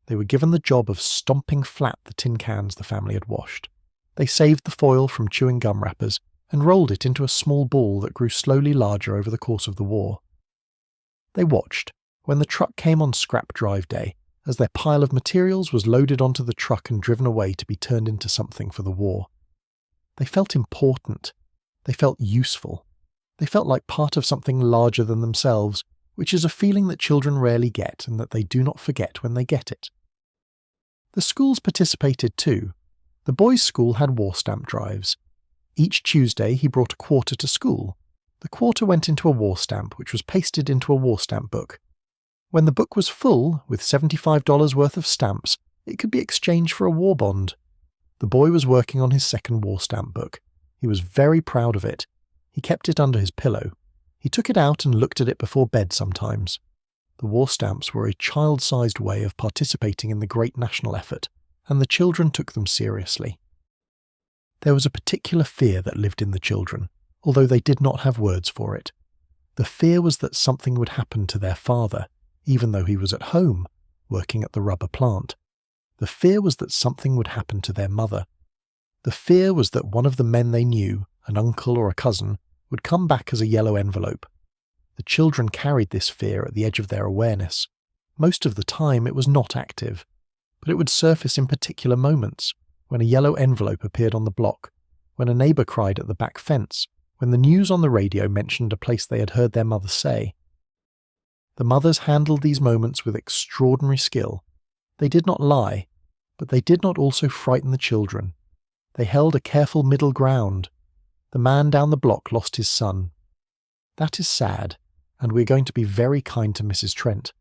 They were given the job of stomping flat the tin cans the family had washed. They saved the foil from chewing gum wrappers and rolled it into a small ball that grew slowly larger over the course of the war. They watched, when the truck came on scrap drive day, as their pile of materials was loaded onto the truck and driven away to be turned into something for the war. They felt important. They felt useful. They felt like part of something larger than themselves, which is a feeling that children rarely get and that they do not forget when they get it. The schools participated too. The boys' school had war stamp drives. Each Tuesday he brought a quarter to school. The quarter went into a war stamp, which was pasted into a war stamp book. When the book was full, with $75 worth of stamps, it could be exchanged for a war bond. The boy was working on his second war stamp book. He was very proud of it. He kept it under his pillow. He took it out and looked at it before bed sometimes. The war stamps were a child-sized way of participating in the great national effort, and the children took them seriously. There was a particular fear that lived in the children, although they did not have words for it. The fear was that something would happen to their father, even though he was at home, working at the rubber plant. The fear was that something would happen to their mother. The fear was that one of the men they knew, an uncle or a cousin, would come back as a yellow envelope. The children carried this fear at the edge of their awareness. Most of the time it was not active, but it would surface in particular moments, when a yellow envelope appeared on the block, when a neighbour cried at the back fence, when the news on the radio mentioned a place they had heard their mother say. The mothers handled these moments with extraordinary skill. They did not lie, but they did not also frighten the children. They held a careful middle ground. The man down the block lost his son. That is sad, and we are going to be very kind to Mrs. Trent.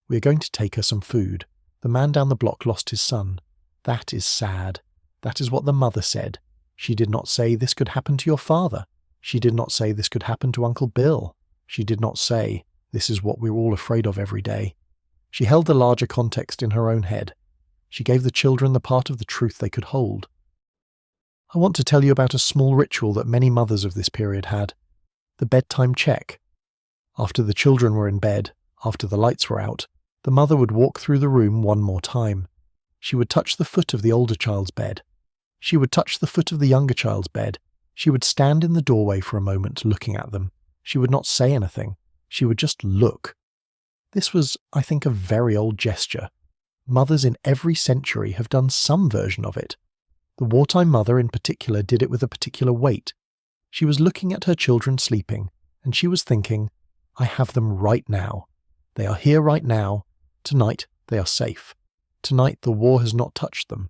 We are going to take her some food. The man down the block lost his son. That is sad. That is what the mother said. She did not say this could happen to your father. She did not say this could happen to Uncle Bill. She did not say this is what we're all afraid of every day. She held the larger context in her own head. She gave the children the part of the truth they could hold. I want to tell you about a small ritual that many mothers of this period had. The bedtime check. After the children were in bed, after the lights were out, the mother would walk through the room one more time. She would touch the foot of the older child's bed. She would touch the foot of the younger child's bed. She would stand in the doorway for a moment looking at them. She would not say anything. She would just look. This was, I think, a very old gesture. Mothers in every century have done some version of it. The wartime mother in particular did it with a particular weight. She was looking at her children sleeping, and she was thinking, I have them right now. They are here right now. Tonight they are safe. Tonight the war has not touched them.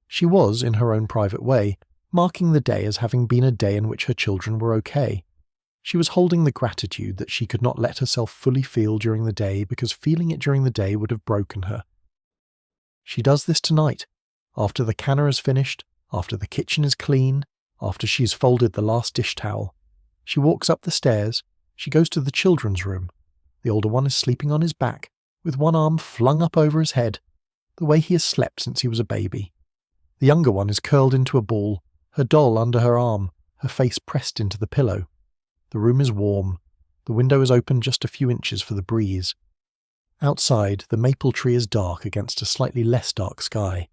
She was, in her own private way, marking the day as having been a day in which her children were okay. She was holding the gratitude that she could not let herself fully feel during the day because feeling it during the day would have broken her. She does this tonight, after the canner is finished, after the kitchen is clean, after she has folded the last dish towel. She walks up the stairs. She goes to the children's room. The older one is sleeping on his back, with one arm flung up over his head, the way he has slept since he was a baby. The younger one is curled into a ball, her doll under her arm, her face pressed into the pillow. The room is warm. The window is open just a few inches for the breeze. Outside, the maple tree is dark against a slightly less dark sky.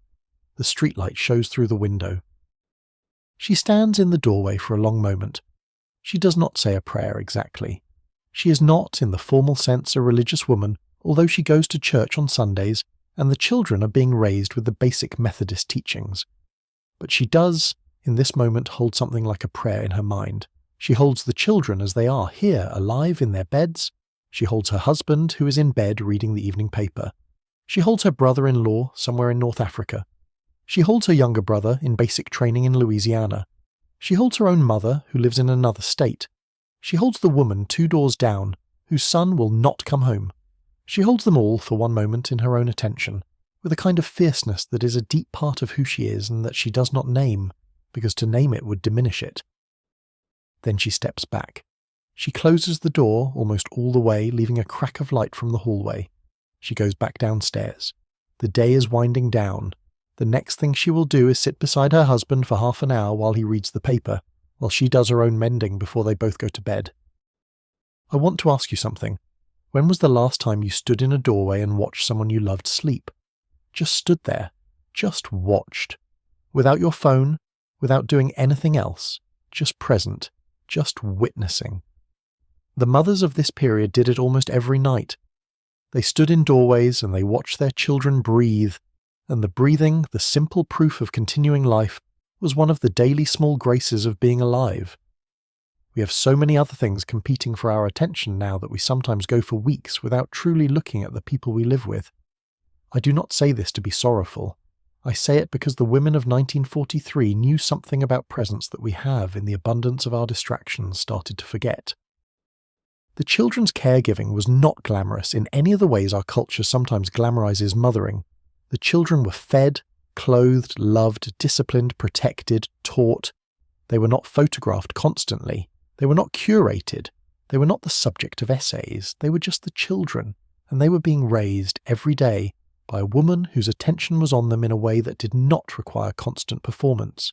The streetlight shows through the window. She stands in the doorway for a long moment. She does not say a prayer exactly. She is not, in the formal sense, a religious woman, although she goes to church on Sundays, and the children are being raised with the basic Methodist teachings. But she does, in this moment, hold something like a prayer in her mind. She holds the children as they are, here, alive in their beds. She holds her husband, who is in bed reading the evening paper. She holds her brother-in-law somewhere in North Africa. She holds her younger brother in basic training in Louisiana. She holds her own mother, who lives in another state. She holds the woman 2 doors down, whose son will not come home. She holds them all for one moment in her own attention, with a kind of fierceness that is a deep part of who she is and that she does not name, because to name it would diminish it. Then she steps back. She closes the door almost all the way, leaving a crack of light from the hallway. She goes back downstairs. The day is winding down. The next thing she will do is sit beside her husband for half an hour while he reads the paper, while she does her own mending before they both go to bed. I want to ask you something. When was the last time you stood in a doorway and watched someone you loved sleep? Just stood there. Just watched. Without your phone, without doing anything else. Just present. Just witnessing. The mothers of this period did it almost every night. They stood in doorways and they watched their children breathe, and the breathing, the simple proof of continuing life, was one of the daily small graces of being alive. We have so many other things competing for our attention now that we sometimes go for weeks without truly looking at the people we live with. I do not say this to be sorrowful. I say it because the women of 1943 knew something about presence that we have, in the abundance of our distractions, started to forget. The children's caregiving was not glamorous in any of the ways our culture sometimes glamorizes mothering. The children were fed, clothed, loved, disciplined, protected, taught. They were not photographed constantly. They were not curated. They were not the subject of essays. They were just the children, and they were being raised every day by a woman whose attention was on them in a way that did not require constant performance.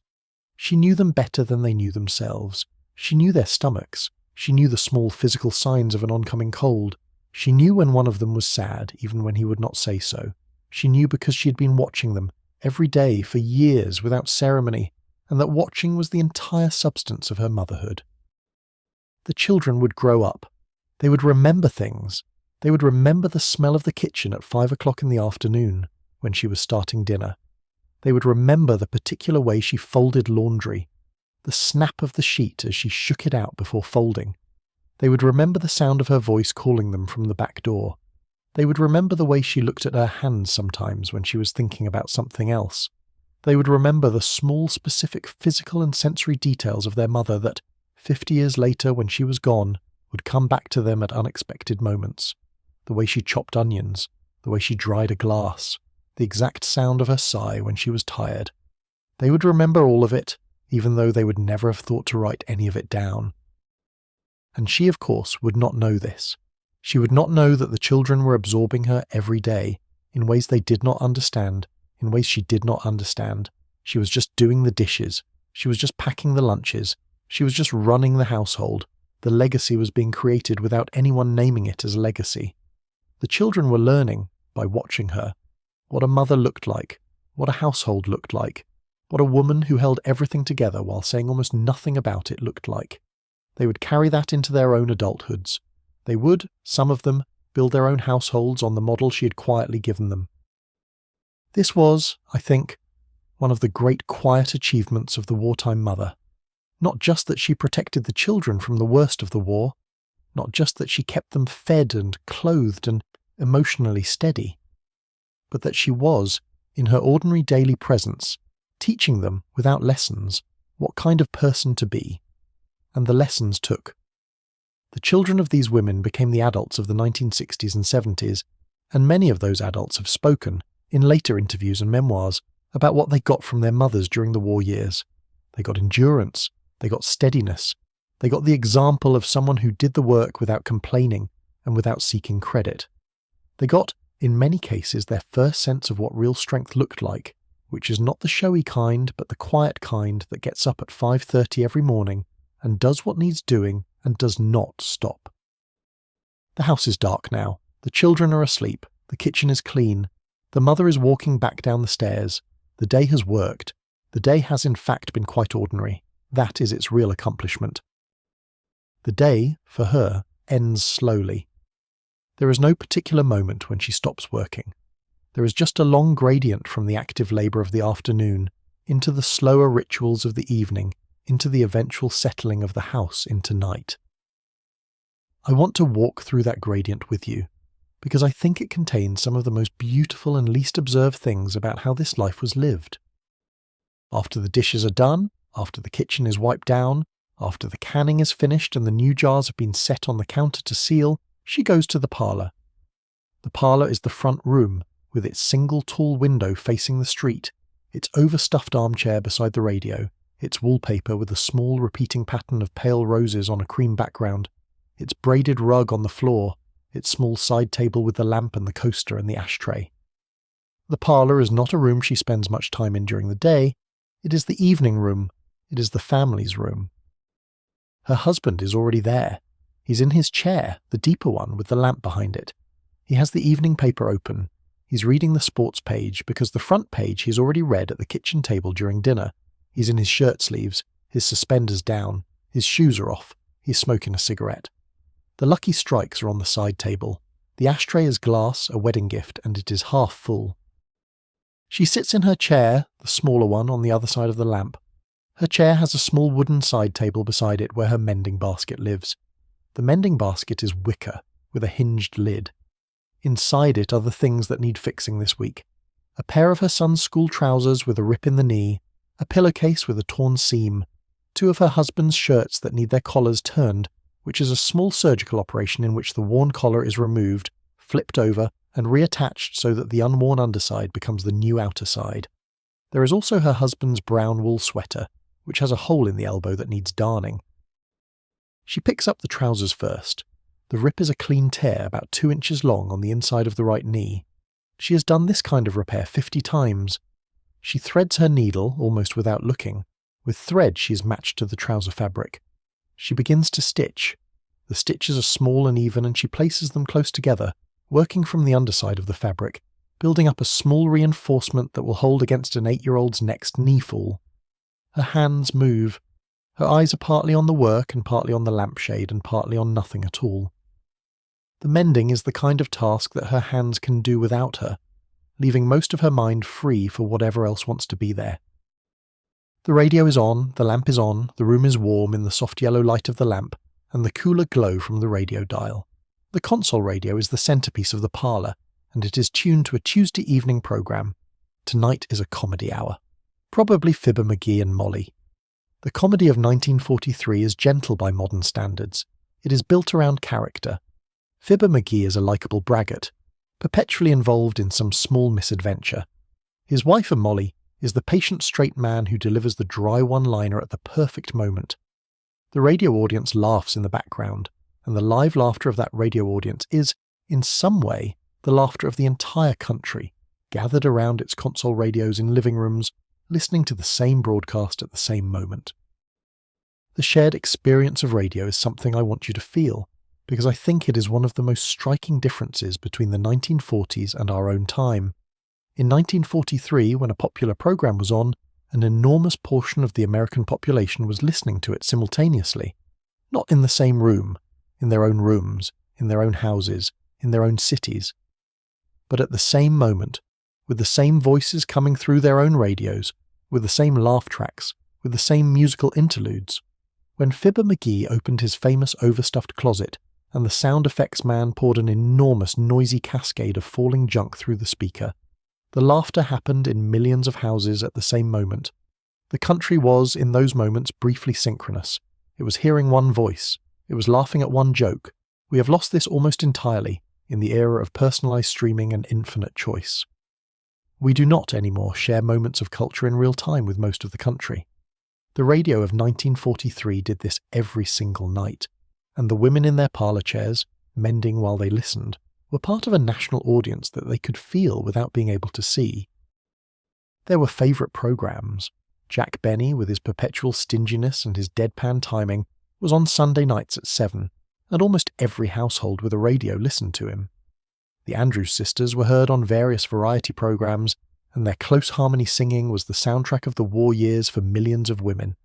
She knew them better than they knew themselves. She knew their stomachs. She knew the small physical signs of an oncoming cold. She knew when one of them was sad, even when he would not say so. She knew because she had been watching them every day for years without ceremony, and that watching was the entire substance of her motherhood. The children would grow up. They would remember things. They would remember the smell of the kitchen at 5 o'clock in the afternoon when she was starting dinner. They would remember the particular way she folded laundry, the snap of the sheet as she shook it out before folding. They would remember the sound of her voice calling them from the back door. They would remember the way she looked at her hands sometimes when she was thinking about something else. They would remember the small, specific physical and sensory details of their mother that, 50 years later when she was gone, would come back to them at unexpected moments. The way she chopped onions, the way she dried a glass, the exact sound of her sigh when she was tired. They would remember all of it, even though they would never have thought to write any of it down. And she, of course, would not know this. She would not know that the children were absorbing her every day, in ways they did not understand, in ways she did not understand. She was just doing the dishes. She was just packing the lunches. She was just running the household. The legacy was being created without anyone naming it as a legacy. The children were learning, by watching her, what a mother looked like, what a household looked like, what a woman who held everything together while saying almost nothing about it looked like. They would carry that into their own adulthoods. They would, some of them, build their own households on the model she had quietly given them. This was, I think, one of the great quiet achievements of the wartime mother. Not just that she protected the children from the worst of the war, not just that she kept them fed and clothed and emotionally steady, but that she was, in her ordinary daily presence, teaching them, without lessons, what kind of person to be. And the lessons took. The children of these women became the adults of the 1960s and 70s, and many of those adults have spoken, in later interviews and memoirs, about what they got from their mothers during the war years. They got endurance, they got steadiness, they got the example of someone who did the work without complaining and without seeking credit. They got, in many cases, their first sense of what real strength looked like, which is not the showy kind but the quiet kind that gets up at 5:30 every morning and does what needs doing and does not stop. The house is dark now, the children are asleep, the kitchen is clean, the mother is walking back down the stairs, the day has worked, the day has in fact been quite ordinary, that is its real accomplishment. The day, for her, ends slowly. There is no particular moment when she stops working. There is just a long gradient from the active labour of the afternoon into the slower rituals of the evening, into the eventual settling of the house into night. I want to walk through that gradient with you, because I think it contains some of the most beautiful and least observed things about how this life was lived. After the dishes are done, after the kitchen is wiped down, after the canning is finished and the new jars have been set on the counter to seal, she goes to the parlour. The parlour is the front room, with its single tall window facing the street, its overstuffed armchair beside the radio, its wallpaper with a small repeating pattern of pale roses on a cream background, its braided rug on the floor, its small side table with the lamp and the coaster and the ashtray. The parlour is not a room she spends much time in during the day, it is the evening room, it is the family's room. Her husband is already there. He's in his chair, the deeper one with the lamp behind it. He has the evening paper open. He's reading the sports page because the front page he's already read at the kitchen table during dinner. He's in his shirt sleeves, his suspenders down, his shoes are off, he's smoking a cigarette. The lucky strikes are on the side table. The ashtray is glass, a wedding gift, and it is half full. She sits in her chair, the smaller one on the other side of the lamp. Her chair has a small wooden side table beside it where her mending basket lives. The mending basket is wicker, with a hinged lid. Inside it are the things that need fixing this week. A pair of her son's school trousers with a rip in the knee, a pillowcase with a torn seam, 2 of her husband's shirts that need their collars turned, which is a small surgical operation in which the worn collar is removed, flipped over, and reattached so that the unworn underside becomes the new outer side. There is also her husband's brown wool sweater, which has a hole in the elbow that needs darning. She picks up the trousers first. The rip is a clean tear about 2 inches long on the inside of the right knee. She has done this kind of repair 50 times. She threads her needle, almost without looking. With thread she is matched to the trouser fabric. She begins to stitch. The stitches are small and even and she places them close together, working from the underside of the fabric, building up a small reinforcement that will hold against an 8-year-old's next knee fall. Her hands move. Her eyes are partly on the work and partly on the lampshade and partly on nothing at all. The mending is the kind of task that her hands can do without her, leaving most of her mind free for whatever else wants to be there. The radio is on, the lamp is on, the room is warm in the soft yellow light of the lamp and the cooler glow from the radio dial. The console radio is the centrepiece of the parlour, and it is tuned to a Tuesday evening programme. Tonight is a comedy hour. Probably Fibber McGee and Molly. The comedy of 1943 is gentle by modern standards. It is built around character. Fibber McGee is a likeable braggart, perpetually involved in some small misadventure. His wife, Molly, is the patient straight man who delivers the dry one-liner at the perfect moment. The radio audience laughs in the background, and the live laughter of that radio audience is, in some way, the laughter of the entire country, gathered around its console radios in living rooms, listening to the same broadcast at the same moment. The shared experience of radio is something I want you to feel, because I think it is one of the most striking differences between the 1940s and our own time. In 1943, when a popular program was on, an enormous portion of the American population was listening to it simultaneously, not in the same room, in their own rooms, in their own houses, in their own cities, but at the same moment, with the same voices coming through their own radios, with the same laugh tracks, with the same musical interludes. When Fibber McGee opened his famous overstuffed closet, and the sound effects man poured an enormous noisy cascade of falling junk through the speaker, the laughter happened in millions of houses at the same moment. The country was, in those moments, briefly synchronous. It was hearing one voice. It was laughing at one joke. We have lost this almost entirely in the era of personalised streaming and infinite choice. We do not anymore share moments of culture in real time with most of the country. The radio of 1943 did this every single night, and the women in their parlour chairs, mending while they listened, were part of a national audience that they could feel without being able to see. There were favourite programmes. Jack Benny, with his perpetual stinginess and his deadpan timing, was on Sunday nights at 7, and almost every household with a radio listened to him. The Andrews Sisters were heard on various variety programmes, and their close harmony singing was the soundtrack of the war years for millions of women.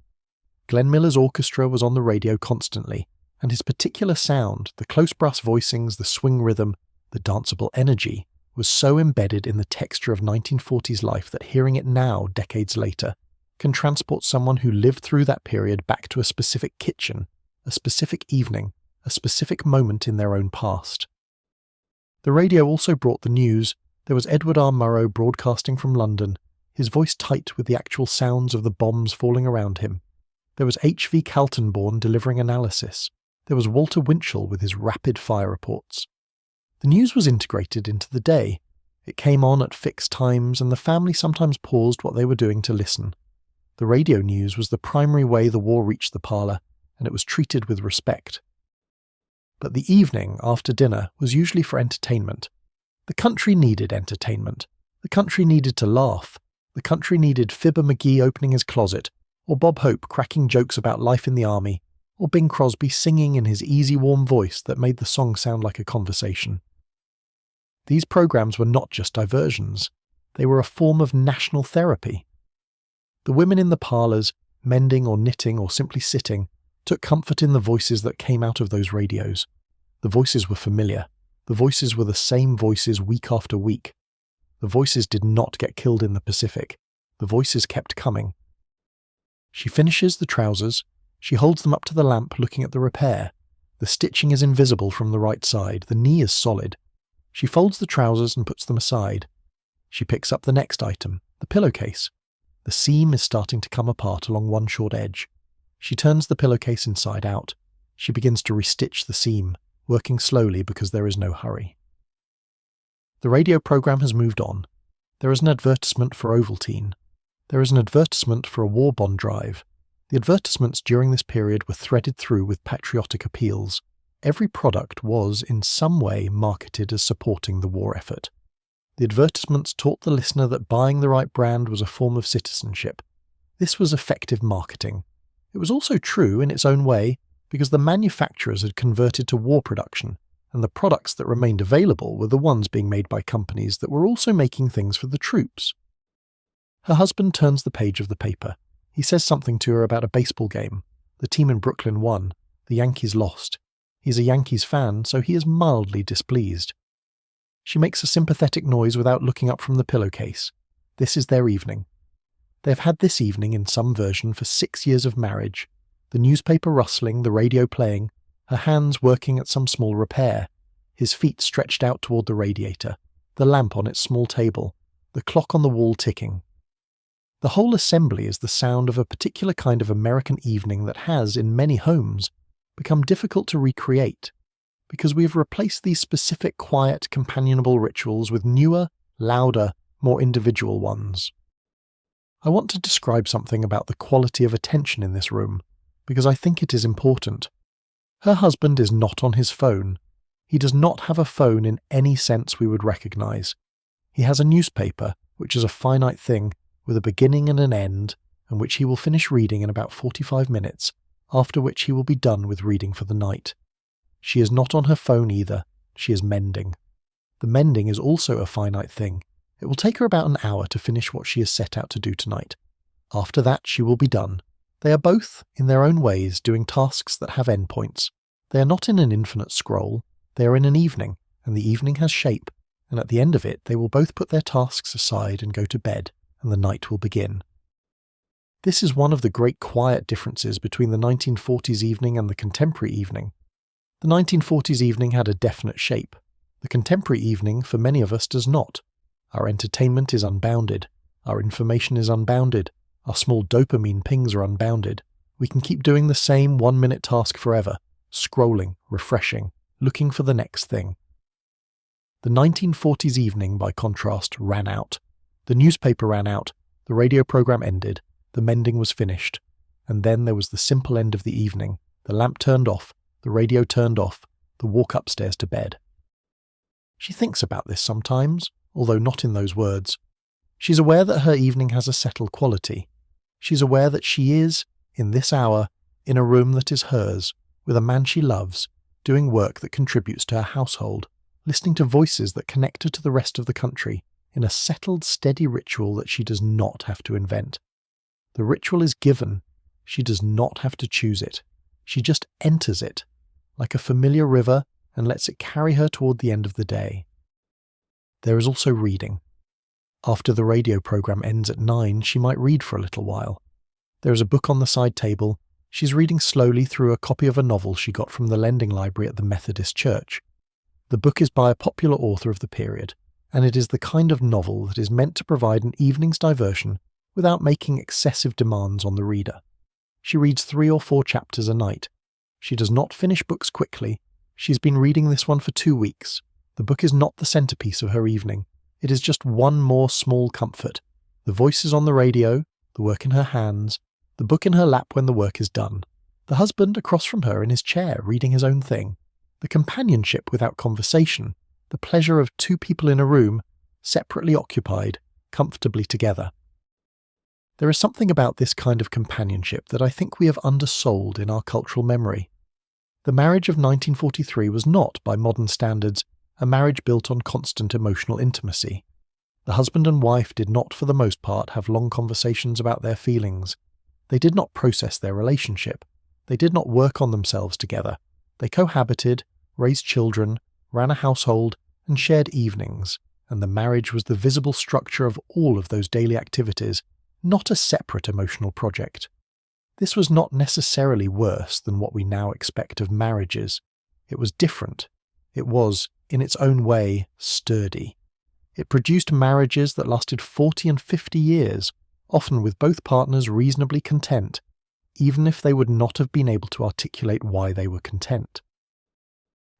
Glenn Miller's orchestra was on the radio constantly, and his particular sound, the close brass voicings, the swing rhythm, the danceable energy, was so embedded in the texture of 1940s life that hearing it now, decades later, can transport someone who lived through that period back to a specific kitchen, a specific evening, a specific moment in their own past. The radio also brought the news. There was Edward R. Murrow broadcasting from London, his voice tight with the actual sounds of the bombs falling around him. There was H.V. Kaltenborn delivering analysis. There was Walter Winchell with his rapid fire reports. The news was integrated into the day. It came on at fixed times, and the family sometimes paused what they were doing to listen. The radio news was the primary way the war reached the parlour, and it was treated with respect. But the evening after dinner was usually for entertainment. The country needed entertainment. The country needed to laugh. The country needed Fibber McGee opening his closet, or Bob Hope cracking jokes about life in the army, or Bing Crosby singing in his easy warm voice that made the song sound like a conversation. These programmes were not just diversions. They were a form of national therapy. The women in the parlours, mending or knitting or simply sitting, took comfort in the voices that came out of those radios. The voices were familiar. The voices were the same voices week after week. The voices did not get killed in the Pacific. The voices kept coming. She finishes the trousers. She holds them up to the lamp looking at the repair. The stitching is invisible from the right side. The knee is solid. She folds the trousers and puts them aside. She picks up the next item, the pillowcase. The seam is starting to come apart along one short edge. She turns the pillowcase inside out. She begins to restitch the seam, working slowly because there is no hurry. The radio programme has moved on. There is an advertisement for Ovaltine. There is an advertisement for a war bond drive. The advertisements during this period were threaded through with patriotic appeals. Every product was, in some way, marketed as supporting the war effort. The advertisements taught the listener that buying the right brand was a form of citizenship. This was effective marketing. It was also true in its own way because the manufacturers had converted to war production, and the products that remained available were the ones being made by companies that were also making things for the troops. Her husband turns the page of the paper. He says something to her about a baseball game. The team in Brooklyn won. The Yankees lost. He's a Yankees fan, so he is mildly displeased. She makes a sympathetic noise without looking up from the pillowcase. This is their evening. They have had this evening in some version for 6 years of marriage. The newspaper rustling, the radio playing, her hands working at some small repair, his feet stretched out toward the radiator, the lamp on its small table, the clock on the wall ticking. The whole assembly is the sound of a particular kind of American evening that has, in many homes, become difficult to recreate, because we have replaced these specific, quiet, companionable rituals with newer, louder, more individual ones. I want to describe something about the quality of attention in this room, because I think it is important. Her husband is not on his phone. He does not have a phone in any sense we would recognize. He has a newspaper, which is a finite thing, with a beginning and an end, and which he will finish reading in about 45 minutes, after which he will be done with reading for the night. She is not on her phone either. She is mending. The mending is also a finite thing. It will take her about an hour to finish what she has set out to do tonight. After that, she will be done. They are both, in their own ways, doing tasks that have endpoints. They are not in an infinite scroll. They are in an evening, and the evening has shape, and at the end of it they will both put their tasks aside and go to bed, and the night will begin. This is one of the great quiet differences between the 1940s evening and the contemporary evening. The 1940s evening had a definite shape. The contemporary evening, for many of us, does not. Our entertainment is unbounded. Our information is unbounded. Our small dopamine pings are unbounded. We can keep doing the same 1-minute task forever, scrolling, refreshing, looking for the next thing. The 1940s evening, by contrast, ran out. The newspaper ran out. The radio program ended. The mending was finished. And then there was the simple end of the evening. The lamp turned off. The radio turned off. The walk upstairs to bed. She thinks about this sometimes, although not in those words. She's aware that her evening has a settled quality. She's aware that she is, in this hour, in a room that is hers, with a man she loves, doing work that contributes to her household, listening to voices that connect her to the rest of the country, in a settled, steady ritual that she does not have to invent. The ritual is given. She does not have to choose it. She just enters it, like a familiar river, and lets it carry her toward the end of the day. There is also reading. After the radio program ends at 9, she might read for a little while. There is a book on the side table. She's reading slowly through a copy of a novel she got from the lending library at the Methodist Church. The book is by a popular author of the period, and it is the kind of novel that is meant to provide an evening's diversion without making excessive demands on the reader. She reads 3 or 4 chapters a night. She does not finish books quickly. She's been reading this one for 2 weeks. The book is not the centerpiece of her evening. It is just one more small comfort. The voices on the radio, the work in her hands, the book in her lap when the work is done. The husband across from her in his chair reading his own thing. The companionship without conversation. The pleasure of 2 people in a room, separately occupied, comfortably together. There is something about this kind of companionship that I think we have undersold in our cultural memory. The marriage of 1943 was not, by modern standards, a marriage built on constant emotional intimacy. The husband and wife did not, for the most part, have long conversations about their feelings. They did not process their relationship. They did not work on themselves together. They cohabited, raised children, ran a household, and shared evenings, and the marriage was the visible structure of all of those daily activities, not a separate emotional project. This was not necessarily worse than what we now expect of marriages. It was different. It was, in its own way, sturdy. It produced marriages that lasted 40 and 50 years, often with both partners reasonably content, even if they would not have been able to articulate why they were content.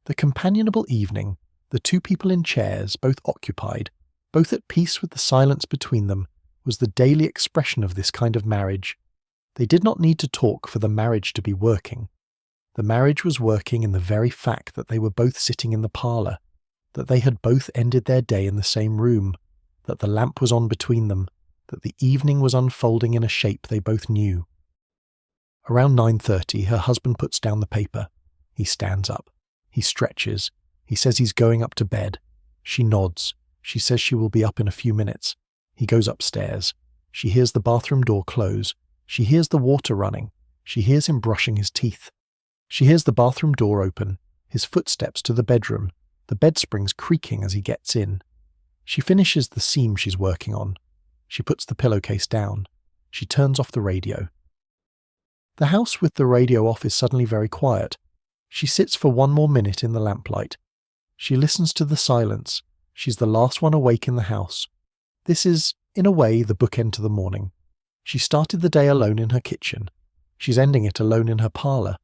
The companionable evening, the 2 people in chairs, both occupied, both at peace with the silence between them, was the daily expression of this kind of marriage. They did not need to talk for the marriage to be working. The marriage was working in the very fact that they were both sitting in the parlour, that they had both ended their day in the same room, that the lamp was on between them, that the evening was unfolding in a shape they both knew. Around 9:30, her husband puts down the paper. He stands up. He stretches. He says he's going up to bed. She nods. She says she will be up in a few minutes. He goes upstairs. She hears the bathroom door close. She hears the water running. She hears him brushing his teeth. She hears the bathroom door open, his footsteps to the bedroom, the bed springs creaking as he gets in. She finishes the seam she's working on. She puts the pillowcase down. She turns off the radio. The house with the radio off is suddenly very quiet. She sits for 1 more minute in the lamplight. She listens to the silence. She's the last one awake in the house. This is, in a way, the bookend to the morning. She started the day alone in her kitchen. She's ending it alone in her parlour.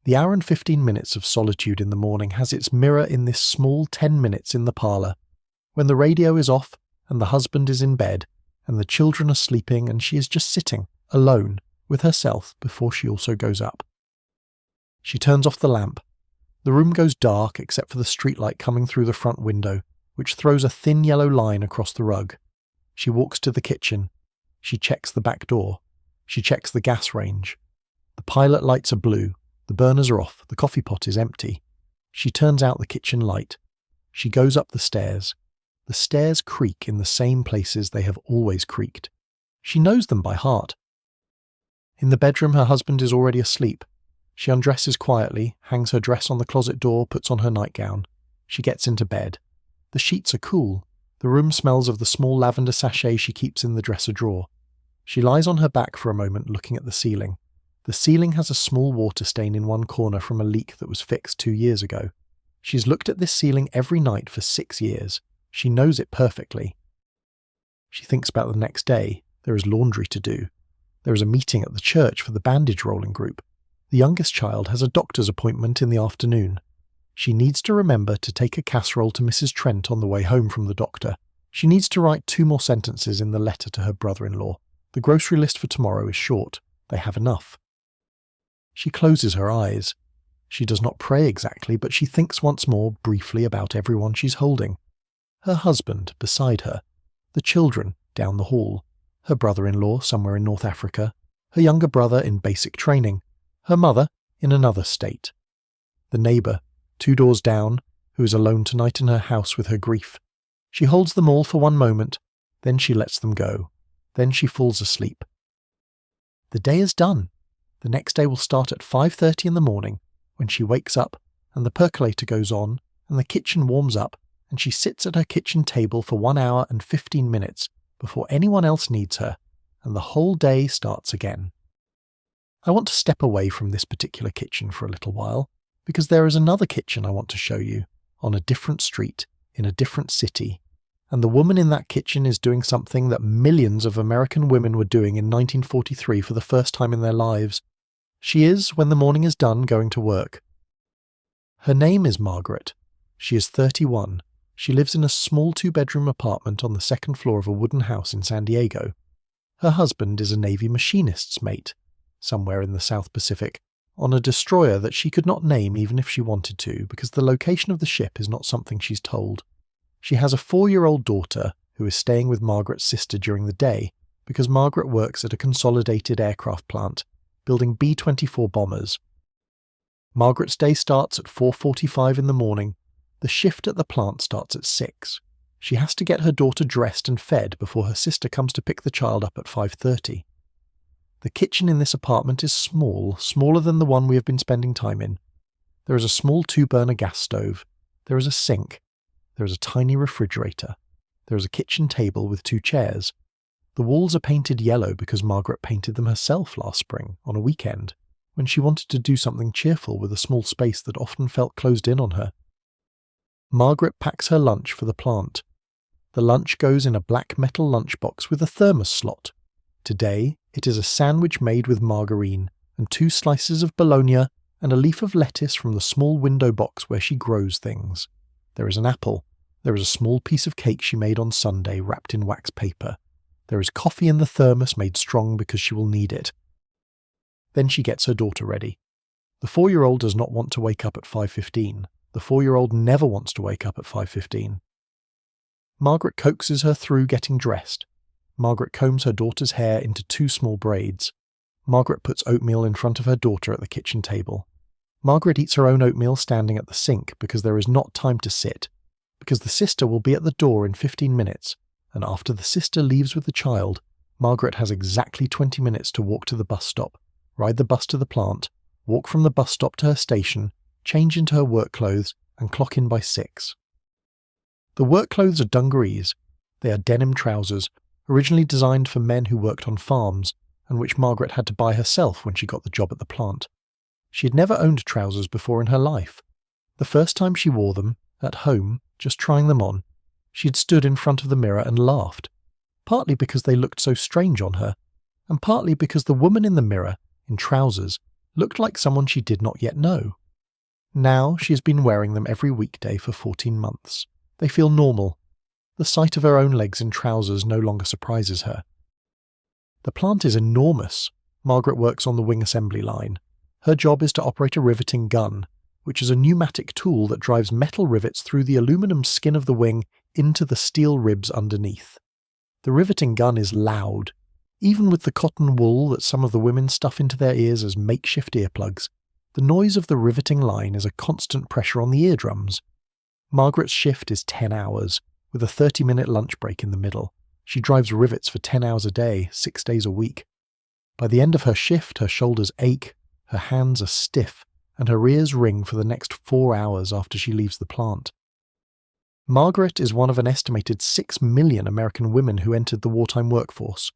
The hour and 15 minutes of solitude in the morning has its mirror in this small 10 minutes in the parlour, when the radio is off and the husband is in bed and the children are sleeping and she is just sitting, alone, with herself before she also goes up. She turns off the lamp. The room goes dark except for the streetlight coming through the front window, which throws a thin yellow line across the rug. She walks to the kitchen. She checks the back door. She checks the gas range. The pilot lights are blue. The burners are off. The coffee pot is empty. She turns out the kitchen light. She goes up the stairs. The stairs creak in the same places they have always creaked. She knows them by heart. In the bedroom, her husband is already asleep. She undresses quietly, hangs her dress on the closet door, puts on her nightgown. She gets into bed. The sheets are cool. The room smells of the small lavender sachet she keeps in the dresser drawer. She lies on her back for a moment looking at the ceiling. The ceiling has a small water stain in one corner from a leak that was fixed 2 years ago. She's looked at this ceiling every night for 6 years. She knows it perfectly. She thinks about the next day. There is laundry to do. There is a meeting at the church for the bandage rolling group. The youngest child has a doctor's appointment in the afternoon. She needs to remember to take a casserole to Mrs. Trent on the way home from the doctor. She needs to write 2 more sentences in the letter to her brother-in-law. The grocery list for tomorrow is short. They have enough. She closes her eyes. She does not pray exactly, but she thinks once more briefly about everyone she's holding. Her husband beside her. the children down the hall, her brother-in-law somewhere in North Africa, her younger brother in basic training, her mother in another state. The neighbour, 2 doors down, who is alone tonight in her house with her grief. She holds them all for one moment, then she lets them go. Then she falls asleep. The day is done. The next day will start at 5:30 in the morning, when she wakes up and the percolator goes on and the kitchen warms up and she sits at her kitchen table for 1 hour and 15 minutes before anyone else needs her, and the whole day starts again. I want to step away from this particular kitchen for a little while, because there is another kitchen I want to show you, on a different street, in a different city, and the woman in that kitchen is doing something that millions of American women were doing in 1943 for the first time in their lives. She is, when the morning is done, going to work. Her name is Margaret. She is 31. She lives in a small 2-bedroom apartment on the 2nd floor of a wooden house in San Diego. Her husband is a Navy machinist's mate, somewhere in the South Pacific, on a destroyer that she could not name even if she wanted to, because the location of the ship is not something she's told. She has a 4-year-old daughter who is staying with Margaret's sister during the day, because Margaret works at a consolidated aircraft plant, building B-24 bombers. Margaret's day starts at 4:45 in the morning. The shift at the plant starts at 6. She has to get her daughter dressed and fed before her sister comes to pick the child up at 5:30. The kitchen in this apartment is small, smaller than the one we have been spending time in. There is a small 2-burner gas stove. There is a sink. There is a tiny refrigerator. There is a kitchen table with 2 chairs. The walls are painted yellow because Margaret painted them herself last spring, on a weekend, when she wanted to do something cheerful with a small space that often felt closed in on her. Margaret packs her lunch for the plant. The lunch goes in a black metal lunchbox with a thermos slot. Today, it is a sandwich made with margarine and 2 slices of bologna and a leaf of lettuce from the small window box where she grows things. There is an apple. There is a small piece of cake she made on Sunday wrapped in wax paper. There is coffee in the thermos made strong because she will need it. Then she gets her daughter ready. The 4-year-old does not want to wake up at 5:15. The 4-year-old never wants to wake up at 5:15. Margaret coaxes her through getting dressed. Margaret combs her daughter's hair into 2 small braids. Margaret puts oatmeal in front of her daughter at the kitchen table. Margaret eats her own oatmeal standing at the sink because there is not time to sit, because the sister will be at the door in 15 minutes, and after the sister leaves with the child, Margaret has exactly 20 minutes to walk to the bus stop, ride the bus to the plant, walk from the bus stop to her station, change into her work clothes, and clock in by 6. The work clothes are dungarees. They are denim trousers, originally designed for men who worked on farms, and which Margaret had to buy herself when she got the job at the plant. She had never owned trousers before in her life. The first time she wore them, at home, just trying them on, she had stood in front of the mirror and laughed, partly because they looked so strange on her, and partly because the woman in the mirror, in trousers, looked like someone she did not yet know. Now she has been wearing them every weekday for 14 months. They feel normal. The sight of her own legs in trousers no longer surprises her. The plant is enormous. Margaret works on the wing assembly line. Her job is to operate a riveting gun, which is a pneumatic tool that drives metal rivets through the aluminum skin of the wing into the steel ribs underneath. The riveting gun is loud. Even with the cotton wool that some of the women stuff into their ears as makeshift earplugs, the noise of the riveting line is a constant pressure on the eardrums. Margaret's shift is 10 hours, with a 30-minute lunch break in the middle. She drives rivets for 10 hours a day, 6 days a week. By the end of her shift, her shoulders ache, her hands are stiff, and her ears ring for the next 4 hours after she leaves the plant. Margaret is one of an estimated 6 million American women who entered the wartime workforce.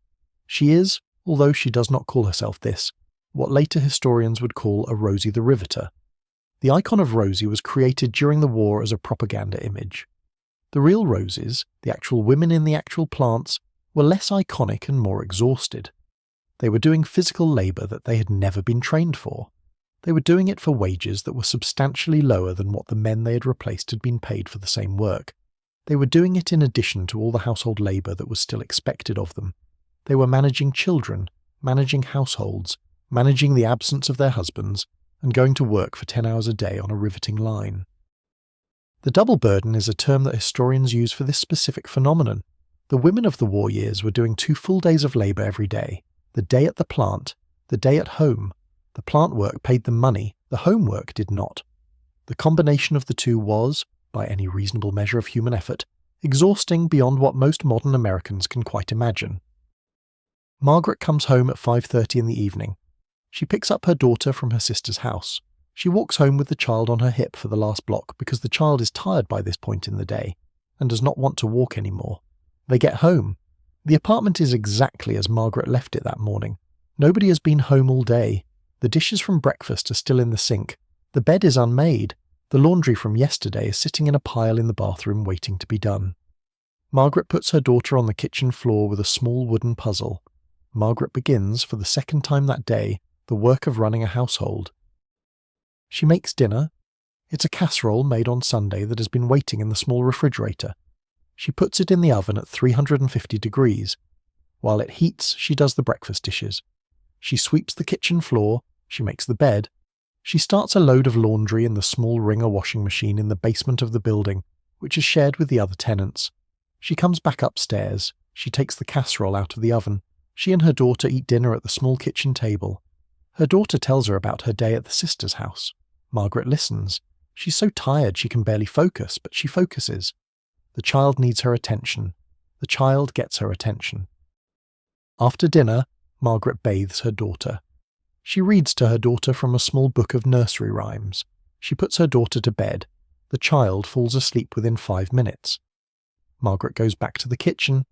She is, although she does not call herself this, what later historians would call a Rosie the Riveter. The icon of Rosie was created during the war as a propaganda image. The real Rosies, the actual women in the actual plants, were less iconic and more exhausted. They were doing physical labour that they had never been trained for. They were doing it for wages that were substantially lower than what the men they had replaced had been paid for the same work. They were doing it in addition to all the household labour that was still expected of them. They were managing children, managing households, managing the absence of their husbands, and going to work for 10 hours a day on a riveting line. The double burden is a term that historians use for this specific phenomenon. The women of the war years were doing 2 full days of labour every day, the day at the plant, the day at home. The plant work paid them money, the home work did not. The combination of the two was, by any reasonable measure of human effort, exhausting beyond what most modern Americans can quite imagine. Margaret comes home at 5:30 in the evening. She picks up her daughter from her sister's house. She walks home with the child on her hip for the last block because the child is tired by this point in the day and does not want to walk anymore. They get home. The apartment is exactly as Margaret left it that morning. Nobody has been home all day. The dishes from breakfast are still in the sink. The bed is unmade. The laundry from yesterday is sitting in a pile in the bathroom waiting to be done. Margaret puts her daughter on the kitchen floor with a small wooden puzzle. Margaret begins, for the second time that day, the work of running a household. She makes dinner. It's a casserole made on Sunday that has been waiting in the small refrigerator. She puts it in the oven at 350 degrees. While it heats, she does the breakfast dishes. She sweeps the kitchen floor. She makes the bed. She starts a load of laundry in the small wringer washing machine in the basement of the building, which is shared with the other tenants. She comes back upstairs. She takes the casserole out of the oven. She and her daughter eat dinner at the small kitchen table. Her daughter tells her about her day at the sister's house. Margaret listens. She's so tired she can barely focus, but she focuses. The child needs her attention. The child gets her attention. After dinner, Margaret bathes her daughter. She reads to her daughter from a small book of nursery rhymes. She puts her daughter to bed. The child falls asleep within 5 minutes. Margaret goes back to the kitchen.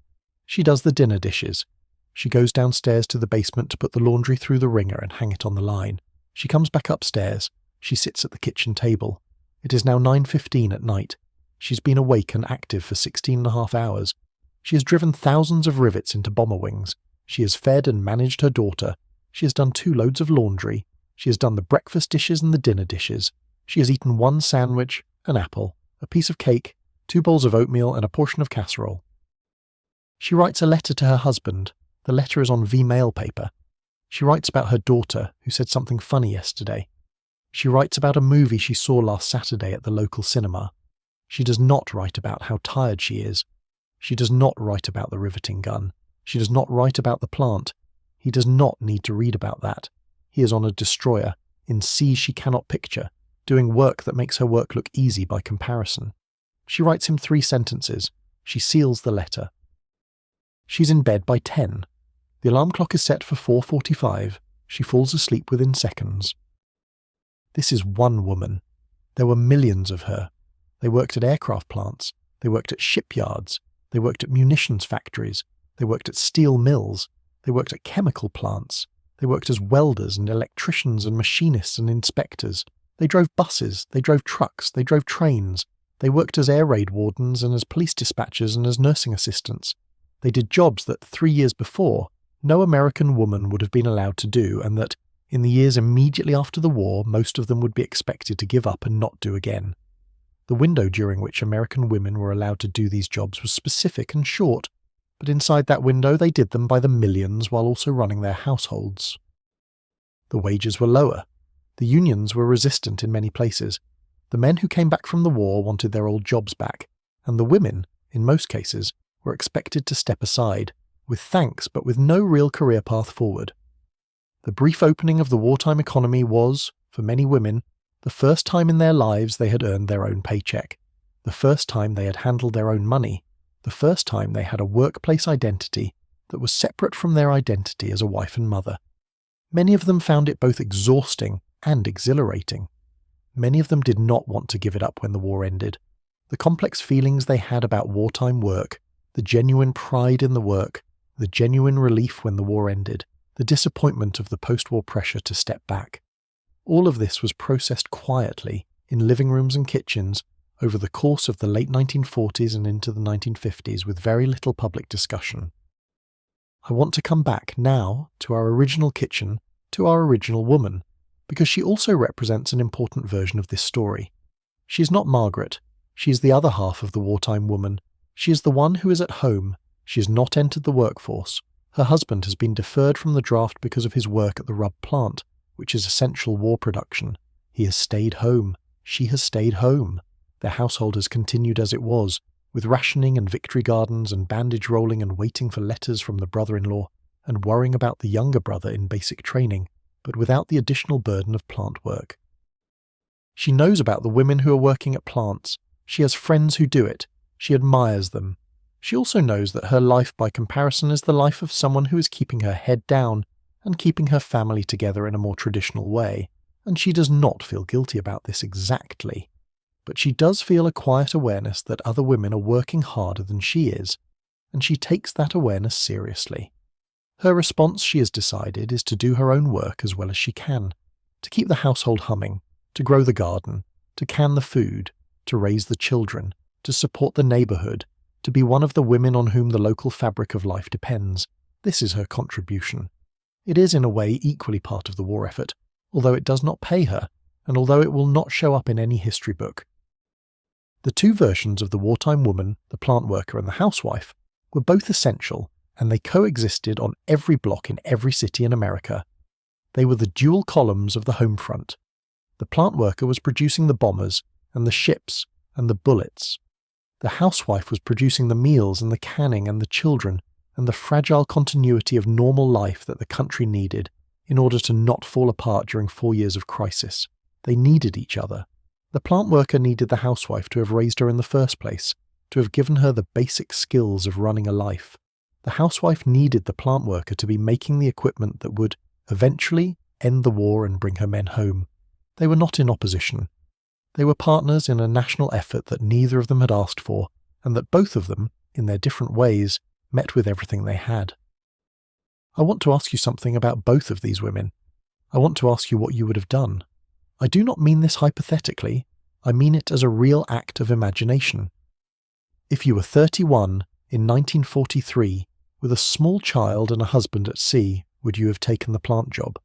She does the dinner dishes. She goes downstairs to the basement to put the laundry through the wringer and hang it on the line. She comes back upstairs. She sits at the kitchen table. It is now 9:15 at night. She's been awake and active for 16.5 hours. She has driven thousands of rivets into bomber wings. She has fed and managed her daughter. She has done 2 loads of laundry. She has done the breakfast dishes and the dinner dishes. She has eaten 1 sandwich, an apple, a piece of cake, 2 bowls of oatmeal and a portion of casserole. She writes a letter to her husband. The letter is on V-mail paper. She writes about her daughter, who said something funny yesterday. She writes about a movie she saw last Saturday at the local cinema. She does not write about how tired she is. She does not write about the riveting gun. She does not write about the plant. He does not need to read about that. He is on a destroyer, in seas she cannot picture, doing work that makes her work look easy by comparison. She writes him 3 sentences. She seals the letter. She's in bed by 10. The alarm clock is set for 4:45. She falls asleep within seconds. This is one woman. There were millions of her. They worked at aircraft plants. They worked at shipyards. They worked at munitions factories. They worked at steel mills. They worked at chemical plants. They worked as welders and electricians and machinists and inspectors. They drove buses. They drove trucks. They drove trains. They worked as air raid wardens and as police dispatchers and as nursing assistants. They did jobs that 3 years before no American woman would have been allowed to do, and that, in the years immediately after the war, most of them would be expected to give up and not do again. The window during which American women were allowed to do these jobs was specific and short, but inside that window they did them by the millions while also running their households. The wages were lower. The unions were resistant in many places. The men who came back from the war wanted their old jobs back, and the women, in most cases, were expected to step aside, with thanks but with no real career path forward. The brief opening of the wartime economy was, for many women, the first time in their lives they had earned their own paycheck, the first time they had handled their own money, the first time they had a workplace identity that was separate from their identity as a wife and mother. Many of them found it both exhausting and exhilarating. Many of them did not want to give it up when the war ended. The complex feelings they had about wartime work, the genuine pride in the work, the genuine relief when the war ended, the disappointment of the post-war pressure to step back. All of this was processed quietly in living rooms and kitchens over the course of the late 1940s and into the 1950s with very little public discussion. I want to come back now to our original kitchen, to our original woman, because she also represents an important version of this story. She is not Margaret. She is the other half of the wartime woman. She is the one who is at home. She has not entered the workforce. Her husband has been deferred from the draft because of his work at the rub plant, which is essential war production. He has stayed home. She has stayed home. Their household has continued as it was. with rationing and victory gardens and bandage rolling and waiting for letters from the brother-in-law and worrying about the younger brother in basic training, but without the additional burden of plant work. She knows about the women who are working at plants. She has friends who do it. She admires them. She also knows that her life by comparison is the life of someone who is keeping her head down and keeping her family together in a more traditional way, and she does not feel guilty about this exactly. But she does feel a quiet awareness that other women are working harder than she is, and she takes that awareness seriously. Her response, she has decided, is to do her own work as well as she can, to keep the household humming, to grow the garden, to can the food, to raise the children, to support the neighbourhood, to be one of the women on whom the local fabric of life depends. This is her contribution. It is in a way equally part of the war effort, although it does not pay her, and although it will not show up in any history book. The two versions of the wartime woman, the plant worker and the housewife, were both essential, and they coexisted on every block in every city in America. They were the dual columns of the home front. The plant worker was producing the bombers, and the ships, and the bullets. The housewife was producing the meals and the canning and the children, and the fragile continuity of normal life that the country needed in order to not fall apart during 4 years of crisis. They needed each other. The plant worker needed the housewife to have raised her in the first place, to have given her the basic skills of running a life. The housewife needed the plant worker to be making the equipment that would, eventually, end the war and bring her men home. They were not in opposition. They were partners in a national effort that neither of them had asked for, and that both of them, in their different ways, met with everything they had. I want to ask you something about both of these women. I want to ask you what you would have done. I do not mean this hypothetically, I mean it as a real act of imagination. If you were 31 in 1943, with a small child and a husband at sea, would you have taken the plant job?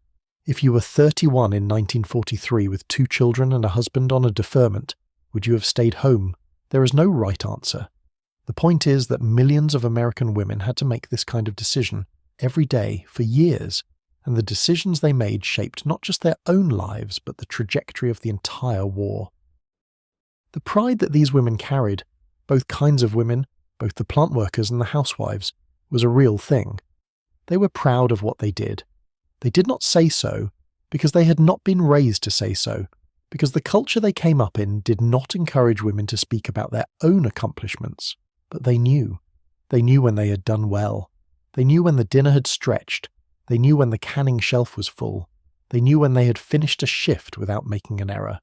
If you were 31 in 1943 with 2 children and a husband on a deferment, would you have stayed home? There is no right answer. The point is that millions of American women had to make this kind of decision every day for years, and the decisions they made shaped not just their own lives but the trajectory of the entire war. The pride that these women carried, both kinds of women, both the plant workers and the housewives, was a real thing. They were proud of what they did. They did not say so because they had not been raised to say so, because the culture they came up in did not encourage women to speak about their own accomplishments, but they knew. They knew when they had done well. They knew when the dinner had stretched. They knew when the canning shelf was full. They knew when they had finished a shift without making an error.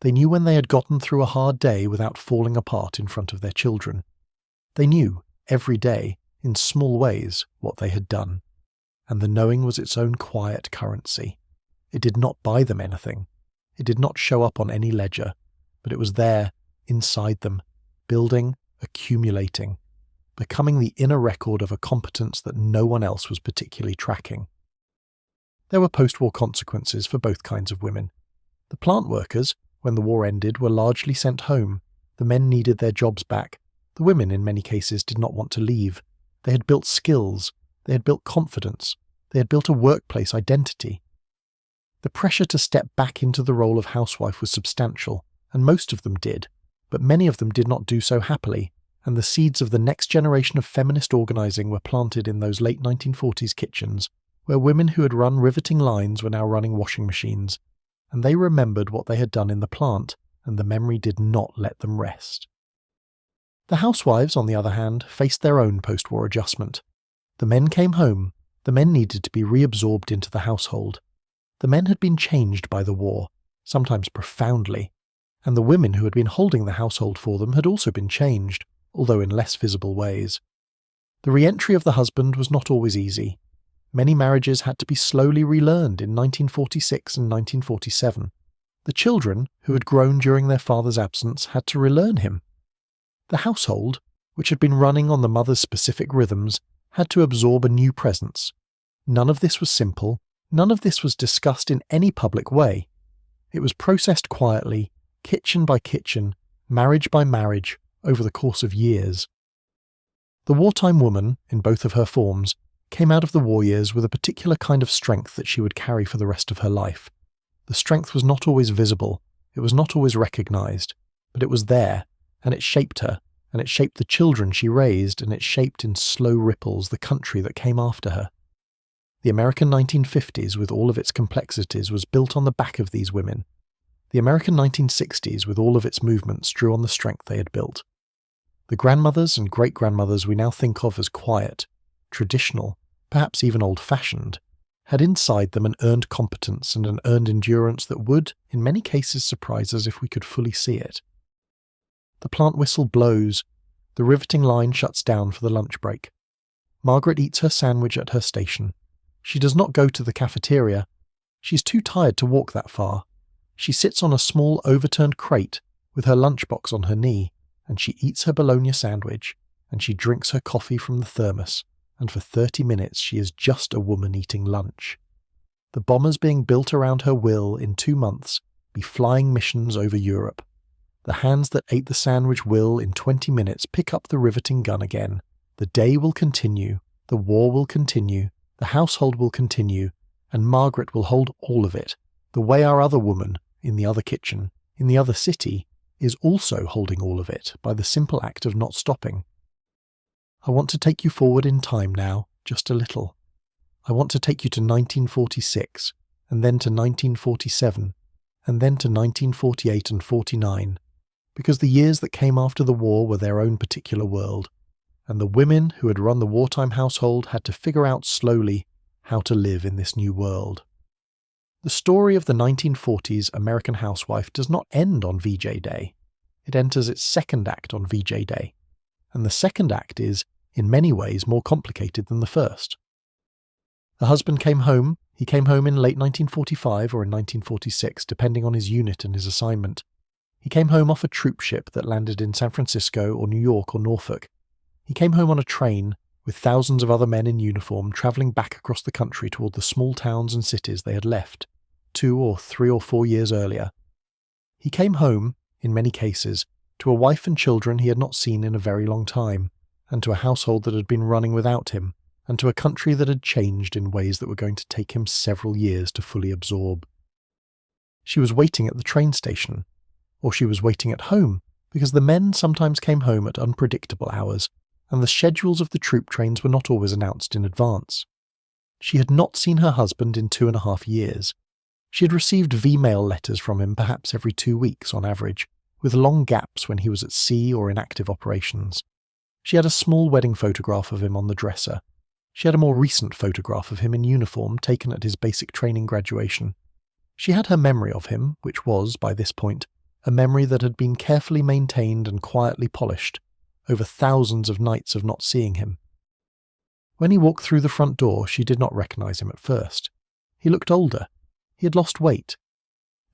They knew when they had gotten through a hard day without falling apart in front of their children. They knew, every day, in small ways, what they had done. And the knowing was its own quiet currency. It did not buy them anything. It did not show up on any ledger, but it was there, inside them, building, accumulating, becoming the inner record of a competence that no one else was particularly tracking. There were post-war consequences for both kinds of women. The plant workers, when the war ended, were largely sent home. The men needed their jobs back. The women, in many cases, did not want to leave. They had built skills. They had built confidence. They had built a workplace identity. The pressure to step back into the role of housewife was substantial, and most of them did, but many of them did not do so happily, and the seeds of the next generation of feminist organising were planted in those late 1940s kitchens, where women who had run riveting lines were now running washing machines, and they remembered what they had done in the plant, and the memory did not let them rest. The housewives, on the other hand, faced their own post-war adjustment. The men came home. The men needed to be reabsorbed into the household. The men had been changed by the war, sometimes profoundly, and the women who had been holding the household for them had also been changed, although in less visible ways. The re-entry of the husband was not always easy. Many marriages had to be slowly relearned in 1946 and 1947. The children, who had grown during their father's absence, had to relearn him. The household, which had been running on the mother's specific rhythms, had to absorb a new presence. None of this was simple. None of this was discussed in any public way. It was processed quietly, kitchen by kitchen, marriage by marriage, over the course of years. The wartime woman, in both of her forms, came out of the war years with a particular kind of strength that she would carry for the rest of her life. The strength was not always visible, it was not always recognized, but it was there, and it shaped her, and it shaped the children she raised, and it shaped in slow ripples the country that came after her. The American 1950s, with all of its complexities, was built on the back of these women. The American 1960s, with all of its movements, drew on the strength they had built. The grandmothers and great-grandmothers we now think of as quiet, traditional, perhaps even old-fashioned, had inside them an earned competence and an earned endurance that would, in many cases, surprise us if we could fully see it. The plant whistle blows. The riveting line shuts down for the lunch break. Margaret eats her sandwich at her station. She does not go to the cafeteria. She's too tired to walk that far. She sits on a small overturned crate with her lunchbox on her knee, and she eats her bologna sandwich, and she drinks her coffee from the thermos, and for 30 minutes she is just a woman eating lunch. The bombers being built around her will, in 2 months, be flying missions over Europe. The hands that ate the sandwich will, in 20 minutes, pick up the riveting gun again. The day will continue, the war will continue, the household will continue, and Margaret will hold all of it, the way our other woman, in the other kitchen, in the other city, is also holding all of it by the simple act of not stopping. I want to take you forward in time now, just a little. I want to take you to 1946, and then to 1947, and then to 1948 and 49, because the years that came after the war were their own particular world, and the women who had run the wartime household had to figure out slowly how to live in this new world. The story of the 1940s American housewife does not end on VJ Day. It enters its second act on VJ Day, and the second act is, in many ways, more complicated than the first. The husband came home. He came home in late 1945 or in 1946, depending on his unit and his assignment. He came home off a troop ship that landed in San Francisco or New York or Norfolk. He came home on a train with thousands of other men in uniform travelling back across the country toward the small towns and cities they had left 2 or 3 or 4 years earlier. He came home, in many cases, to a wife and children he had not seen in a very long time, and to a household that had been running without him, and to a country that had changed in ways that were going to take him several years to fully absorb. She was waiting at the train station, or she was waiting at home, because the men sometimes came home at unpredictable hours, and the schedules of the troop trains were not always announced in advance. She had not seen her husband in 2.5 years. She had received V-mail letters from him perhaps every 2 weeks on average, with long gaps when he was at sea or in active operations. She had a small wedding photograph of him on the dresser. She had a more recent photograph of him in uniform taken at his basic training graduation. She had her memory of him, which was, by this point, a memory that had been carefully maintained and quietly polished, over thousands of nights of not seeing him. When he walked through the front door, she did not recognize him at first. He looked older. He had lost weight.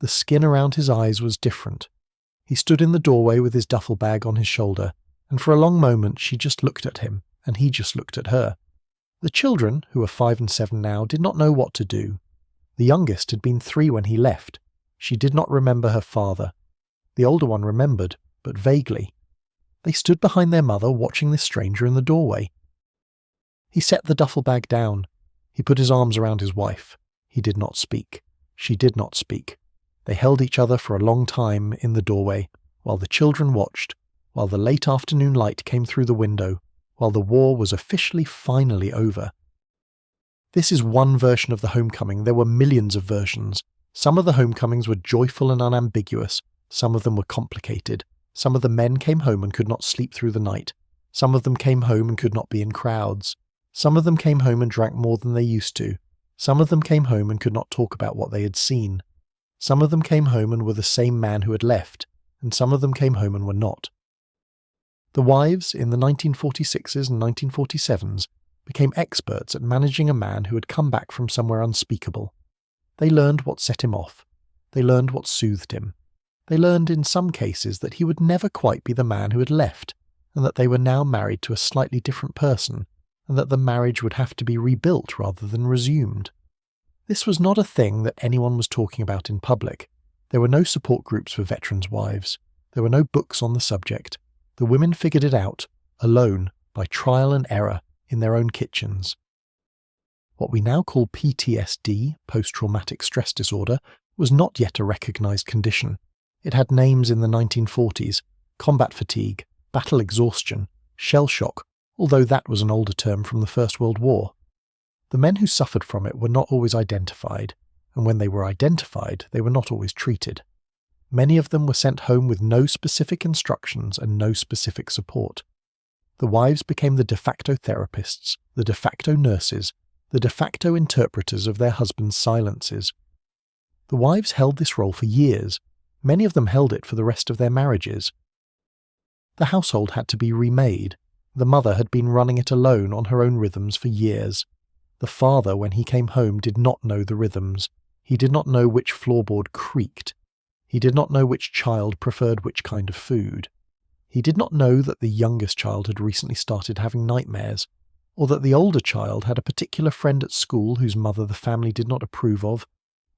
The skin around his eyes was different. He stood in the doorway with his duffel bag on his shoulder, and for a long moment she just looked at him, and he just looked at her. The children, who were 5 and 7 now, did not know what to do. The youngest had been 3 when he left. She did not remember her father. The older one remembered, but vaguely. They stood behind their mother watching this stranger in the doorway. He set the duffel bag down. He put his arms around his wife. He did not speak. She did not speak. They held each other for a long time in the doorway, while the children watched, while the late afternoon light came through the window, while the war was officially finally over. This is one version of the homecoming. There were millions of versions. Some of the homecomings were joyful and unambiguous. Some of them were complicated. Some of the men came home and could not sleep through the night. Some of them came home and could not be in crowds. Some of them came home and drank more than they used to. Some of them came home and could not talk about what they had seen. Some of them came home and were the same man who had left, and some of them came home and were not. The wives in the 1946s and 1947s became experts at managing a man who had come back from somewhere unspeakable. They learned what set him off. They learned what soothed him. They learned in some cases that he would never quite be the man who had left, and that they were now married to a slightly different person, and that the marriage would have to be rebuilt rather than resumed. This was not a thing that anyone was talking about in public. There were no support groups for veterans' wives. There were no books on the subject. The women figured it out, alone, by trial and error, in their own kitchens. What we now call PTSD, post-traumatic stress disorder, was not yet a recognized condition. It had names in the 1940s: combat fatigue, battle exhaustion, shell shock, although that was an older term from the First World War. The men who suffered from it were not always identified, and when they were identified, they were not always treated. Many of them were sent home with no specific instructions and no specific support. The wives became the de facto therapists, the de facto nurses, the de facto interpreters of their husbands' silences. The wives held this role for years. Many of them held it for the rest of their marriages. The household had to be remade. The mother had been running it alone on her own rhythms for years. The father, when he came home, did not know the rhythms. He did not know which floorboard creaked. He did not know which child preferred which kind of food. He did not know that the youngest child had recently started having nightmares, or that the older child had a particular friend at school whose mother the family did not approve of,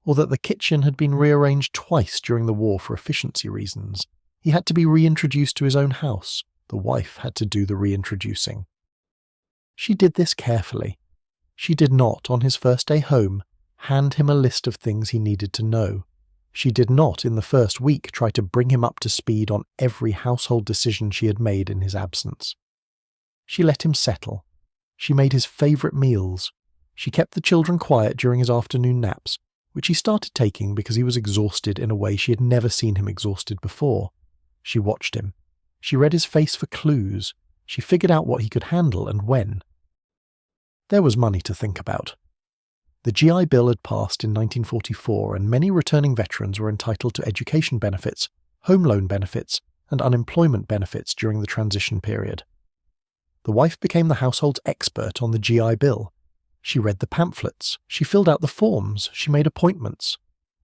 or that the kitchen had been rearranged twice during the war for efficiency reasons. He had to be reintroduced to his own house. The wife had to do the reintroducing. She did this carefully. She did not, on his first day home, hand him a list of things he needed to know. She did not, in the first week, try to bring him up to speed on every household decision she had made in his absence. She let him settle. She made his favourite meals. She kept the children quiet during his afternoon naps, which he started taking because he was exhausted in a way she had never seen him exhausted before. She watched him. She read his face for clues. She figured out what he could handle and when. There was money to think about. The GI Bill had passed in 1944, and many returning veterans were entitled to education benefits, home loan benefits, and unemployment benefits during the transition period. The wife became the household's expert on the GI Bill. She read the pamphlets, she filled out the forms, she made appointments.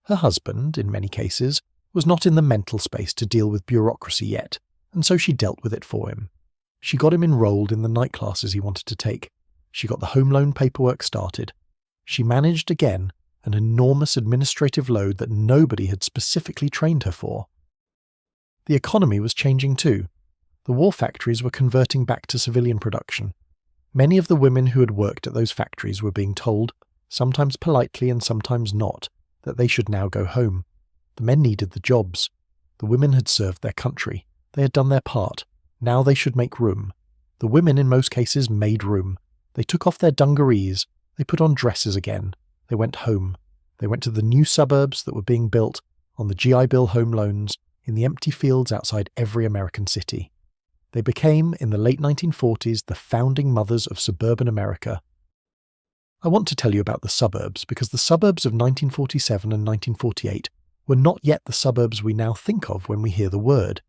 Her husband, in many cases, was not in the mental space to deal with bureaucracy yet, and so she dealt with it for him. She got him enrolled in the night classes he wanted to take. She got the home loan paperwork started. She managed, again, an enormous administrative load that nobody had specifically trained her for. The economy was changing too. The war factories were converting back to civilian production. Many of the women who had worked at those factories were being told, sometimes politely and sometimes not, that they should now go home. The men needed the jobs. The women had served their country. They had done their part. Now they should make room. The women, in most cases, made room. They took off their dungarees. They put on dresses again. They went home. They went to the new suburbs that were being built on the GI Bill home loans in the empty fields outside every American city. They became, in the late 1940s, the founding mothers of suburban America. I want to tell you about the suburbs because the suburbs of 1947 and 1948 were not yet the suburbs we now think of when we hear the word.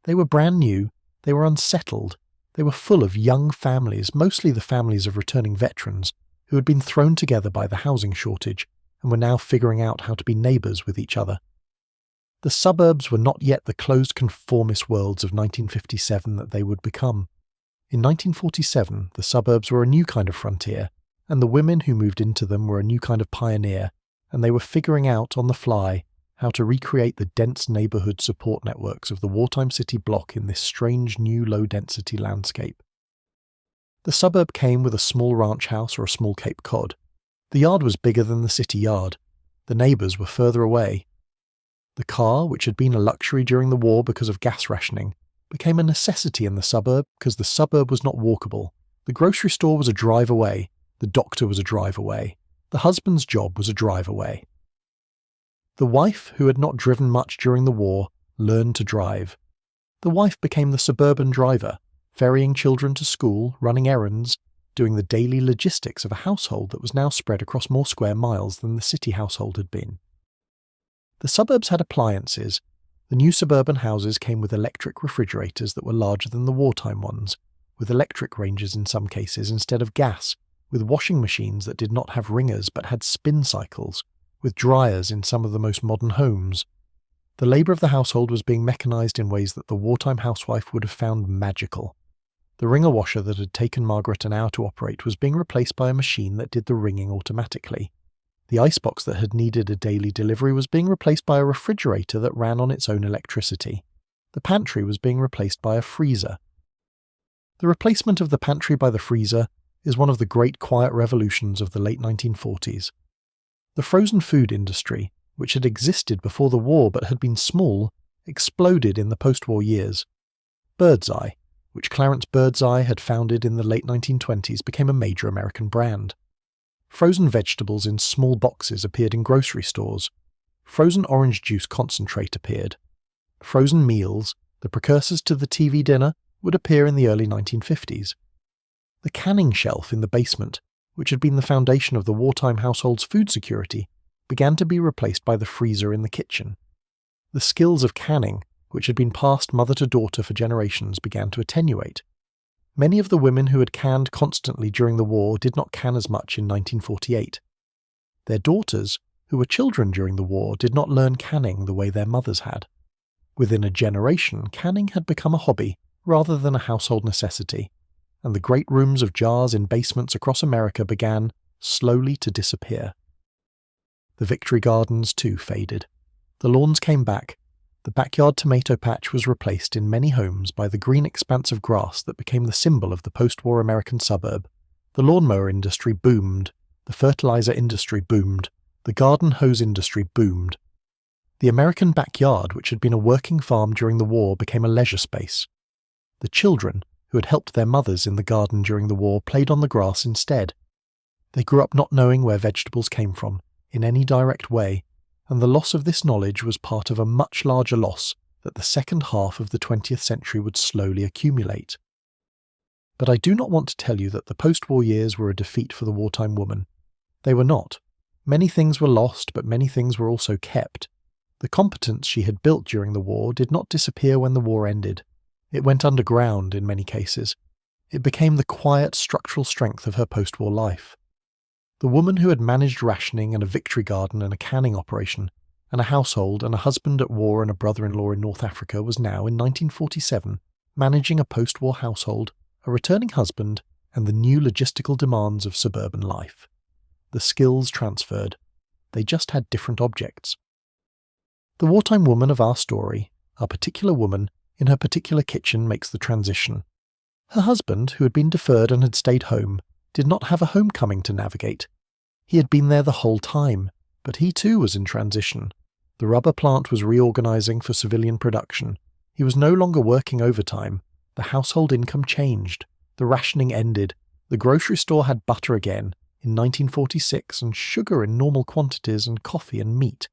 They were brand new, they were unsettled, they were full of young families, mostly the families of returning veterans, who had been thrown together by the housing shortage and were now figuring out how to be neighbours with each other. The suburbs were not yet the closed conformist worlds of 1957 that they would become. In 1947, the suburbs were a new kind of frontier, and the women who moved into them were a new kind of pioneer, and they were figuring out on the fly how to recreate the dense neighbourhood support networks of the wartime city block in this strange new low-density landscape. The suburb came with a small ranch house or a small Cape Cod. The yard was bigger than the city yard. The neighbours were further away. The car, which had been a luxury during the war because of gas rationing, became a necessity in the suburb because the suburb was not walkable. The grocery store was a drive away. The doctor was a drive away. The husband's job was a drive away. The wife, who had not driven much during the war, learned to drive. The wife became the suburban driver, ferrying children to school, running errands, doing the daily logistics of a household that was now spread across more square miles than the city household had been. The suburbs had appliances. The new suburban houses came with electric refrigerators that were larger than the wartime ones, with electric ranges in some cases instead of gas, with washing machines that did not have ringers but had spin cycles, with dryers in some of the most modern homes. The labour of the household was being mechanised in ways that the wartime housewife would have found magical. The wringer washer that had taken Margaret an hour to operate was being replaced by a machine that did the wringing automatically. The icebox that had needed a daily delivery was being replaced by a refrigerator that ran on its own electricity. The pantry was being replaced by a freezer. The replacement of the pantry by the freezer is one of the great quiet revolutions of the late 1940s. The frozen food industry, which had existed before the war but had been small, exploded in the post-war years. Birdseye, which Clarence Birdseye had founded in the late 1920s, became a major American brand. Frozen vegetables in small boxes appeared in grocery stores. Frozen orange juice concentrate appeared. Frozen meals, the precursors to the TV dinner, would appear in the early 1950s. The canning shelf in the basement, which had been the foundation of the wartime household's food security, began to be replaced by the freezer in the kitchen. The skills of canning, which had been passed mother to daughter for generations, began to attenuate. Many of the women who had canned constantly during the war did not can as much in 1948. Their daughters, who were children during the war, did not learn canning the way their mothers had. Within a generation, canning had become a hobby rather than a household necessity, and the great rooms of jars in basements across America began, slowly, to disappear. The victory gardens, too, faded. The lawns came back. The backyard tomato patch was replaced in many homes by the green expanse of grass that became the symbol of the post-war American suburb. The lawnmower industry boomed. The fertilizer industry boomed. The garden hose industry boomed. The American backyard, which had been a working farm during the war, became a leisure space. The children, who had helped their mothers in the garden during the war, played on the grass instead. They grew up not knowing where vegetables came from, in any direct way, and the loss of this knowledge was part of a much larger loss that the second half of the 20th century would slowly accumulate. But I do not want to tell you that the post-war years were a defeat for the wartime woman. They were not. Many things were lost, but many things were also kept. The competence she had built during the war did not disappear when the war ended. It went underground in many cases. It became the quiet structural strength of her post-war life. The woman who had managed rationing and a victory garden and a canning operation, and a household and a husband at war and a brother-in-law in North Africa was now, in 1947, managing a post-war household, a returning husband, and the new logistical demands of suburban life. The skills transferred. They just had different objects. The wartime woman of our story, our particular woman, in her particular kitchen makes the transition. Her husband, who had been deferred and had stayed home, did not have a homecoming to navigate. He had been there the whole time, but he too was in transition. The rubber plant was reorganizing for civilian production. He was no longer working overtime. The household income changed. The rationing ended. The grocery store had butter again in 1946 and sugar in normal quantities and coffee and meat.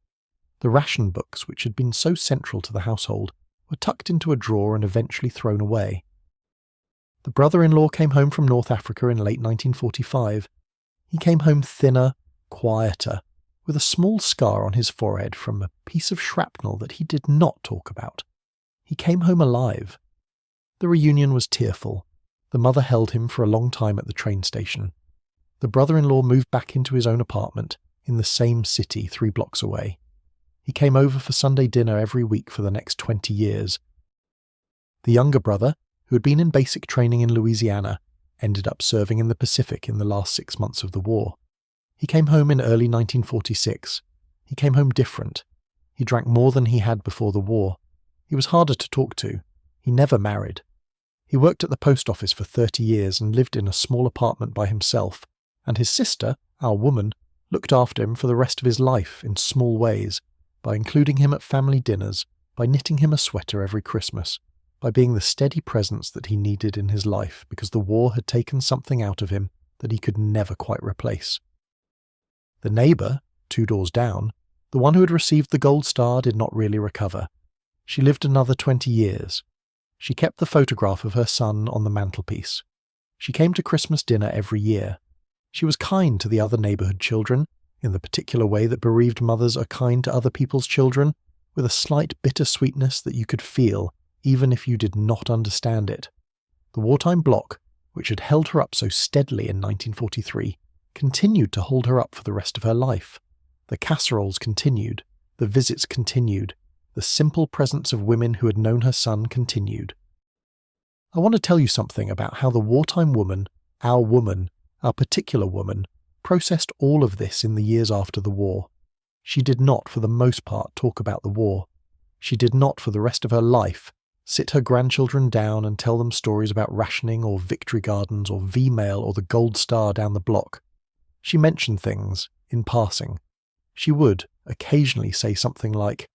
The ration books, which had been so central to the household, were tucked into a drawer and eventually thrown away. The brother-in-law came home from North Africa in late 1945. He came home thinner, quieter, with a small scar on his forehead from a piece of shrapnel that he did not talk about. He came home alive. The reunion was tearful. The mother held him for a long time at the train station. The brother-in-law moved back into his own apartment in the same city 3 blocks away. He came over for Sunday dinner every week for the next 20 years. The younger brother, who had been in basic training in Louisiana, ended up serving in the Pacific in the last 6 months of the war. He came home in early 1946. He came home different. He drank more than he had before the war. He was harder to talk to. He never married. He worked at the post office for 30 years and lived in a small apartment by himself, and his sister, our woman, looked after him for the rest of his life in small ways, by including him at family dinners, by knitting him a sweater every Christmas, by being the steady presence that he needed in his life because the war had taken something out of him that he could never quite replace. The neighbour, 2 doors down, the one who had received the gold star, did not really recover. She lived another 20 years. She kept the photograph of her son on the mantelpiece. She came to Christmas dinner every year. She was kind to the other neighbourhood children, in the particular way that bereaved mothers are kind to other people's children, with a slight bitter-sweetness that you could feel, even if you did not understand it. The wartime block, which had held her up so steadily in 1943, continued to hold her up for the rest of her life. The casseroles continued, the visits continued, the simple presence of women who had known her son continued. I want to tell you something about how the wartime woman, our particular woman, processed all of this in the years after the war. She did not, for the most part, talk about the war. She did not, for the rest of her life, sit her grandchildren down and tell them stories about rationing or victory gardens or V-mail or the gold star down the block. She mentioned things, in passing. She would, occasionally, say something like,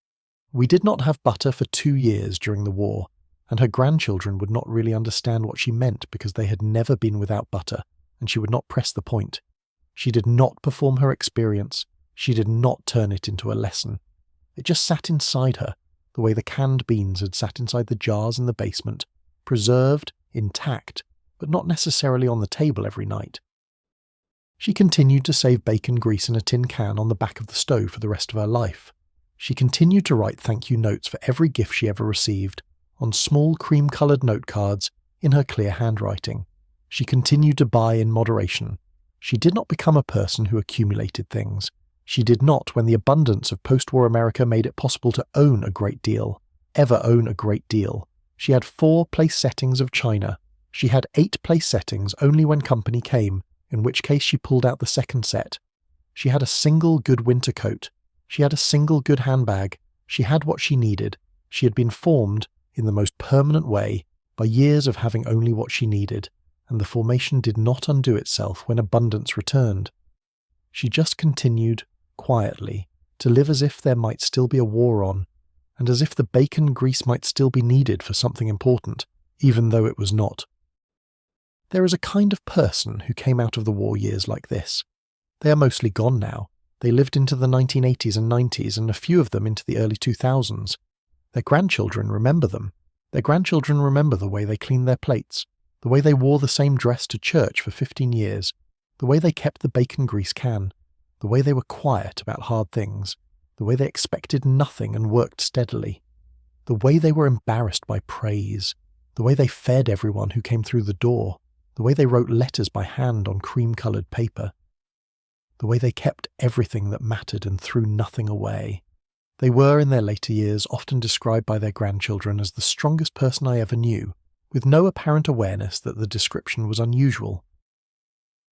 "We did not have butter for 2 years during the war. and her grandchildren would not really understand what she meant because they had never been without butter, and she would not press the point. She did not perform her experience. She did not turn it into a lesson. It just sat inside her, the way the canned beans had sat inside the jars in the basement, preserved, intact, but not necessarily on the table every night. She continued to save bacon grease in a tin can on the back of the stove for the rest of her life. She continued to write thank you notes for every gift she ever received, on small cream-coloured note cards in her clear handwriting. She continued to buy in moderation. She did not become a person who accumulated things. She did not when the abundance of post-war America made it possible to own a great deal, ever own a great deal. She had 4 place settings of china. She had 8 place settings only when company came, in which case she pulled out the second set. She had a single good winter coat. She had a single good handbag. She had what she needed. She had been formed, in the most permanent way, by years of having only what she needed, and the formation did not undo itself when abundance returned. She just continued, quietly, to live as if there might still be a war on, and as if the bacon grease might still be needed for something important, even though it was not. There is a kind of person who came out of the war years like this. They are mostly gone now. They lived into the 1980s and 90s, and a few of them into the early 2000s. Their grandchildren remember them. Their grandchildren remember the way they cleaned their plates, the way they wore the same dress to church for 15 years, the way they kept the bacon grease can, the way they were quiet about hard things, the way they expected nothing and worked steadily, the way they were embarrassed by praise, the way they fed everyone who came through the door, the way they wrote letters by hand on cream-coloured paper, the way they kept everything that mattered and threw nothing away. They were, in their later years, often described by their grandchildren as the strongest person I ever knew, with no apparent awareness that the description was unusual.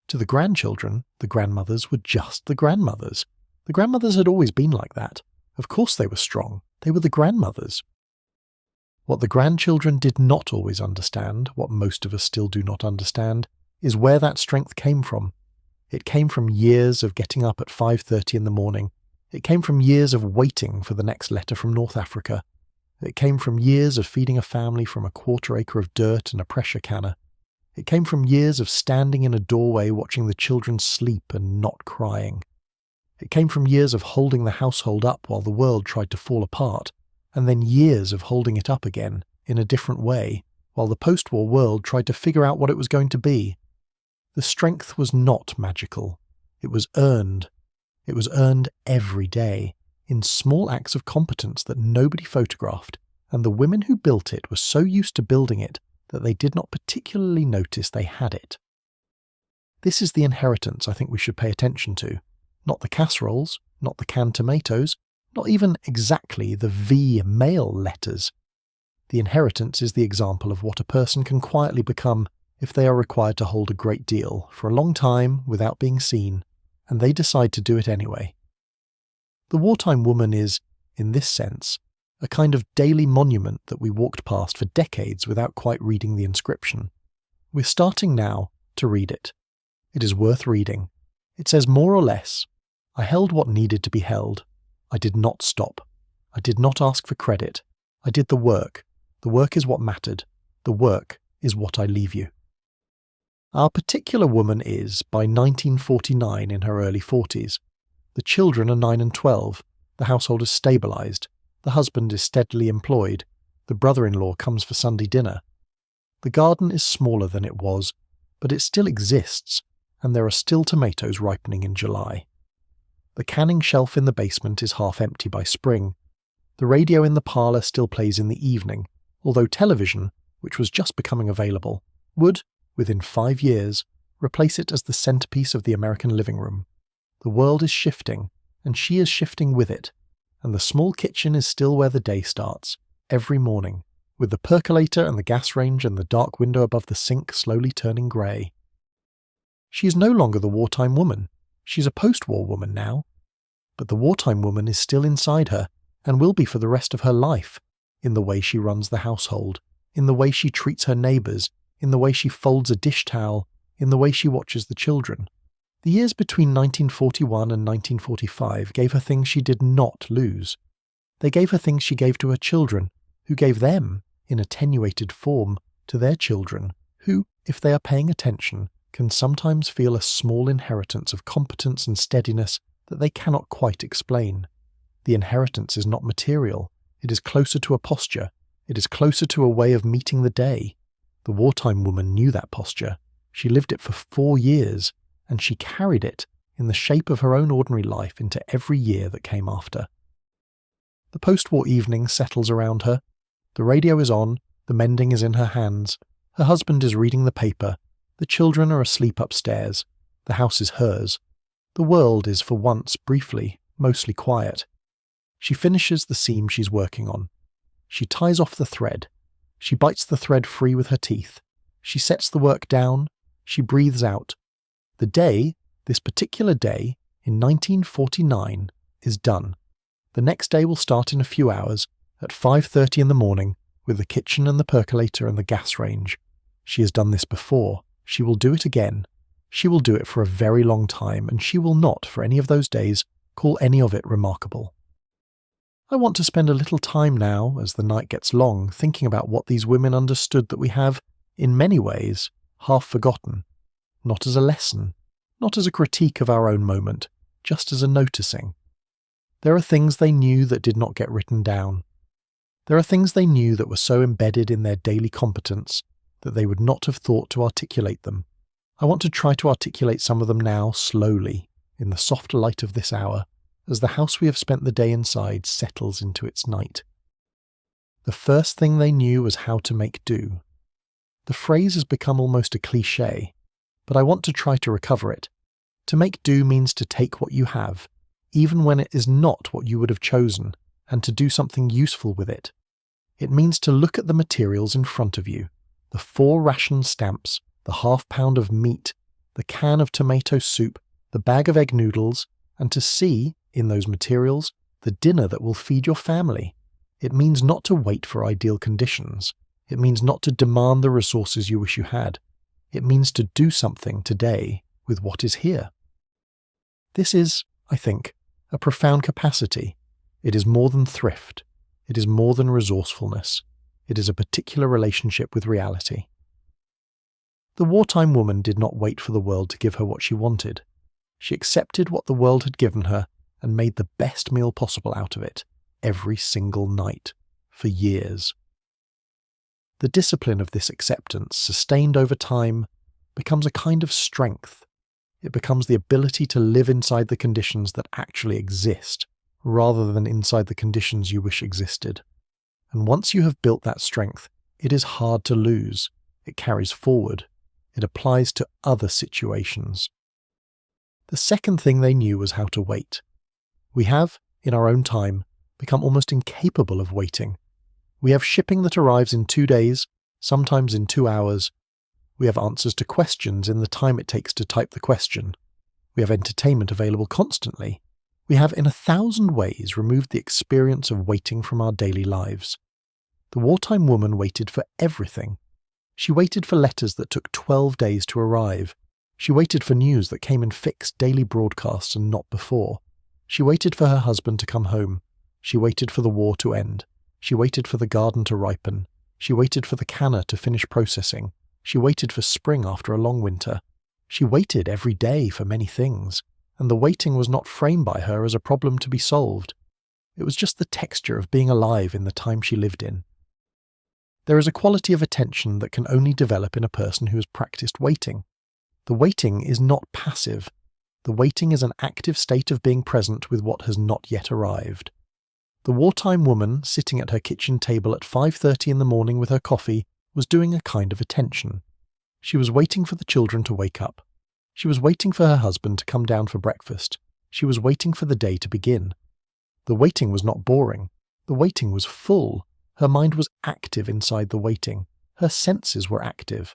To the grandchildren, the grandmothers were just the grandmothers. The grandmothers had always been like that. Of course they were strong. They were the grandmothers. What the grandchildren did not always understand, what most of us still do not understand, is where that strength came from. It came from years of getting up at 5:30 in the morning. It came from years of waiting for the next letter from North Africa. It came from years of feeding a family from a quarter acre of dirt and a pressure canner. It came from years of standing in a doorway watching the children sleep and not crying. It came from years of holding the household up while the world tried to fall apart, and then years of holding it up again, in a different way, while the post-war world tried to figure out what it was going to be. The strength was not magical. It was earned. It was earned every day, in small acts of competence that nobody photographed, and the women who built it were so used to building it that they did not particularly notice they had it. This is the inheritance I think we should pay attention to. Not the casseroles, not the canned tomatoes, not even exactly the V male letters. The inheritance is the example of what a person can quietly become if they are required to hold a great deal for a long time without being seen, and they decide to do it anyway. The wartime woman is, in this sense, a kind of daily monument that we walked past for decades without quite reading the inscription. We're starting now to read it. It is worth reading. It says more or less, I held what needed to be held. I did not stop. I did not ask for credit. I did the work. The work is what mattered. The work is what I leave you. Our particular woman is, by 1949, in her early 40s. The children are 9 and 12. The household is stabilised. The husband is steadily employed. The brother-in-law comes for Sunday dinner. The garden is smaller than it was, but it still exists, and there are still tomatoes ripening in July. The canning shelf in the basement is half empty by spring. The radio in the parlour still plays in the evening, although television, which was just becoming available, would, within 5 years, replace it as the centrepiece of the American living room. The world is shifting, and she is shifting with it, and the small kitchen is still where the day starts, every morning, with the percolator and the gas range and the dark window above the sink slowly turning grey. She is no longer the wartime woman. She's a post-war woman now. But the wartime woman is still inside her, and will be for the rest of her life, in the way she runs the household, in the way she treats her neighbours, in the way she folds a dish towel, in the way she watches the children. The years between 1941 and 1945 gave her things she did not lose. They gave her things she gave to her children, who gave them, in attenuated form, to their children, who, if they are paying attention, can sometimes feel a small inheritance of competence and steadiness that they cannot quite explain. The inheritance is not material, it is closer to a posture, it is closer to a way of meeting the day. The wartime woman knew that posture. She lived it for 4 years, and she carried it in the shape of her own ordinary life into every year that came after. The post-war evening settles around her. The radio is on, the mending is in her hands, her husband is reading the paper, the children are asleep upstairs, the house is hers. The world is for once, briefly, mostly quiet. She finishes the seam she's working on. She ties off the thread. She bites the thread free with her teeth. She sets the work down. She breathes out. The day, this particular day, in 1949, is done. The next day will start in a few hours, at 5:30 in the morning, with the kitchen and the percolator and the gas range. She has done this before. She will do it again. She will do it for a very long time, and she will not, for any of those days, call any of it remarkable. I want to spend a little time now, as the night gets long, thinking about what these women understood that we have, in many ways, half forgotten. Not as a lesson, not as a critique of our own moment, just as a noticing. There are things they knew that did not get written down. There are things they knew that were so embedded in their daily competence that they would not have thought to articulate them. I want to try to articulate some of them now slowly, in the soft light of this hour, as the house we have spent the day inside settles into its night. The first thing they knew was how to make do. The phrase has become almost a cliché, but I want to try to recover it. To make do means to take what you have, even when it is not what you would have chosen, and to do something useful with it. It means to look at the materials in front of you, the 4 ration stamps, the half-pound of meat, the can of tomato soup, the bag of egg noodles, and to see, in those materials, the dinner that will feed your family. It means not to wait for ideal conditions. It means not to demand the resources you wish you had. It means to do something today with what is here. This is, I think, a profound capacity. It is more than thrift. It is more than resourcefulness. It is a particular relationship with reality. The wartime woman did not wait for the world to give her what she wanted. She accepted what the world had given her and made the best meal possible out of it, every single night, for years. The discipline of this acceptance, sustained over time, becomes a kind of strength. It becomes the ability to live inside the conditions that actually exist, rather than inside the conditions you wish existed. And once you have built that strength, it is hard to lose. It carries forward. It applies to other situations. The second thing they knew was how to wait. We have, in our own time, become almost incapable of waiting. We have shipping that arrives in 2 days, sometimes in 2 hours. We have answers to questions in the time it takes to type the question. We have entertainment available constantly. We have in 1,000 ways removed the experience of waiting from our daily lives. The wartime woman waited for everything. She waited for letters that took 12 days to arrive. She waited for news that came in fixed daily broadcasts and not before. She waited for her husband to come home. She waited for the war to end. She waited for the garden to ripen. She waited for the canner to finish processing. She waited for spring after a long winter. She waited every day for many things, and the waiting was not framed by her as a problem to be solved. It was just the texture of being alive in the time she lived in. There is a quality of attention that can only develop in a person who has practiced waiting. The waiting is not passive. The waiting is an active state of being present with what has not yet arrived. The wartime woman, sitting at her kitchen table at 5:30 in the morning with her coffee, was doing a kind of attention. She was waiting for the children to wake up. She was waiting for her husband to come down for breakfast. She was waiting for the day to begin. The waiting was not boring. The waiting was full. Her mind was active inside the waiting. Her senses were active.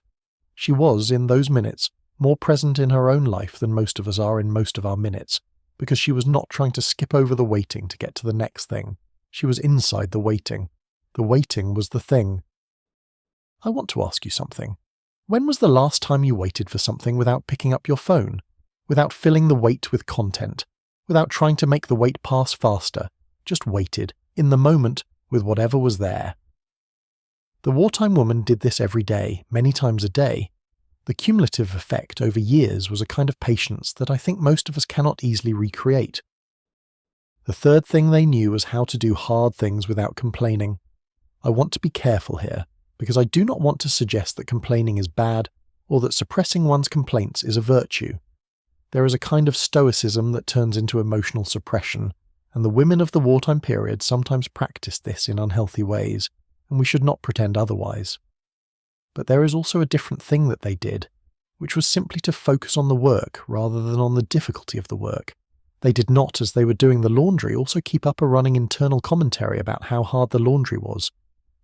She was, in those minutes, more present in her own life than most of us are in most of our minutes, because she was not trying to skip over the waiting to get to the next thing. She was inside the waiting. The waiting was the thing. I want to ask you something. When was the last time you waited for something without picking up your phone? Without filling the wait with content? Without trying to make the wait pass faster? Just waited, in the moment, with whatever was there. The wartime woman did this every day, many times a day. The cumulative effect over years was a kind of patience that I think most of us cannot easily recreate. The third thing they knew was how to do hard things without complaining. I want to be careful here, because I do not want to suggest that complaining is bad or that suppressing one's complaints is a virtue. There is a kind of stoicism that turns into emotional suppression, and the women of the wartime period sometimes practiced this in unhealthy ways, and we should not pretend otherwise. But there is also a different thing that they did, which was simply to focus on the work rather than on the difficulty of the work. They did not, as they were doing the laundry, also keep up a running internal commentary about how hard the laundry was.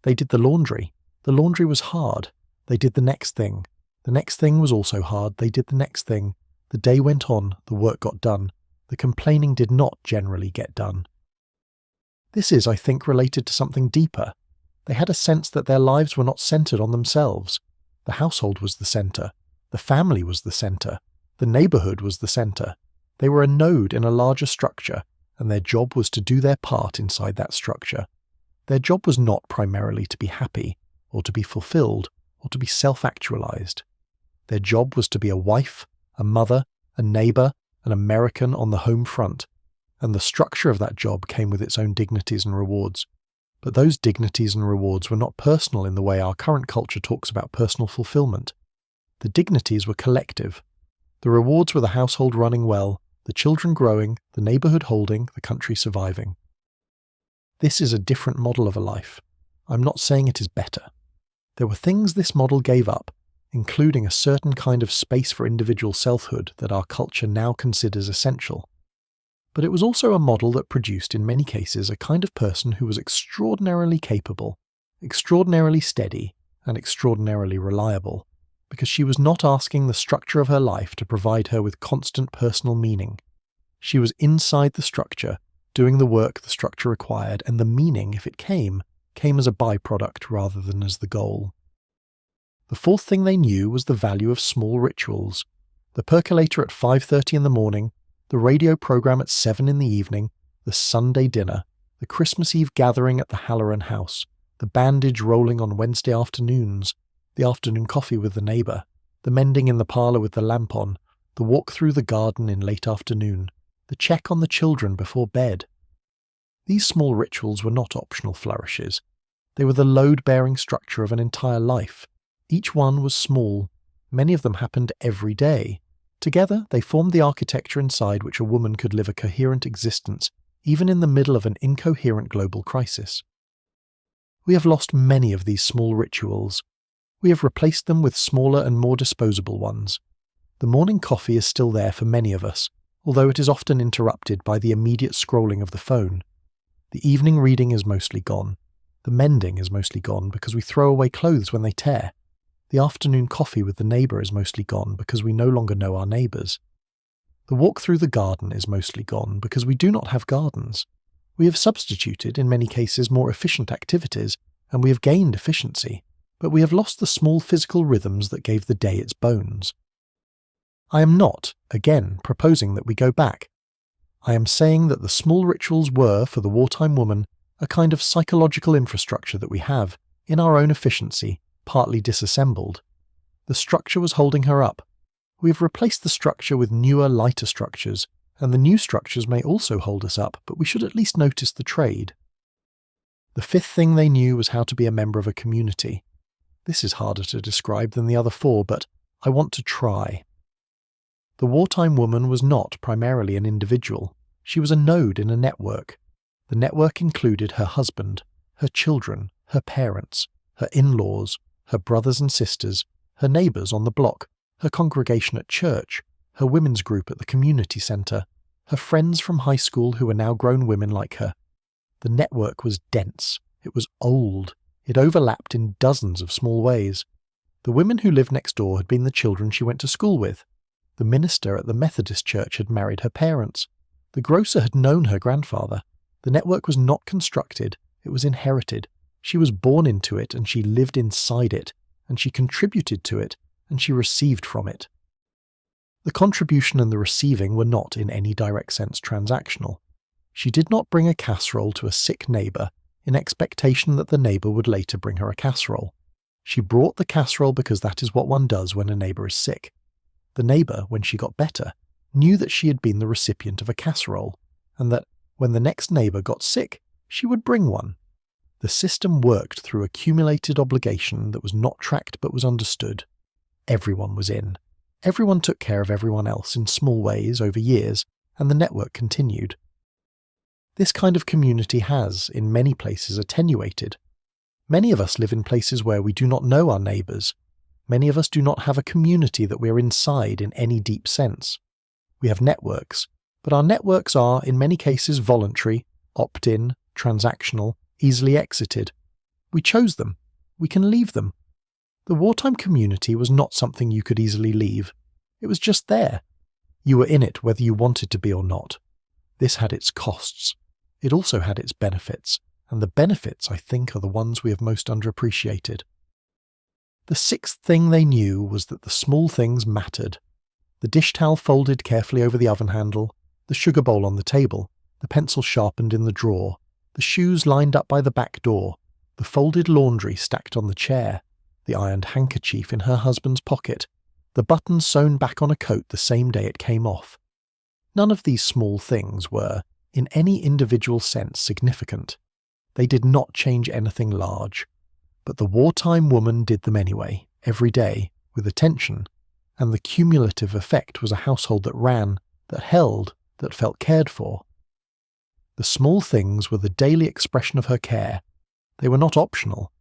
They did the laundry. The laundry was hard. They did the next thing. The next thing was also hard. They did the next thing. The day went on. The work got done. The complaining did not generally get done. This is, I think, related to something deeper. They had a sense that their lives were not centered on themselves. The household was the center. The family was the center. The neighborhood was the center. They were a node in a larger structure, and their job was to do their part inside that structure. Their job was not primarily to be happy, or to be fulfilled, or to be self-actualized. Their job was to be a wife, a mother, a neighbor, an American on the home front, and the structure of that job came with its own dignities and rewards. But those dignities and rewards were not personal in the way our current culture talks about personal fulfillment. The dignities were collective. The rewards were the household running well, the children growing, the neighborhood holding, the country surviving. This is a different model of a life. I'm not saying it is better. There were things this model gave up, including a certain kind of space for individual selfhood that our culture now considers essential. But it was also a model that produced, in many cases, a kind of person who was extraordinarily capable, extraordinarily steady, and extraordinarily reliable, because she was not asking the structure of her life to provide her with constant personal meaning. She was inside the structure, doing the work the structure required, and the meaning, if it came as a byproduct rather than as the goal. The fourth thing they knew was the value of small rituals. The percolator at 5:30 in the morning, the radio program at 7 in the evening, the Sunday dinner, the Christmas Eve gathering at the Halloran house, the bandage rolling on Wednesday afternoons, the afternoon coffee with the neighbour, the mending in the parlour with the lamp on, the walk through the garden in late afternoon, the check on the children before bed. These small rituals were not optional flourishes. They were the load-bearing structure of an entire life. Each one was small. Many of them happened every day. Together, they formed the architecture inside which a woman could live a coherent existence, even in the middle of an incoherent global crisis. We have lost many of these small rituals. We have replaced them with smaller and more disposable ones. The morning coffee is still there for many of us, although it is often interrupted by the immediate scrolling of the phone. The evening reading is mostly gone. The mending is mostly gone because we throw away clothes when they tear. The afternoon coffee with the neighbour is mostly gone because we no longer know our neighbours. The walk through the garden is mostly gone because we do not have gardens. We have substituted, in many cases, more efficient activities, and we have gained efficiency, but we have lost the small physical rhythms that gave the day its bones. I am not, again, proposing that we go back. I am saying that the small rituals were, for the wartime woman, a kind of psychological infrastructure that we have, in our own efficiency, partly disassembled. The structure was holding her up. We have replaced the structure with newer, lighter structures, and the new structures may also hold us up, but we should at least notice the trade. The fifth thing they knew was how to be a member of a community. This is harder to describe than the other four, but I want to try. The wartime woman was not primarily an individual. She was a node in a network. The network included her husband, her children, her parents, her in-laws, her brothers and sisters, her neighbours on the block, her congregation at church, her women's group at the community centre, her friends from high school who were now grown women like her. The network was dense. It was old. It overlapped in dozens of small ways. The women who lived next door had been the children she went to school with. The minister at the Methodist church had married her parents. The grocer had known her grandfather. The network was not constructed. It was inherited. She was born into it, and she lived inside it, and she contributed to it, and she received from it. The contribution and the receiving were not, in any direct sense, transactional. She did not bring a casserole to a sick neighbour, in expectation that the neighbour would later bring her a casserole. She brought the casserole because that is what one does when a neighbour is sick. The neighbour, when she got better, knew that she had been the recipient of a casserole, and that when the next neighbour got sick, she would bring one. The system worked through accumulated obligation that was not tracked but was understood. Everyone was in. Everyone took care of everyone else in small ways over years, and the network continued. This kind of community has, in many places, attenuated. Many of us live in places where we do not know our neighbours. Many of us do not have a community that we are inside in any deep sense. We have networks, but our networks are, in many cases, voluntary, opt-in, transactional, easily exited. We chose them. We can leave them. The wartime community was not something you could easily leave. It was just there. You were in it whether you wanted to be or not. This had its costs. It also had its benefits, and the benefits, I think, are the ones we have most underappreciated. The sixth thing they knew was that the small things mattered. The dish towel folded carefully over the oven handle, the sugar bowl on the table, the pencil sharpened in the drawer, the shoes lined up by the back door, the folded laundry stacked on the chair, the ironed handkerchief in her husband's pocket, the button sewn back on a coat the same day it came off. None of these small things were, in any individual sense, significant. They did not change anything large. But the wartime woman did them anyway, every day, with attention, and the cumulative effect was a household that ran, that held, that felt cared for. The small things were the daily expression of her care. They were not optional.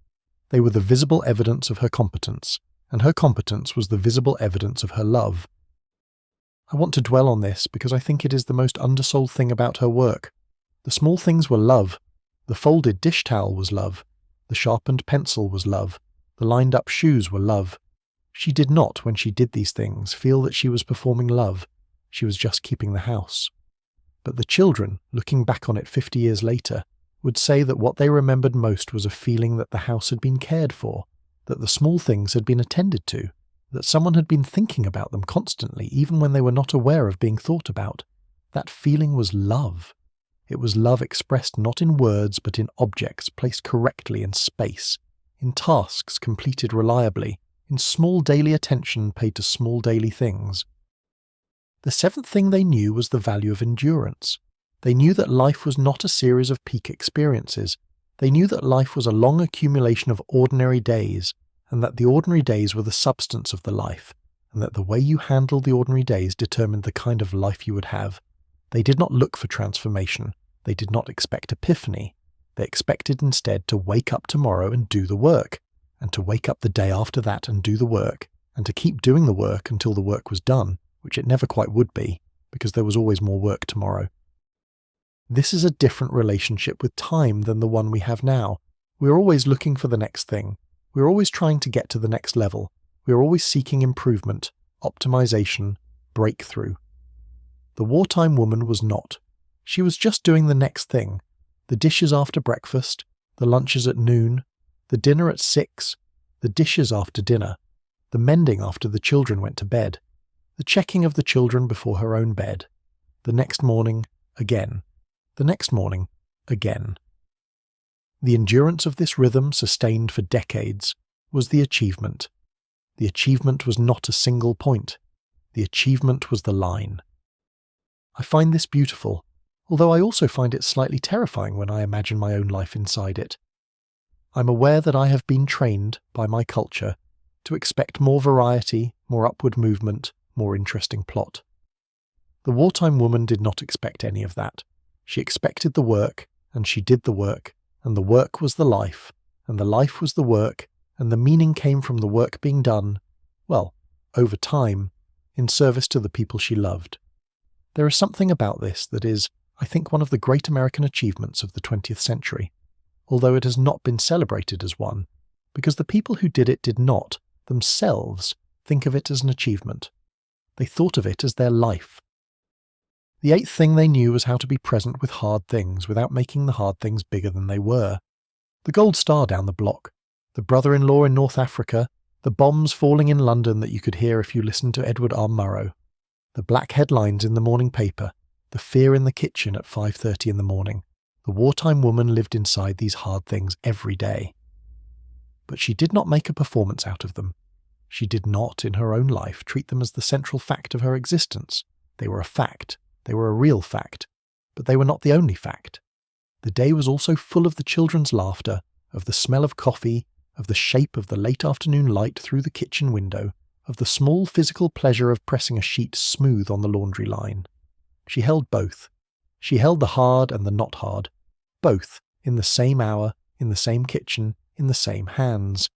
They were the visible evidence of her competence, and her competence was the visible evidence of her love. I want to dwell on this because I think it is the most undersold thing about her work. The small things were love. The folded dish towel was love. The sharpened pencil was love. The lined-up shoes were love. She did not, when she did these things, feel that she was performing love. She was just keeping the house. But the children, looking back on it 50 years later, would say that what they remembered most was a feeling that the house had been cared for, that the small things had been attended to, that someone had been thinking about them constantly, even when they were not aware of being thought about. That feeling was love. It was love expressed not in words but in objects placed correctly in space, in tasks completed reliably, in small daily attention paid to small daily things. The seventh thing they knew was the value of endurance. They knew that life was not a series of peak experiences. They knew that life was a long accumulation of ordinary days, and that the ordinary days were the substance of the life, and that the way you handled the ordinary days determined the kind of life you would have. They did not look for transformation. They did not expect epiphany. They expected instead to wake up tomorrow and do the work, and to wake up the day after that and do the work, and to keep doing the work until the work was done, which it never quite would be, because there was always more work tomorrow. This is a different relationship with time than the one we have now. We are always looking for the next thing. We are always trying to get to the next level. We are always seeking improvement, optimization, breakthrough. The wartime woman was not. She was just doing the next thing. The dishes after breakfast, the lunches at noon, the dinner at 6, the dishes after dinner, the mending after the children went to bed, the checking of the children before her own bed, the next morning, again, the next morning, again. The endurance of this rhythm, sustained for decades, was the achievement. The achievement was not a single point. The achievement was the line. I find this beautiful, although I also find it slightly terrifying when I imagine my own life inside it. I'm aware that I have been trained, by my culture, to expect more variety, more upward movement, more interesting plot. The wartime woman did not expect any of that. She expected the work, and she did the work, and the work was the life, and the life was the work, and the meaning came from the work being done, well, over time, in service to the people she loved. There is something about this that is, I think, one of the great American achievements of the 20th century, although it has not been celebrated as one, because the people who did it did not, themselves, think of it as an achievement. They thought of it as their life. The eighth thing they knew was how to be present with hard things without making the hard things bigger than they were. The gold star down the block, the brother-in-law in North Africa, the bombs falling in London that you could hear if you listened to Edward R. Murrow, the black headlines in the morning paper, the fear in the kitchen at 5:30 in the morning, The wartime woman lived inside these hard things every day. But she did not make a performance out of them. She did not, in her own life, treat them as the central fact of her existence. They were a fact. They were a real fact. But they were not the only fact. The day was also full of the children's laughter, of the smell of coffee, of the shape of the late afternoon light through the kitchen window, of the small physical pleasure of pressing a sheet smooth on the laundry line. She held both. She held the hard and the not hard. Both, in the same hour, in the same kitchen, in the same hands.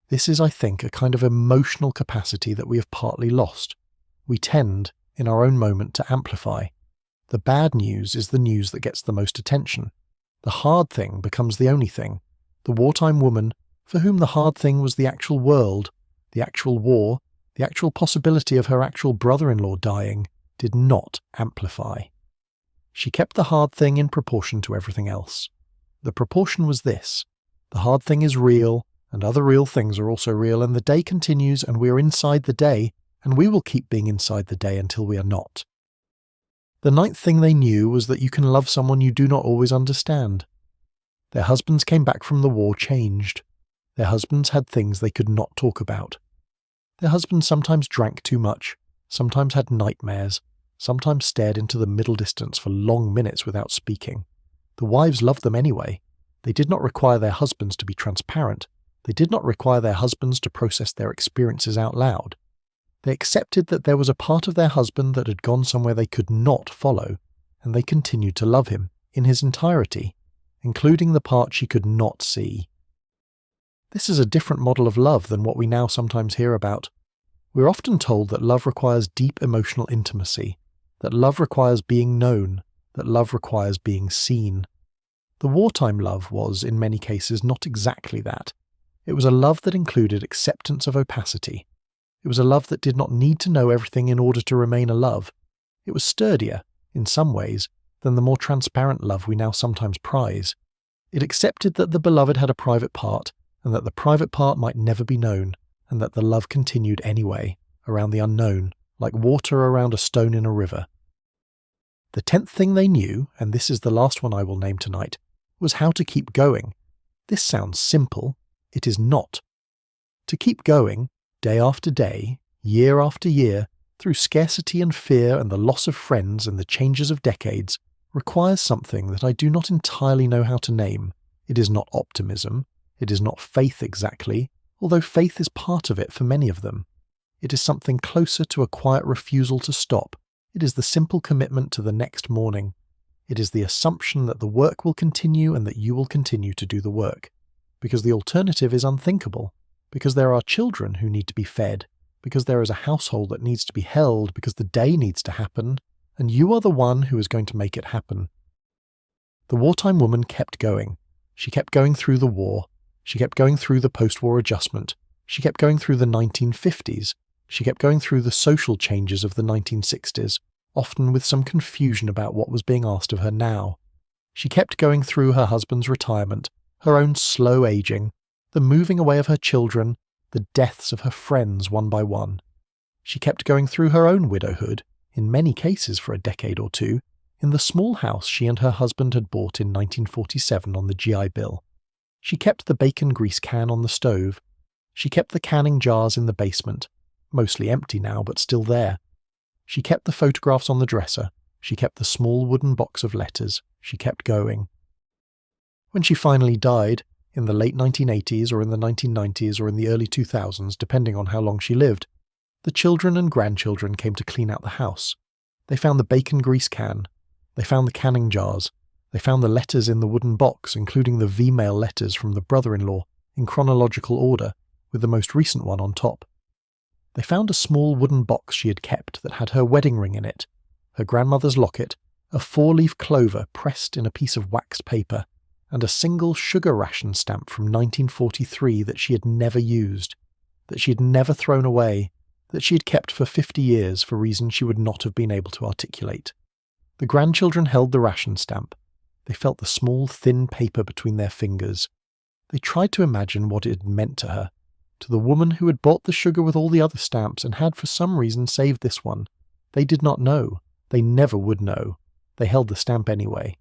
This is, I think, a kind of emotional capacity that we have partly lost. We tend, in our own moment, to amplify. The bad news is the news that gets the most attention. The hard thing becomes the only thing. The wartime woman, for whom the hard thing was the actual world, the actual war, the actual possibility of her actual brother-in-law dying, did not amplify. She kept the hard thing in proportion to everything else. The proportion was this: the hard thing is real, and other real things are also real, and the day continues, and we are inside the day, and we will keep being inside the day until we are not. The ninth thing they knew was that you can love someone you do not always understand. Their husbands came back from the war changed. Their husbands had things they could not talk about. Their husbands sometimes drank too much, sometimes had nightmares, sometimes stared into the middle distance for long minutes without speaking. The wives loved them anyway. They did not require their husbands to be transparent. They did not require their husbands to process their experiences out loud. They accepted that there was a part of their husband that had gone somewhere they could not follow, and they continued to love him in his entirety, including the part she could not see. This is a different model of love than what we now sometimes hear about. We're often told that love requires deep emotional intimacy, that love requires being known, that love requires being seen. The wartime love was, in many cases, not exactly that. It was a love that included acceptance of opacity. It was a love that did not need to know everything in order to remain a love. It was sturdier, in some ways, than the more transparent love we now sometimes prize. It accepted that the beloved had a private part, and that the private part might never be known, and that the love continued anyway, around the unknown, like water around a stone in a river. The 10th thing they knew, and this is the last one I will name tonight, was how to keep going. This sounds simple. It is not. To keep going, day after day, year after year, through scarcity and fear and the loss of friends and the changes of decades, requires something that I do not entirely know how to name. It is not optimism. It is not faith exactly, although faith is part of it for many of them. It is something closer to a quiet refusal to stop. It is the simple commitment to the next morning. It is the assumption that the work will continue and that you will continue to do the work. Because the alternative is unthinkable. Because there are children who need to be fed. Because there is a household that needs to be held. Because the day needs to happen. And you are the one who is going to make it happen. The wartime woman kept going. She kept going through the war. She kept going through the post-war adjustment. She kept going through the 1950s. She kept going through the social changes of the 1960s, often with some confusion about what was being asked of her now. She kept going through her husband's retirement, her own slow aging, the moving away of her children, the deaths of her friends one by one. She kept going through her own widowhood, in many cases for a decade or two, in the small house she and her husband had bought in 1947 on the GI Bill. She kept the bacon grease can on the stove. She kept the canning jars in the basement, mostly empty now but still there. She kept the photographs on the dresser. She kept the small wooden box of letters. She kept going. When she finally died, in the late 1980s or in the 1990s or in the early 2000s, depending on how long she lived, the children and grandchildren came to clean out the house. They found the bacon grease can. They found the canning jars. They found the letters in the wooden box, including the V-mail letters from the brother-in-law, in chronological order, with the most recent one on top. They found a small wooden box she had kept that had her wedding ring in it, her grandmother's locket, a 4-leaf clover pressed in a piece of waxed paper, and a single sugar ration stamp from 1943 that she had never used, that she had never thrown away, that she had kept for 50 years for reasons she would not have been able to articulate. The grandchildren held the ration stamp. They felt the small, thin paper between their fingers. They tried to imagine what it had meant to her, to the woman who had bought the sugar with all the other stamps and had for some reason saved this one. They did not know. They never would know. They held the stamp anyway.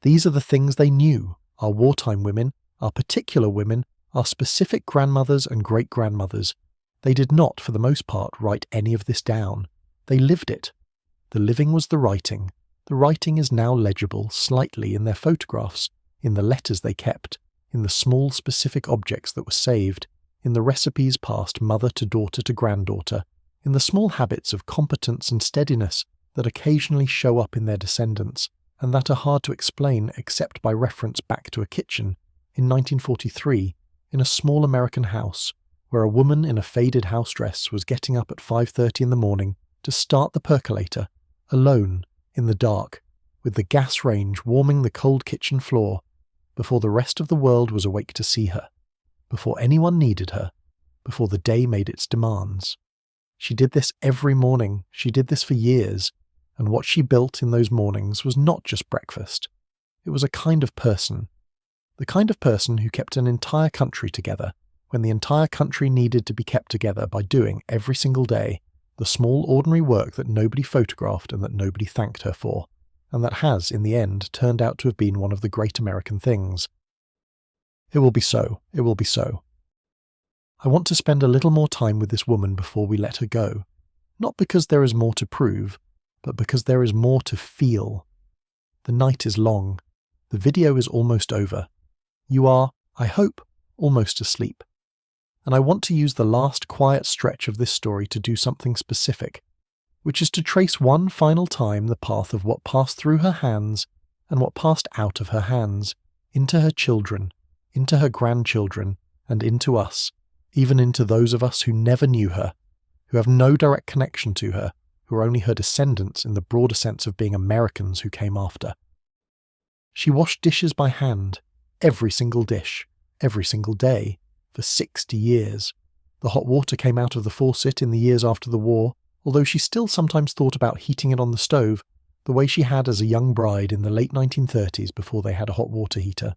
These are the things they knew, our wartime women, our particular women, our specific grandmothers and great-grandmothers. They did not, for the most part, write any of this down. They lived it. The living was the writing. The writing is now legible slightly in their photographs, in the letters they kept, in the small specific objects that were saved, in the recipes passed mother to daughter to granddaughter, in the small habits of competence and steadiness that occasionally show up in their descendants, and that are hard to explain except by reference back to a kitchen, in 1943, in a small American house, where a woman in a faded house dress was getting up at 5:30 in the morning to start the percolator, alone, in the dark, with the gas range warming the cold kitchen floor, before the rest of the world was awake to see her, before anyone needed her, before the day made its demands. She did this every morning, she did this for years, and what she built in those mornings was not just breakfast. It was a kind of person. The kind of person who kept an entire country together, when the entire country needed to be kept together by doing, every single day, the small ordinary work that nobody photographed and that nobody thanked her for, and that has, in the end, turned out to have been one of the great American things. It will be so. It will be so. I want to spend a little more time with this woman before we let her go, not because there is more to prove, but because there is more to feel. The night is long. The video is almost over. You are, I hope, almost asleep. And I want to use the last quiet stretch of this story to do something specific, which is to trace one final time the path of what passed through her hands and what passed out of her hands, into her children, into her grandchildren, and into us, even into those of us who never knew her, who have no direct connection to her, who are only her descendants in the broader sense of being Americans who came after. She washed dishes by hand, every single dish, every single day, for 60 years. The hot water came out of the faucet in the years after the war, although she still sometimes thought about heating it on the stove, the way she had as a young bride in the late 1930s before they had a hot water heater.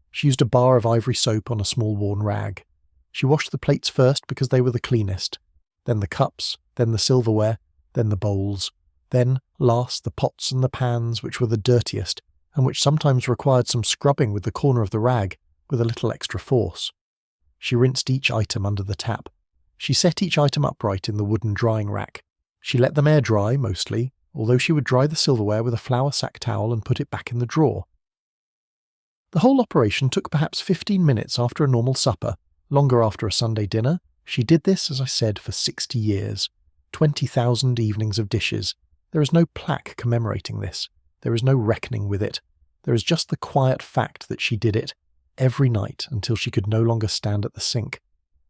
She used a bar of ivory soap on a small worn rag. She washed the plates first because they were the cleanest, then the cups, then the silverware, then the bowls, then, last, the pots and the pans, which were the dirtiest, and which sometimes required some scrubbing with the corner of the rag, with a little extra force. She rinsed each item under the tap. She set each item upright in the wooden drying rack. She let them air dry, mostly, although she would dry the silverware with a flour sack towel and put it back in the drawer. The whole operation took perhaps 15 minutes after a normal supper, longer after a Sunday dinner. She did this, as I said, for 60 years. 20,000 evenings of dishes. There is no plaque commemorating this. There is no reckoning with it. There is just the quiet fact that she did it, every night until she could no longer stand at the sink.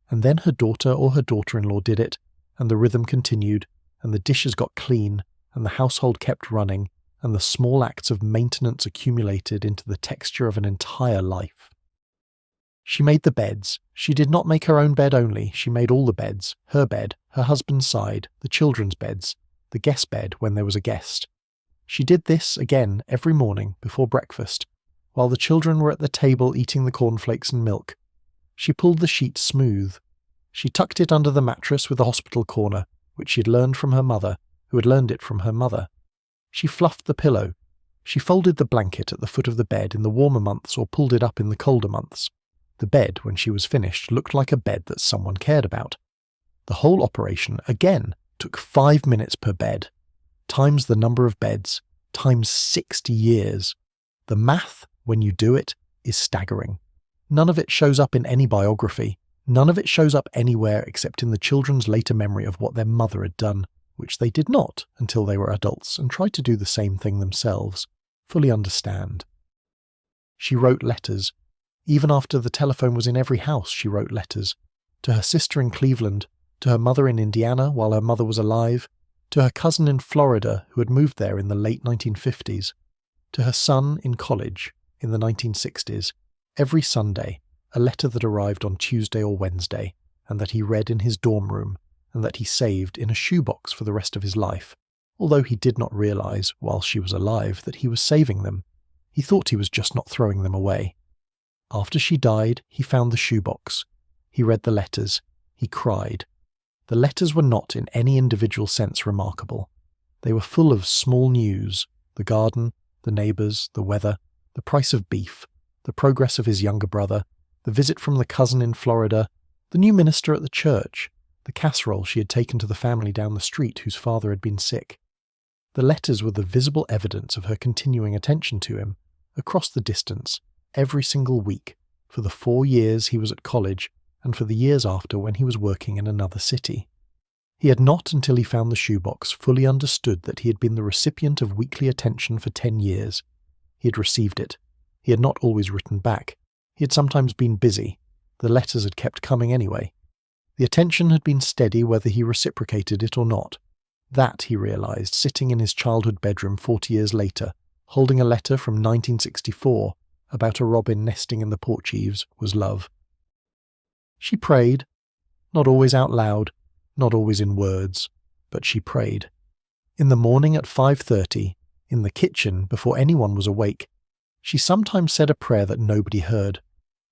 And then her daughter or her daughter-in-law did it, and the rhythm continued, and the dishes got clean, and the household kept running, and the small acts of maintenance accumulated into the texture of an entire life. She made the beds. She did not make her own bed only, she made all the beds, her bed, her husband's side, the children's beds, the guest bed when there was a guest. She did this again every morning before breakfast, while the children were at the table eating the cornflakes and milk. She pulled the sheet smooth. She tucked it under the mattress with a hospital corner, which she had learned from her mother, who had learned it from her mother. She fluffed the pillow. She folded the blanket at the foot of the bed in the warmer months or pulled it up in the colder months. The bed, when she was finished, looked like a bed that someone cared about. The whole operation, again, took 5 minutes per bed, times the number of beds, times 60 years. The math, when you do it, is staggering. None of it shows up in any biography. None of it shows up anywhere except in the children's later memory of what their mother had done, which they did not until they were adults and tried to do the same thing themselves, fully understand. She wrote letters. Even after the telephone was in every house, she wrote letters. To her sister in Cleveland, to her mother in Indiana while her mother was alive, to her cousin in Florida who had moved there in the late 1950s, to her son in college in the 1960s, every Sunday, a letter that arrived on Tuesday or Wednesday, and that he read in his dorm room, and that he saved in a shoebox for the rest of his life, although he did not realize, while she was alive, that he was saving them. He thought he was just not throwing them away. After she died, he found the shoebox. He read the letters. He cried. The letters were not in any individual sense remarkable. They were full of small news, the garden, the neighbours, the weather, The price of beef, the progress of his younger brother, the visit from the cousin in Florida, the new minister at the church, the casserole she had taken to the family down the street whose father had been sick. The letters were the visible evidence of her continuing attention to him, across the distance, every single week, for the 4 years he was at college and for the years after when he was working in another city. He had not, until he found the shoebox, fully understood that he had been the recipient of weekly attention for 10 years. He had received it. He had not always written back. He had sometimes been busy. The letters had kept coming anyway. The attention had been steady whether he reciprocated it or not. That, he realized, sitting in his childhood bedroom 40 years later, holding a letter from 1964 about a robin nesting in the porch eaves, was love. She prayed, not always out loud, not always in words, but she prayed. In the morning at 5:30, in the kitchen before anyone was awake, she sometimes said a prayer that nobody heard,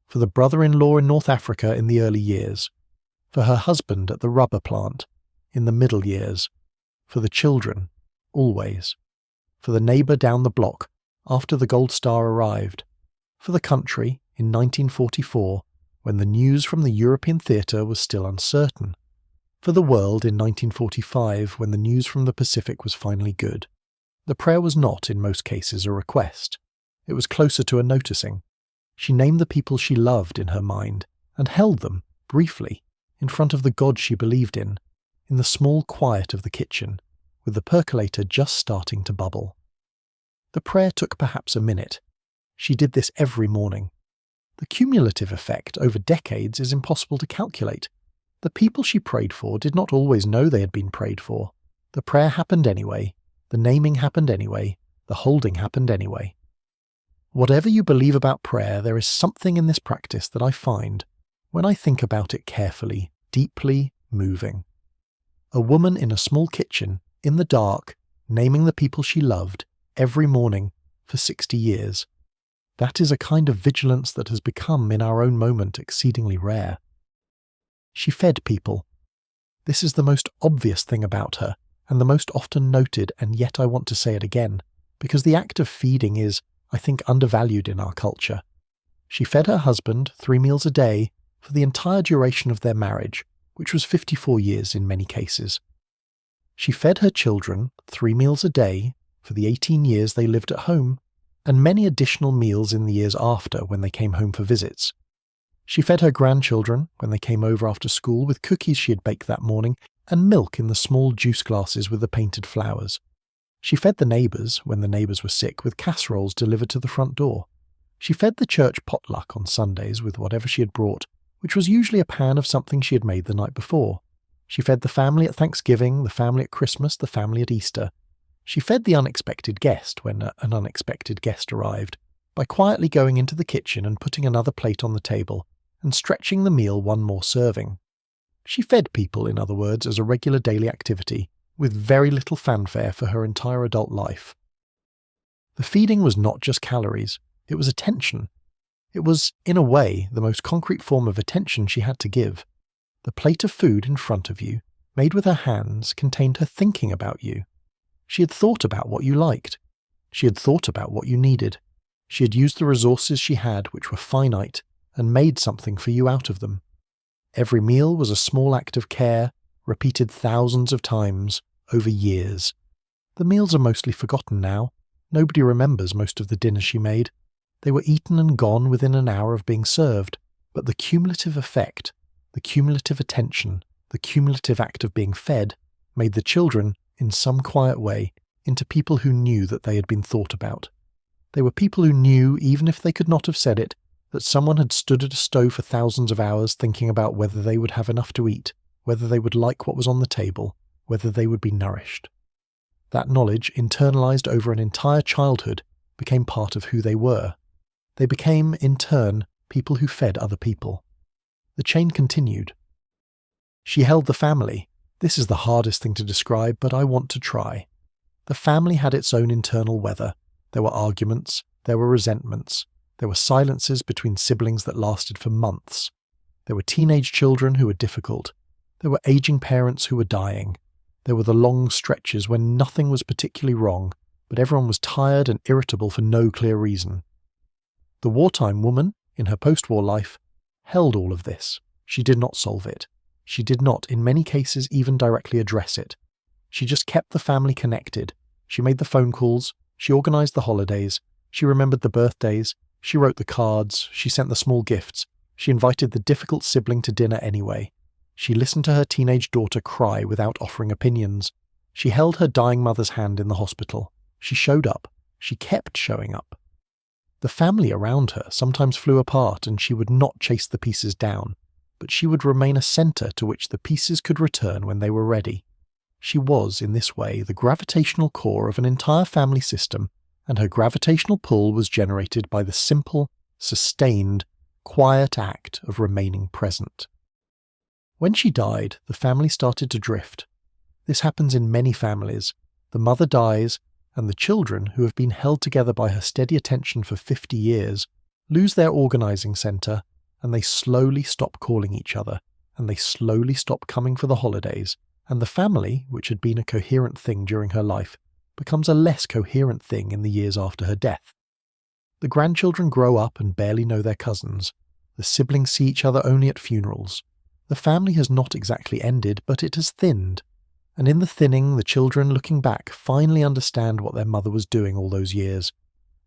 for the brother-in-law in North Africa in the early years, for her husband at the rubber plant in the middle years, for the children, always, for the neighbour down the block after the Gold Star arrived, for the country in 1944 when the news from the European theatre was still uncertain, for the world in 1945 when the news from the Pacific was finally good. The prayer was not, in most cases, a request. It was closer to a noticing. She named the people she loved in her mind, and held them, briefly, in front of the God she believed in the small quiet of the kitchen, with the percolator just starting to bubble. The prayer took perhaps a minute. She did this every morning. The cumulative effect over decades is impossible to calculate. The people she prayed for did not always know they had been prayed for. The prayer happened anyway, the naming happened anyway, the holding happened anyway. Whatever you believe about prayer, there is something in this practice that I find, when I think about it carefully, deeply moving. A woman in a small kitchen, in the dark, naming the people she loved, every morning, for 60 years. That is a kind of vigilance that has become, in our own moment, exceedingly rare. She fed people. This is the most obvious thing about her, and the most often noted, and yet I want to say it again, because the act of feeding is, I think, undervalued in our culture. She fed her husband 3 meals a day for the entire duration of their marriage, which was 54 years in many cases. She fed her children 3 meals a day for the 18 years they lived at home, and many additional meals in the years after when they came home for visits. She fed her grandchildren when they came over after school with cookies she had baked that morning and milk in the small juice glasses with the painted flowers. She fed the neighbours when the neighbours were sick with casseroles delivered to the front door. She fed the church potluck on Sundays with whatever she had brought, which was usually a pan of something she had made the night before. She fed the family at Thanksgiving, the family at Christmas, the family at Easter. She fed the unexpected guest when an unexpected guest arrived, by quietly going into the kitchen and putting another plate on the table, and stretching the meal one more serving. She fed people, in other words, as a regular daily activity, with very little fanfare for her entire adult life. The feeding was not just calories, it was attention. It was, in a way, the most concrete form of attention she had to give. The plate of food in front of you, made with her hands, contained her thinking about you. She had thought about what you liked. She had thought about what you needed. She had used the resources she had, which were finite, and made something for you out of them. Every meal was a small act of care, repeated thousands of times, over years. The meals are mostly forgotten now. Nobody remembers most of the dinners she made. They were eaten and gone within an hour of being served, but the cumulative effect, the cumulative attention, the cumulative act of being fed, made the children, in some quiet way, into people who knew that they had been thought about. They were people who knew, even if they could not have said it, that someone had stood at a stove for thousands of hours thinking about whether they would have enough to eat, whether they would like what was on the table, whether they would be nourished. That knowledge, internalized over an entire childhood, became part of who they were. They became, in turn, people who fed other people. The chain continued. She held the family. This is the hardest thing to describe, but I want to try. The family had its own internal weather. There were arguments, there were resentments, there were silences between siblings that lasted for months. There were teenage children who were difficult. There were aging parents who were dying. There were the long stretches when nothing was particularly wrong, but everyone was tired and irritable for no clear reason. The wartime woman, in her post-war life, held all of this. She did not solve it. She did not, in many cases, even directly address it. She just kept the family connected. She made the phone calls. She organized the holidays. She remembered the birthdays. She wrote the cards. She sent the small gifts. She invited the difficult sibling to dinner anyway. She listened to her teenage daughter cry without offering opinions. She held her dying mother's hand in the hospital. She showed up. She kept showing up. The family around her sometimes flew apart and she would not chase the pieces down, but she would remain a center to which the pieces could return when they were ready. She was, in this way, the gravitational core of an entire family system, and her gravitational pull was generated by the simple, sustained, quiet act of remaining present. When she died, the family started to drift. This happens in many families. The mother dies, and the children, who have been held together by her steady attention for 50 years, lose their organizing center, and they slowly stop calling each other, and they slowly stop coming for the holidays, and the family, which had been a coherent thing during her life, becomes a less coherent thing in the years after her death. The grandchildren grow up and barely know their cousins. The siblings see each other only at funerals. The family has not exactly ended, but it has thinned. And in the thinning, the children, looking back, finally understand what their mother was doing all those years.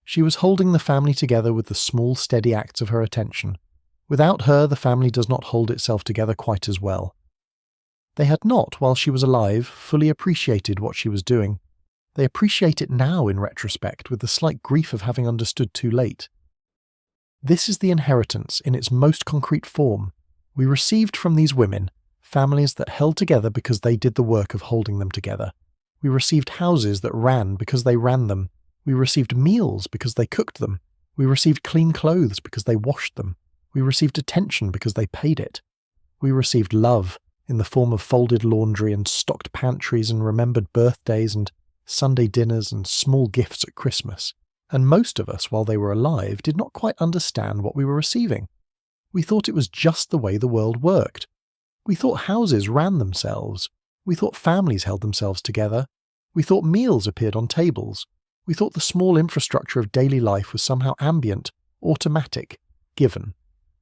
She was holding the family together with the small, steady acts of her attention. Without her, the family does not hold itself together quite as well. They had not, while she was alive, fully appreciated what she was doing. They appreciate it now in retrospect, with the slight grief of having understood too late. This is the inheritance in its most concrete form. We received from these women families that held together because they did the work of holding them together. We received houses that ran because they ran them. We received meals because they cooked them. We received clean clothes because they washed them. We received attention because they paid it. We received love in the form of folded laundry and stocked pantries and remembered birthdays and Sunday dinners and small gifts at Christmas. And most of us, while they were alive, did not quite understand what we were receiving. We thought it was just the way the world worked. We thought houses ran themselves. We thought families held themselves together. We thought meals appeared on tables. We thought the small infrastructure of daily life was somehow ambient, automatic, given.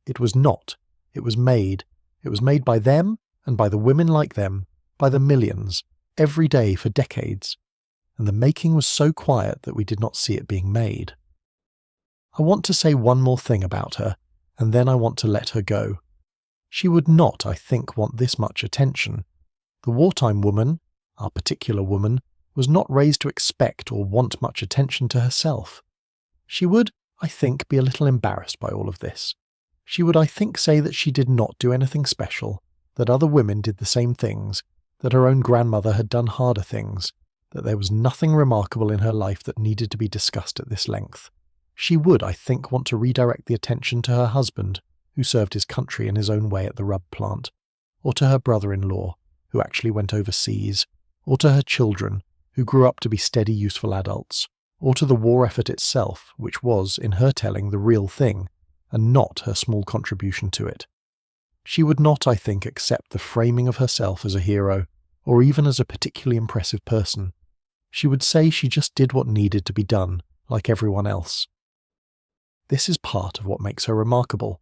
It was not. It was made. It was made by them and by the women like them, by the millions, every day for decades. And the making was so quiet that we did not see it being made. I want to say one more thing about her, and then I want to let her go. She would not, I think, want this much attention. The wartime woman, our particular woman, was not raised to expect or want much attention to herself. She would, I think, be a little embarrassed by all of this. She would, I think, say that she did not do anything special, that other women did the same things, that her own grandmother had done harder things, that there was nothing remarkable in her life that needed to be discussed at this length. She would, I think, want to redirect the attention to her husband, who served his country in his own way at the rub plant, or to her brother-in-law, who actually went overseas, or to her children, who grew up to be steady, useful adults, or to the war effort itself, which was, in her telling, the real thing, and not her small contribution to it. She would not, I think, accept the framing of herself as a hero, or even as a particularly impressive person. She would say she just did what needed to be done, like everyone else. This is part of what makes her remarkable.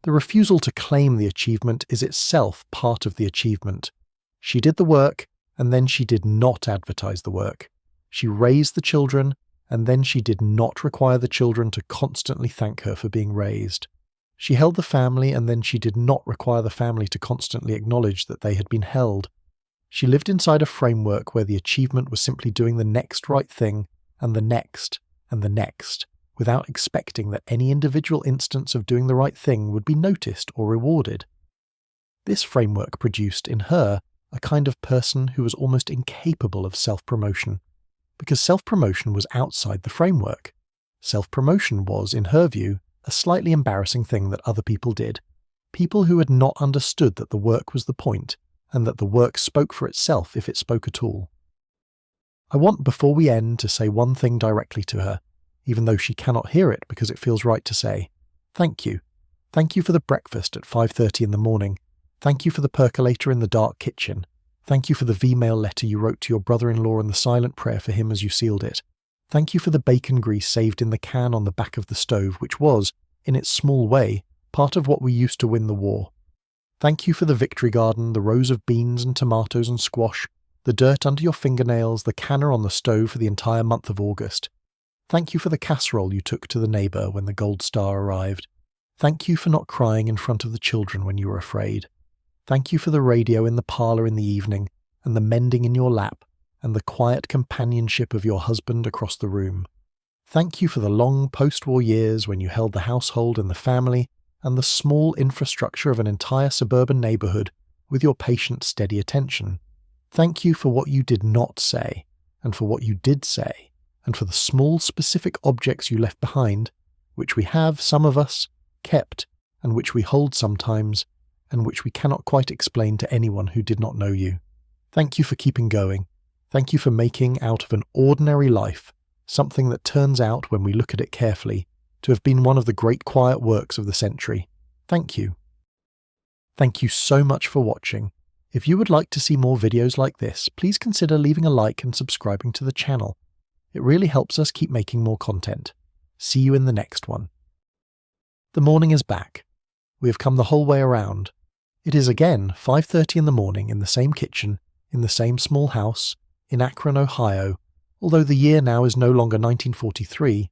The refusal to claim the achievement is itself part of the achievement. She did the work, and then she did not advertise the work. She raised the children, and then she did not require the children to constantly thank her for being raised. She held the family, and then she did not require the family to constantly acknowledge that they had been held. She lived inside a framework where the achievement was simply doing the next right thing, and the next, without expecting that any individual instance of doing the right thing would be noticed or rewarded. This framework produced, in her, a kind of person who was almost incapable of self-promotion, because self-promotion was outside the framework. Self-promotion was, in her view, a slightly embarrassing thing that other people did, people who had not understood that the work was the point, and that the work spoke for itself if it spoke at all. I want, before we end, to say one thing directly to her, even though she cannot hear it because it feels right to say. Thank you. Thank you for the breakfast at 5:30 in the morning. Thank you for the percolator in the dark kitchen. Thank you for the V-mail letter you wrote to your brother-in-law and the silent prayer for him as you sealed it. Thank you for the bacon grease saved in the can on the back of the stove, which was, in its small way, part of what we used to win the war. Thank you for the victory garden, the rows of beans and tomatoes and squash, the dirt under your fingernails, the canner on the stove for the entire month of August. Thank you for the casserole you took to the neighbour when the gold star arrived. Thank you for not crying in front of the children when you were afraid. Thank you for the radio in the parlour in the evening, and the mending in your lap, and the quiet companionship of your husband across the room. Thank you for the long post-war years when you held the household and the family, and the small infrastructure of an entire suburban neighbourhood with your patient, steady attention. Thank you for what you did not say, and for what you did say, and for the small specific objects you left behind, which we have, some of us, kept, and which we hold sometimes, and which we cannot quite explain to anyone who did not know you. Thank you for keeping going. Thank you for making out of an ordinary life something that turns out, when we look at it carefully, to have been one of the great quiet works of the century. Thank you. Thank you so much for watching. If you would like to see more videos like this, please consider leaving a like and subscribing to the channel. It really helps us keep making more content. See you in the next one. The morning is back. We have come the whole way around. It is again 5:30 in the morning in the same kitchen, in the same small house, in Akron, Ohio. Although the year now is no longer 1943,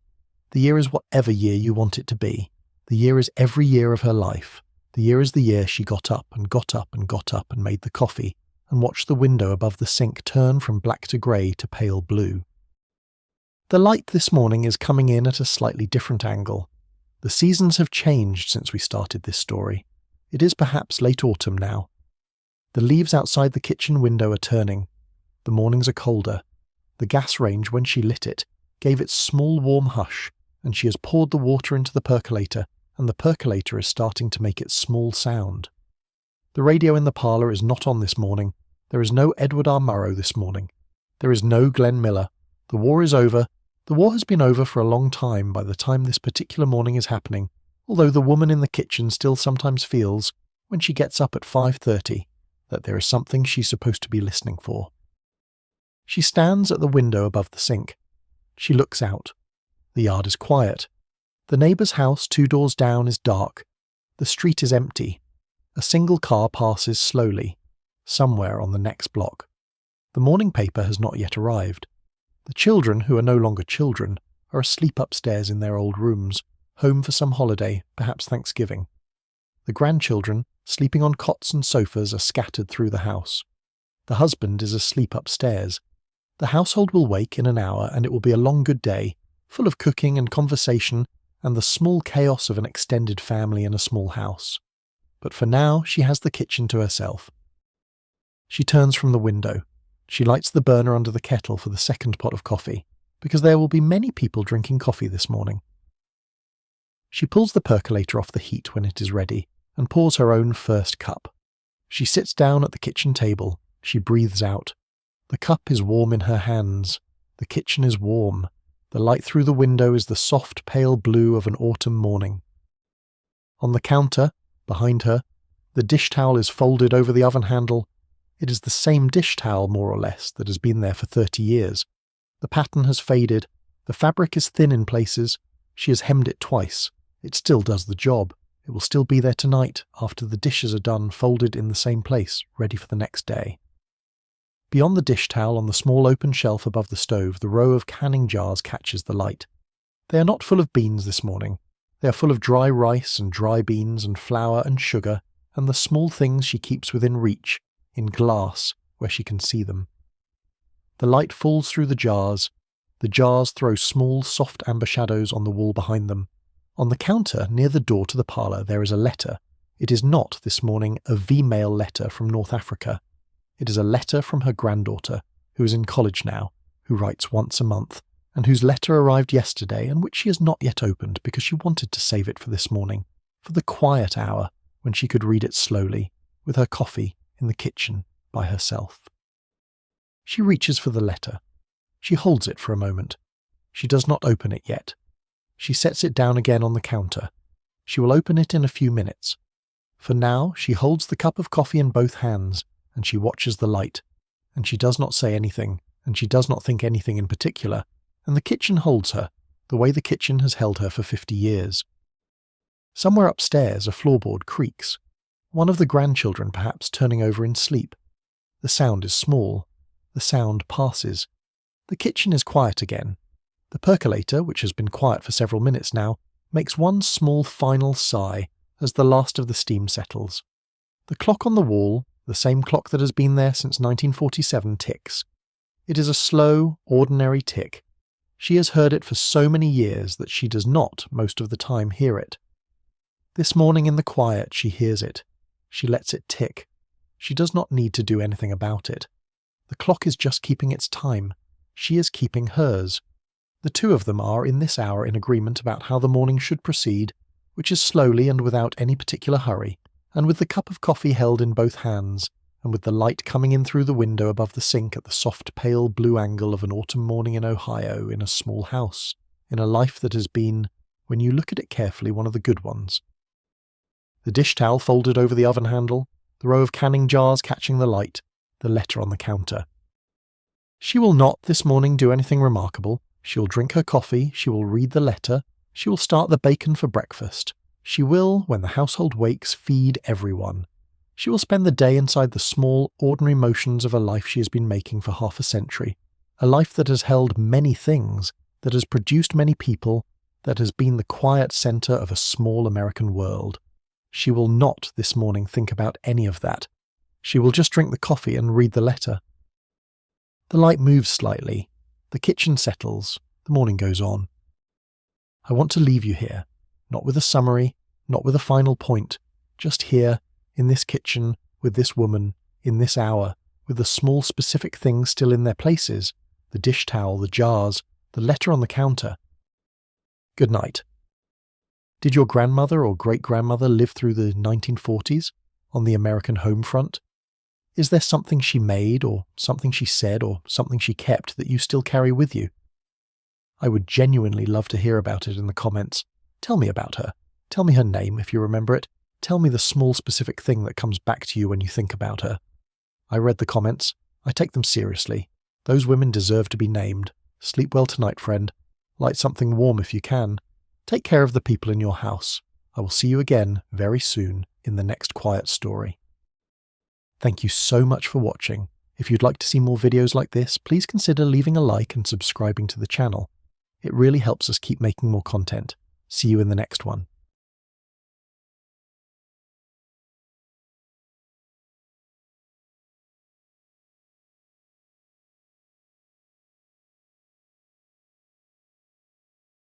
the year is whatever year you want it to be. The year is every year of her life. The year is the year she got up and got up and got up and made the coffee and watched the window above the sink turn from black to grey to pale blue. The light this morning is coming in at a slightly different angle. The seasons have changed since we started this story. It is perhaps late autumn now. The leaves outside the kitchen window are turning. The mornings are colder. The gas range, when she lit it, gave its small warm hush, and she has poured the water into the percolator, and the percolator is starting to make its small sound. The radio in the parlour is not on this morning. There is no Edward R. Murrow this morning. There is no Glenn Miller. The war is over. The war has been over for a long time by the time this particular morning is happening, although the woman in the kitchen still sometimes feels, when she gets up at 5:30, that there is something she's supposed to be listening for. She stands at the window above the sink. She looks out. The yard is quiet. The neighbour's house 2 doors down is dark. The street is empty. A single car passes slowly, somewhere on the next block. The morning paper has not yet arrived. The children, who are no longer children, are asleep upstairs in their old rooms, home for some holiday, perhaps Thanksgiving. The grandchildren, sleeping on cots and sofas, are scattered through the house. The husband is asleep upstairs. The household will wake in an hour, and it will be a long good day, full of cooking and conversation and the small chaos of an extended family in a small house. But for now, she has the kitchen to herself. She turns from the window. She lights the burner under the kettle for the second pot of coffee, because there will be many people drinking coffee this morning. She pulls the percolator off the heat when it is ready, and pours her own first cup. She sits down at the kitchen table. She breathes out. The cup is warm in her hands. The kitchen is warm. The light through the window is the soft, pale blue of an autumn morning. On the counter, behind her, the dish towel is folded over the oven handle. It is the same dish towel, more or less, that has been there for 30 years. The pattern has faded. The fabric is thin in places. She has hemmed it twice. It still does the job. It will still be there tonight, after the dishes are done, folded in the same place, ready for the next day. Beyond the dish towel on the small open shelf above the stove, the row of canning jars catches the light. They are not full of beans this morning. They are full of dry rice and dry beans and flour and sugar and the small things she keeps within reach, in glass, where she can see them. The light falls through the jars. The jars throw small, soft amber shadows on the wall behind them. On the counter, near the door to the parlour, there is a letter. It is not, this morning, a V-mail letter from North Africa. It is a letter from her granddaughter, who is in college now, who writes once a month, and whose letter arrived yesterday and which she has not yet opened because she wanted to save it for this morning, for the quiet hour when she could read it slowly, with her coffee in the kitchen by herself. She reaches for the letter. She holds it for a moment. She does not open it yet. She sets it down again on the counter. She will open it in a few minutes. For now, she holds the cup of coffee in both hands, and she watches the light, and she does not say anything, and she does not think anything in particular, and the kitchen holds her, the way the kitchen has held her for 50 years. Somewhere upstairs a floorboard creaks, one of the grandchildren perhaps turning over in sleep. The sound is small. The sound passes. The kitchen is quiet again. The percolator, which has been quiet for several minutes now, makes one small final sigh as the last of the steam settles. The clock on the wall, the same clock that has been there since 1947, ticks. It is a slow, ordinary tick. She has heard it for so many years that she does not, most of the time, hear it. This morning in the quiet she hears it. She lets it tick. She does not need to do anything about it. The clock is just keeping its time. She is keeping hers. The two of them are, in this hour, in agreement about how the morning should proceed, which is slowly and without any particular hurry, and with the cup of coffee held in both hands, and with the light coming in through the window above the sink at the soft pale blue angle of an autumn morning in Ohio, in a small house, in a life that has been, when you look at it carefully, one of the good ones. The dish towel folded over the oven handle, the row of canning jars catching the light, the letter on the counter. She will not this morning do anything remarkable. She will drink her coffee, she will read the letter, she will start the bacon for breakfast. She will, when the household wakes, feed everyone. She will spend the day inside the small, ordinary motions of a life she has been making for half a century, a life that has held many things, that has produced many people, that has been the quiet centre of a small American world. She will not this morning think about any of that. She will just drink the coffee and read the letter. The light moves slightly. The kitchen settles. The morning goes on. I want to leave you here, not with a summary, not with a final point, just here, in this kitchen, with this woman, in this hour, with the small specific things still in their places, the dish towel, the jars, the letter on the counter. Good night. Did your grandmother or great-grandmother live through the 1940s, on the American home front? Is there something she made, or something she said, or something she kept that you still carry with you? I would genuinely love to hear about it in the comments. Tell me about her. Tell me her name, if you remember it. Tell me the small specific thing that comes back to you when you think about her. I read the comments. I take them seriously. Those women deserve to be named. Sleep well tonight, friend. Light something warm if you can. Take care of the people in your house. I will see you again very soon in the next quiet story. Thank you so much for watching. If you'd like to see more videos like this, please consider leaving a like and subscribing to the channel. It really helps us keep making more content. See you in the next one.